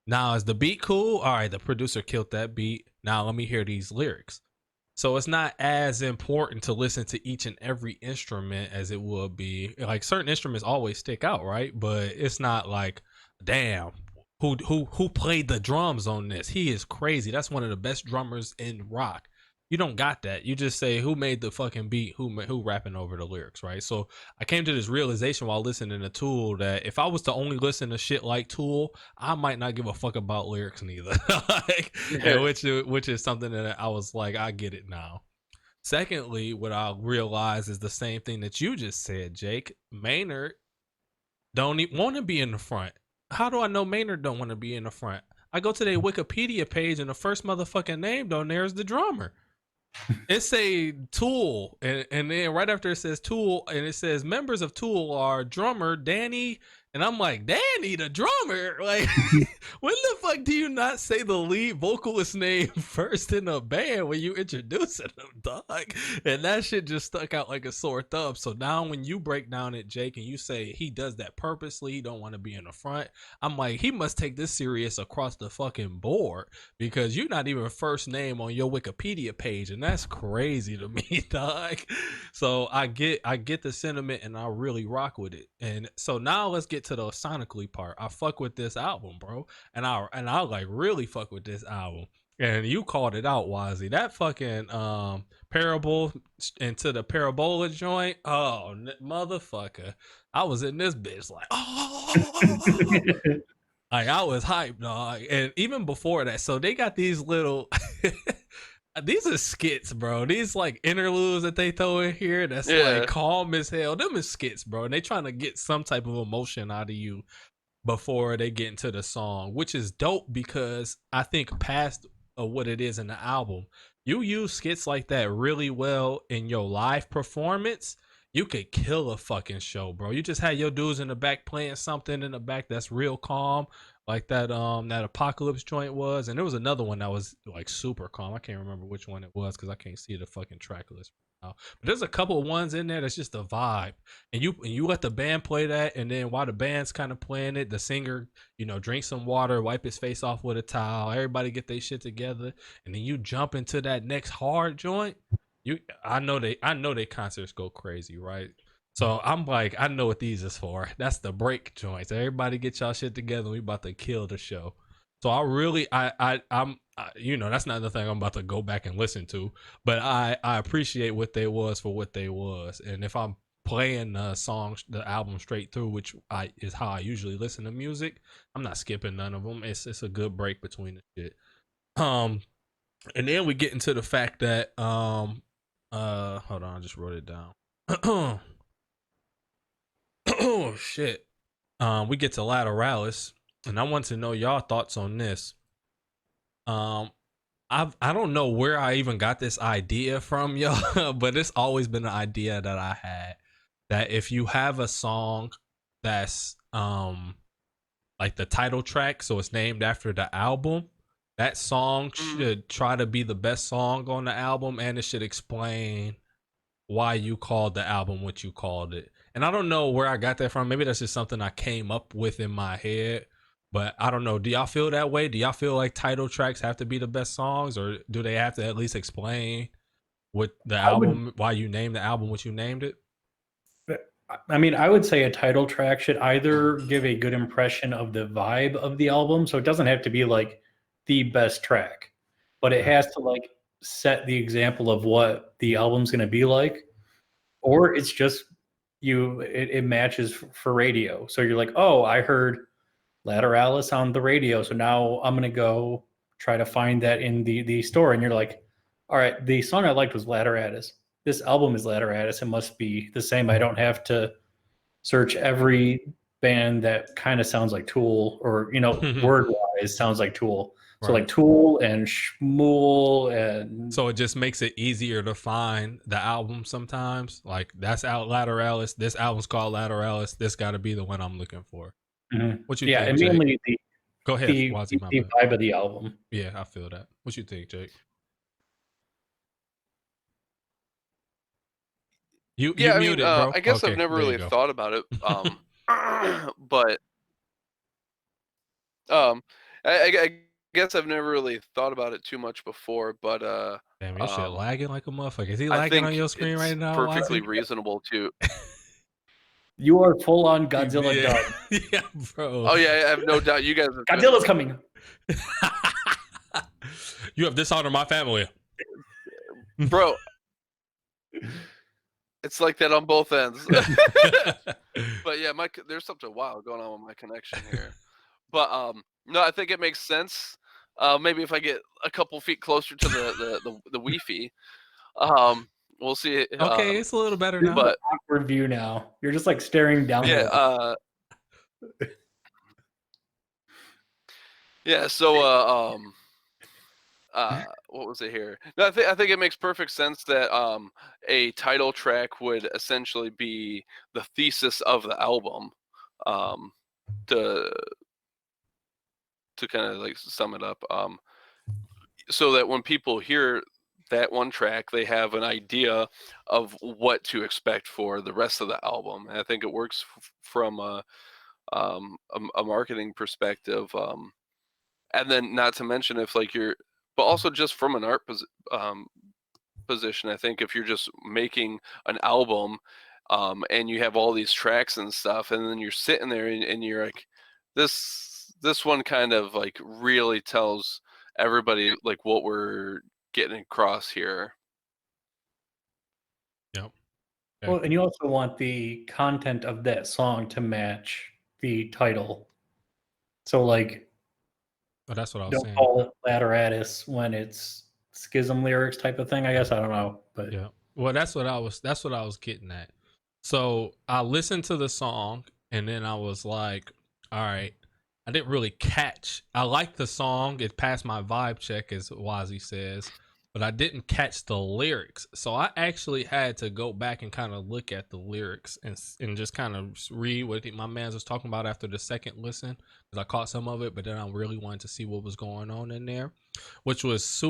Now, is the beat cool? All right, the producer killed that beat. Now let me hear these lyrics. So it's not as important to listen to each and every instrument as it would be. Like certain instruments always stick out, right? But it's not like, damn, who played the drums on this? He is crazy. That's one of the best drummers in rock. You don't got that. You just say who made the fucking beat, who rapping over the lyrics, right? So I came to this realization while listening to Tool that if I was to only listen to shit like Tool, I might not give a fuck about lyrics neither. Like, which is something that I was like, I get it now. Secondly, what I realize is the same thing that you just said, Jake. Maynard don't want to be in the front. How do I know Maynard don't want to be in the front? I go to their Wikipedia page and the first motherfucking name down there is the drummer. It say Tool, and then right after it says Tool, and it says members of Tool are drummer Danny, and I'm like, Danny the drummer? Like, when the fuck do you not say the lead vocalist name first in a band when you introducing them, dog? And that shit just stuck out like a sore thumb. So now when you break down it, Jake, and you say he does that purposely, he don't want to be in the front, I'm like, he must take this serious across the fucking board, because you're not even first name on your Wikipedia page, and that's crazy to me, dog. So I get the sentiment, and I really rock with it. And so now let's get to the sonically part. I fuck with this album, bro, and I like really fuck with this album. And you called it out, Wazzy. That fucking parable into the parabola joint. Oh, motherfucker! I was in this bitch like, oh. Like, I was hyped, dog. And even before that, so they got these little these are skits, bro. These like interludes that they throw in here that's like calm as hell. Them is skits, bro. And they trying to get some type of emotion out of you before they get into the song, which is dope, because I think past what it is in the album, you use skits like that really well in your live performance, you could kill a fucking show, bro. You just had your dudes in the back playing something in the back that's real calm, like that that Apocalypse joint was, and there was another one that was like super calm. I can't remember which one it was because I can't see the fucking track list right now. But there's a couple of ones in there that's just a vibe, and you let the band play that, and then while the band's kind of playing it, the singer, you know, drink some water, wipe his face off with a towel, everybody get their shit together, and then you jump into that next hard joint. I know they concerts go crazy, right? So I'm like, I know what these is for. That's the break joints. Everybody get y'all shit together. We about to kill the show. So I really, I'm you know, that's not the thing I'm about to go back and listen to. But I appreciate what they was for what they was. And if I'm playing the album straight through, which is how I usually listen to music, I'm not skipping none of them. It's a good break between the shit. And then we get into the fact that hold on, I just wrote it down. Oh shit. We get to Lateralus, and I want to know y'all thoughts on this. I don't know where I even got this idea from, y'all, but it's always been an idea that I had, that if you have a song that's like the title track, so it's named after the album, that song should try to be the best song on the album, and it should explain why you called the album what you called it. And I don't know where I got that from. Maybe that's just something I came up with in my head, but I don't know. Do y'all feel that way? Do y'all feel like title tracks have to be the best songs, or do they have to at least explain what the album, why you named the album what you named it? I mean, I would say a title track should either give a good impression of the vibe of the album, so it doesn't have to be like the best track, but it has to like set the example of what the album's going to be like, or it's just it matches for radio. So you're like, oh, I heard Lateralus on the radio, so now I'm going to go try to find that in the store. And you're like, all right, the song I liked was Lateralus. This album is Lateralus. It must be the same. I don't have to search every band that kind of sounds like Tool, or, you know, word-wise sounds like Tool. So like Tool and Shmuel, and so it just makes it easier to find the album sometimes. Like, that's out Lateralus. This album's called Lateralus. This got to be the one I'm looking for. What you think, and Jake? mainly Go ahead, the vibe of the album. Yeah, I feel that. What you think, Jake? You muted, bro. I guess I've never really thought about it. But I guess I've never really thought about it too much before, but Damn, your shit lagging like a motherfucker. Is he lagging think on your screen it's right now? perfectly Wazzy? reasonable to. You are full on Godzilla yeah. dog. Yeah, bro. Oh yeah, I have no doubt you guys. Godzilla's coming. You have dishonored my family, bro. It's like that on both ends. But yeah, there's something wild going on with my connection here. But no, I think it makes sense. Maybe if I get a couple feet closer to the Wi-Fi, we'll see. Okay, it's a little better now. But awkward view now. You're just like staring down. Yeah. Yeah. So what was it here? No, I think it makes perfect sense that a title track would essentially be the thesis of the album. To kind of like sum it up, so that when people hear that one track, they have an idea of what to expect for the rest of the album. And I think it works from a marketing perspective, and then not to mention if like but also just from an art position. I think if you're just making an album, and you have all these tracks and stuff, and then you're sitting there and you're like, this one kind of like really tells everybody like what we're getting across here. Yep. Okay. Well, and you also want the content of that song to match the title. So like, well, that's what I was saying. Don't call it Lateralus when it's schism lyrics type of thing. I guess I don't know, but yeah. Well, that's what I was getting at. So I listened to the song and then I was like, all right, I didn't really catch. I liked the song. It passed my vibe check, as Wazzy says, but I didn't catch the lyrics. So I actually had to go back and kind of look at the lyrics and just kind of read what my man was talking about after the second listen, because I caught some of it, but then I really wanted to see what was going on in there, which is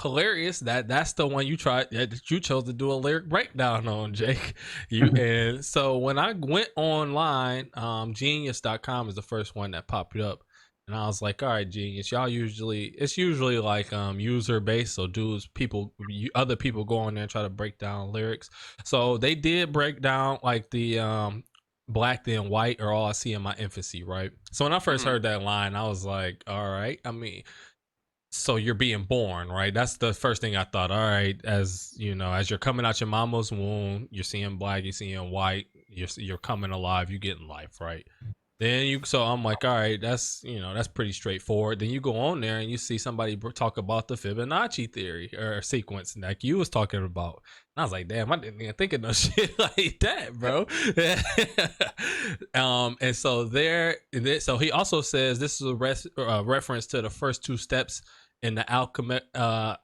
hilarious. That's the one you chose to do a lyric breakdown on, Jake. And so when I went online, genius.com is the first one that popped up. And I was like, all right, Genius, it's usually like user based. So other people go on there and try to break down lyrics. So they did break down like the black then white are all I see in my infancy, right? So when I first heard that line, I was like, all right, I mean, so you're being born, right? That's the first thing I thought. All right, as you know, as you're coming out your mama's womb, you're seeing black, you're seeing white, you're coming alive, you're getting life, right? So I'm like, all right, that's pretty straightforward. Then you go on there and you see somebody talk about the Fibonacci theory or sequence like you was talking about. And I was like, damn, I didn't even think of no shit like that, bro. And so so he also says this is a reference to the first two steps in the Alchemical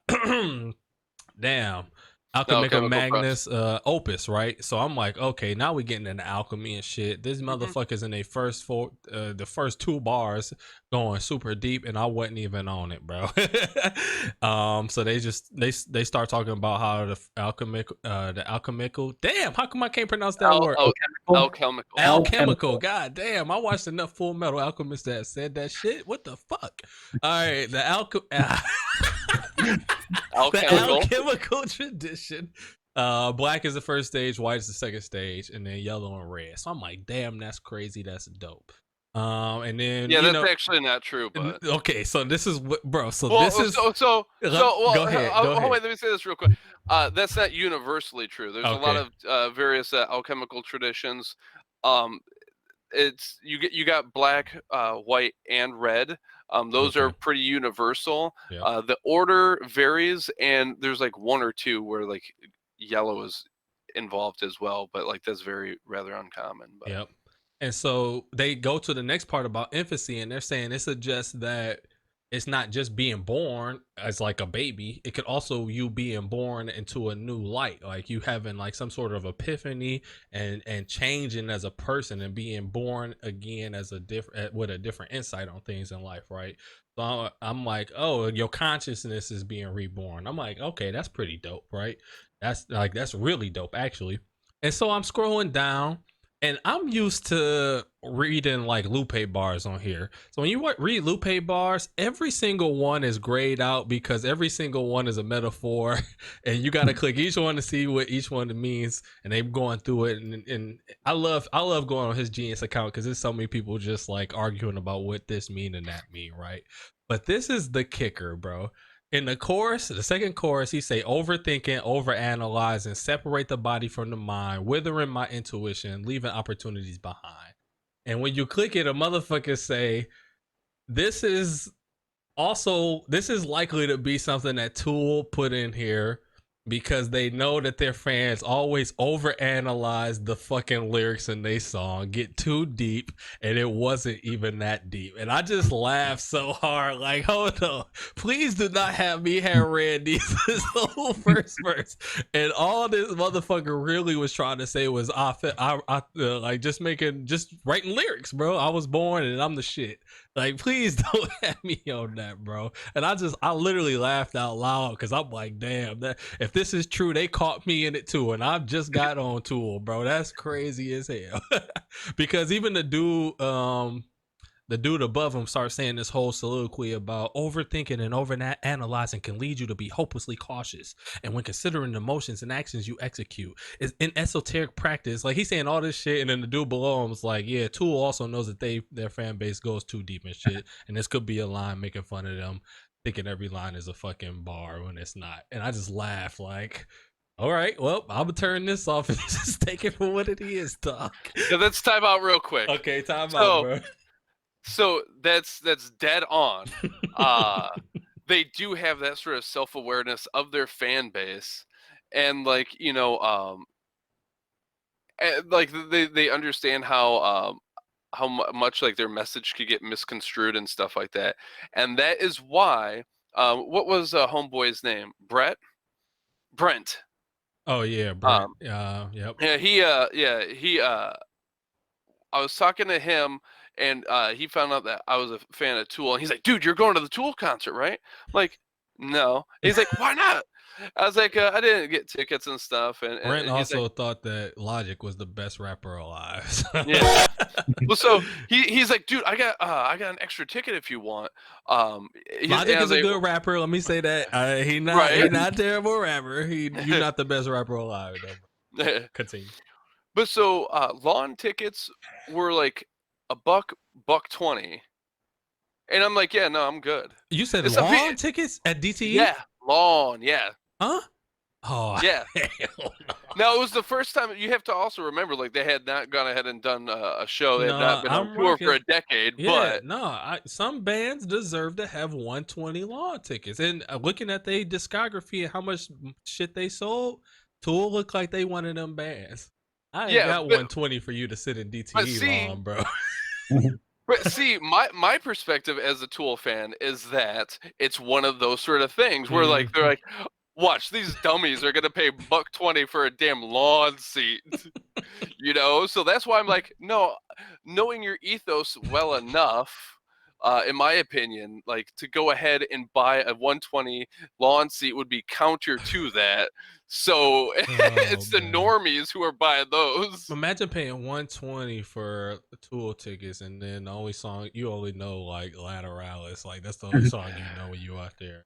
Magnus opus, right? So I'm like, okay, now we're getting into alchemy and shit. This motherfucker's in the first two bars going super deep, and I wasn't even on it, bro. So they start talking about how the alchemical. Damn, how come I can't pronounce that word? Alchemical. God damn, I watched enough Full Metal Alchemist that said that shit. What the fuck? All right, the alchemical tradition. Black is the first stage, white is the second stage, and then yellow and red. So I'm like, damn, that's crazy. That's dope. And then that's actually not true. But okay, so this is what, bro. So go ahead. Wait, let me say this real quick. That's not universally true. There's a lot of various alchemical traditions. It's you got black, white, and red. Those are pretty universal. Yeah. The order varies, and there's like one or two where like yellow is involved as well, but like that's rather uncommon. But. Yep. And so they go to the next part about infancy, and they're saying it suggests that it's not just being born as like a baby. It could also you being born into a new light, like you having like some sort of epiphany and changing as a person and being born again as with a different insight on things in life, right? So I'm like, oh, your consciousness is being reborn. I'm like, okay, that's pretty dope, right? That's really dope, actually. And so I'm scrolling down, And I'm used to reading like Lupe bars on here. So when you read Lupe bars, every single one is grayed out because every single one is a metaphor, and you got to click each one to see what each one means. And they're going through it, and I love going on his Genius account because there's so many people just like arguing about what this mean and that mean, right? But this is the kicker, bro. In the chorus, the second chorus, he say overthinking, overanalyzing, separate the body from the mind, withering my intuition, leaving opportunities behind. And when you click it, a motherfucker say, this is likely to be something that Tool put in here because they know that their fans always overanalyze the fucking lyrics in their song, get too deep, and it wasn't even that deep. And I just laughed so hard, like, hold on, please do not have me have read this whole first verse. And all this motherfucker really was trying to say was, like, just writing lyrics, bro. I was born and I'm the shit. Like, please don't have me on that, bro. And I literally laughed out loud because I'm like, damn, that if this is true, they caught me in it too, and I've just got on Tool, bro. That's crazy as hell. Because even the dude above him starts saying this whole soliloquy about overthinking and overanalyzing can lead you to be hopelessly cautious. And when considering the emotions and actions you execute, is in esoteric practice. Like, he's saying all this shit, and then the dude below him is like, yeah, Tool also knows that their fan base goes too deep and shit. And this could be a line making fun of them, thinking every line is a fucking bar when it's not. And I just laugh like, all right, well, I'm gonna turn this off and just take it for what it is, dog. Yeah, let's time out real quick. Okay, time out, bro. So that's dead on. They do have that sort of self-awareness of their fan base, and like, you know, and like they understand how much like their message could get misconstrued and stuff like that. And that is why what was homeboy's name? Brent. Oh yeah, Brent. Yep. Yeah, he I was talking to him, and he found out that I was a fan of Tool, and he's like, dude, you're going to the Tool concert, right? I'm like, no. And he's like, why not? I was like, I didn't get tickets and stuff. And Brent also like, thought that Logic was the best rapper alive. Yeah. Well, so he's like, dude, I got an extra ticket if you want. Logic is a good rapper. Let me say that. He's not a terrible rapper. You're not the best rapper alive, though. Continue. But so lawn tickets were like $1.20, and I'm like, yeah, no, I'm good. You said lawn tickets at DTE? Yeah, lawn, yeah. Huh? Oh, yeah. No, it was the first time. You have to also remember, like, they had not gone ahead and done a show. They had not been on tour for a decade. Yeah, but some bands deserve to have 120 lawn tickets. And looking at their discography and how much shit they sold, Tool looked like they one of them bands. I ain't got 120 for you to sit in DTE lawn, bro. But see, my perspective as a Tool fan is that it's one of those sort of things where like they're like, watch, these dummies are gonna pay $1.20 for a damn lawn seat. You know? So that's why I'm like, no, knowing your ethos well enough, in my opinion, like to go ahead and buy a 120 lawn seat would be counter to that. So it's the normies who are buying those. Imagine paying 120 for Tool tickets, and then the only song you only know like Lateralus. Like that's the only song you know when you out there.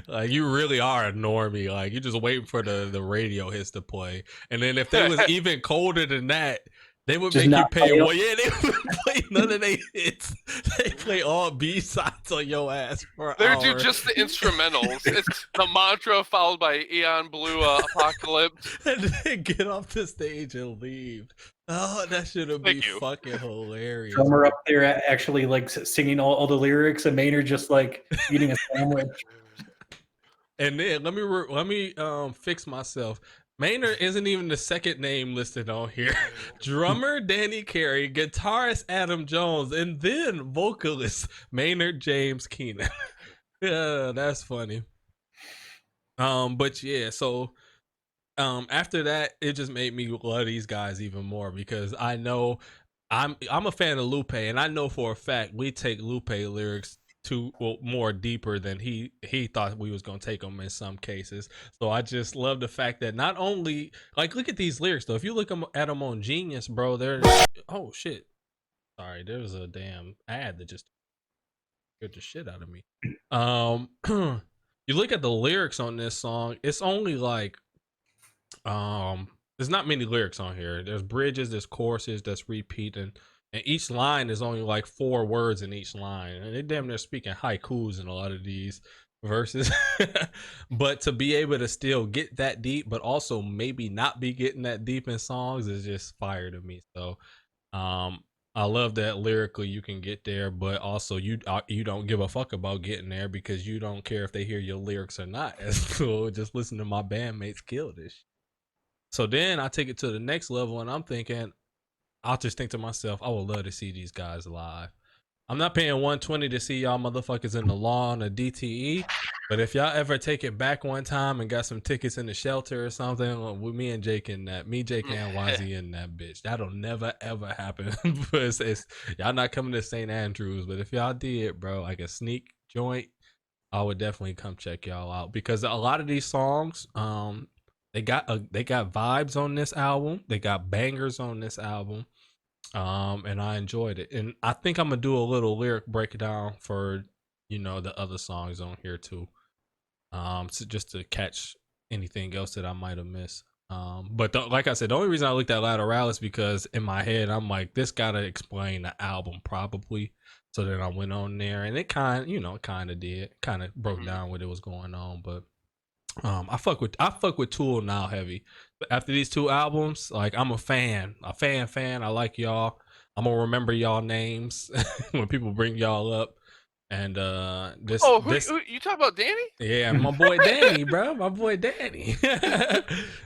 Like you really are a normie. Like you're just waiting for the radio hits to play. And then if they was even colder than that, they would just make you pay. Well, yeah, they would play none of their hits. They play all B-sides on your ass for an hour. They do just the instrumentals. It's the mantra followed by Eon Blue Apocalypse. And then get off the stage and leave. Oh, that should have been fucking hilarious. Drummer up there actually like singing all the lyrics, and Maynard just like eating a sandwich. And then let me fix myself. Maynard isn't even the second name listed on here. Drummer Danny Carey, guitarist Adam Jones, and then vocalist Maynard James Keenan. Yeah, that's funny. But yeah, so after that, it just made me love these guys even more because I know I'm a fan of Lupe, and I know for a fact we take Lupe lyrics more deeper than he thought we was gonna take them in some cases. So I just love the fact that not only like look at these lyrics though. If you look at them on Genius, bro, they're oh shit. Sorry, there was a damn ad that just scared the shit out of me. You look at the lyrics on this song, it's only like there's not many lyrics on here. There's bridges, there's choruses that's repeating, and each line is only like 4 words in each line. And they damn near speaking haikus in a lot of these verses. But to be able to still get that deep, but also maybe not be getting that deep in songs is just fire to me. So I love that lyrically you can get there, but also you don't give a fuck about getting there because you don't care if they hear your lyrics or not. So just listen to my bandmates kill this shit. So then I take it to the next level and I'm thinking, I'll just think to myself, I would love to see these guys live. I'm not paying $120 to see y'all motherfuckers in the lawn or DTE, but if y'all ever take it back one time and got some tickets in the shelter or something, with me and Jake in that, Jake and Wazzy in that bitch, that'll never ever happen. But it's y'all not coming to St. Andrews, but if y'all did, bro, like a sneak joint, I would definitely come check y'all out because a lot of these songs, they got vibes on this album. They got bangers on this album. And I enjoyed it. And I think I'm gonna do a little lyric breakdown for, the other songs on here too. So just to catch anything else that I might have missed. But like I said, the only reason I looked at Lateralus because in my head I'm like, this gotta explain the album probably. So then I went on there and it kind of broke down what it was going on, but I fuck with Tool now heavy. But after these 2 albums, like I'm a fan. I like y'all. I'm gonna remember y'all names when people bring y'all up. And who you talking about, Danny? Yeah, my boy Danny, bro. My boy Danny.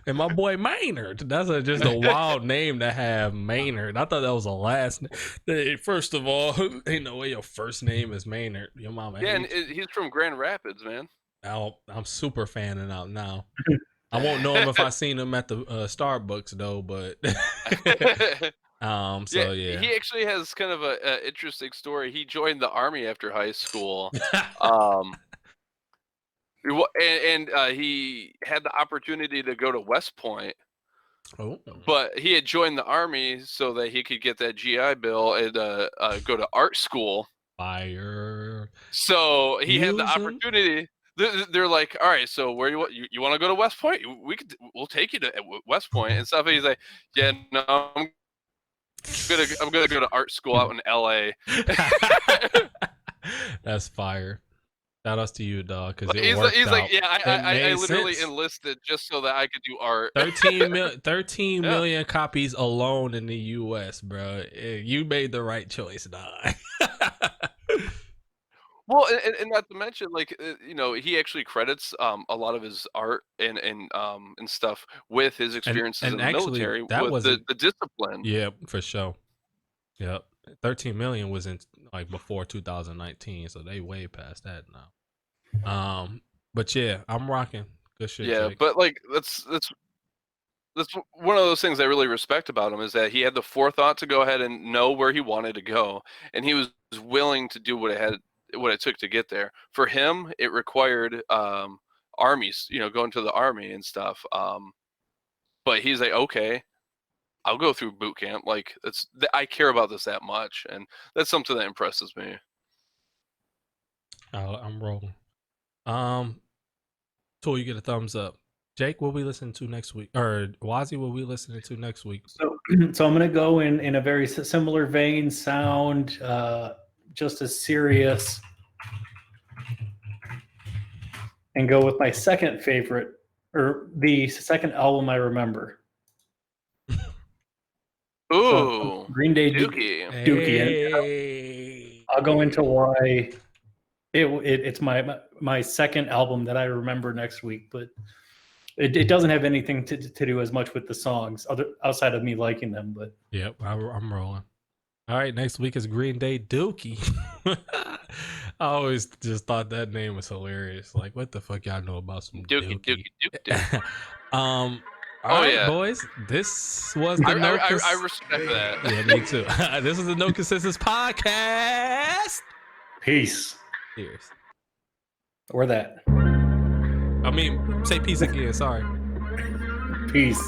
And my boy Maynard. That's just a wild name to have, Maynard. I thought that was a last name. Hey, first of all, ain't no way your first name is Maynard. Your mama. Yeah, and he's from Grand Rapids, man. I'm super fanning out now. I won't know him if I seen him at the Starbucks though, but yeah. He actually has kind of a interesting story. He joined the Army after high school, and he had the opportunity to go to West Point. Oh. But he had joined the Army so that he could get that GI Bill and go to art school. Fire. So he had the opportunity. They're like, all right, so where you want to go to West Point? We'll take you to West Point and stuff. And he's like, yeah, no, I'm gonna go to art school out in LA. That's fire. Shout outs to you, dog, because he's like, yeah, I literally enlisted just so that I could do art. 13 million copies alone in the U.S., bro. You made the right choice, dog. Well, and not to mention, like, he actually credits a lot of his art and stuff with his experiences in the military, that with the discipline. Yeah, for sure. Yep. 13 million was in like before 2019, so they way past that now. But yeah, I'm rocking. Good shit. Yeah, Jake. but like that's one of those things I really respect about him is that he had the forethought to go ahead and know where he wanted to go, and he was willing to do what it took to get there. For him, it required armies, going to the army and stuff. But he's like, okay, I'll go through boot camp. Like I care about this that much, and that's something that impresses me. I'm rolling. Tool, you get a thumbs up. Jake, what we listening to next week? Or Wazzy, what we listening to next week? So I'm gonna go in a very similar vein, sound, just as serious, and go with my second favorite, or the second album I remember. Ooh, so, Green Day, Dookie. Hey. I'll go into why it's my second album that I remember next week, but it doesn't have anything to do as much with the songs outside of me liking them. But yep, I'm rolling. All right, next week is Green Day Dookie. I always just thought that name was hilarious. Like, what the fuck y'all know about some Dookie? All right, yeah, boys. This was the I respect that. Yeah, me too. This is the No Consensus Podcast. Peace. Cheers. Or that. I mean, say peace again. Sorry. Peace.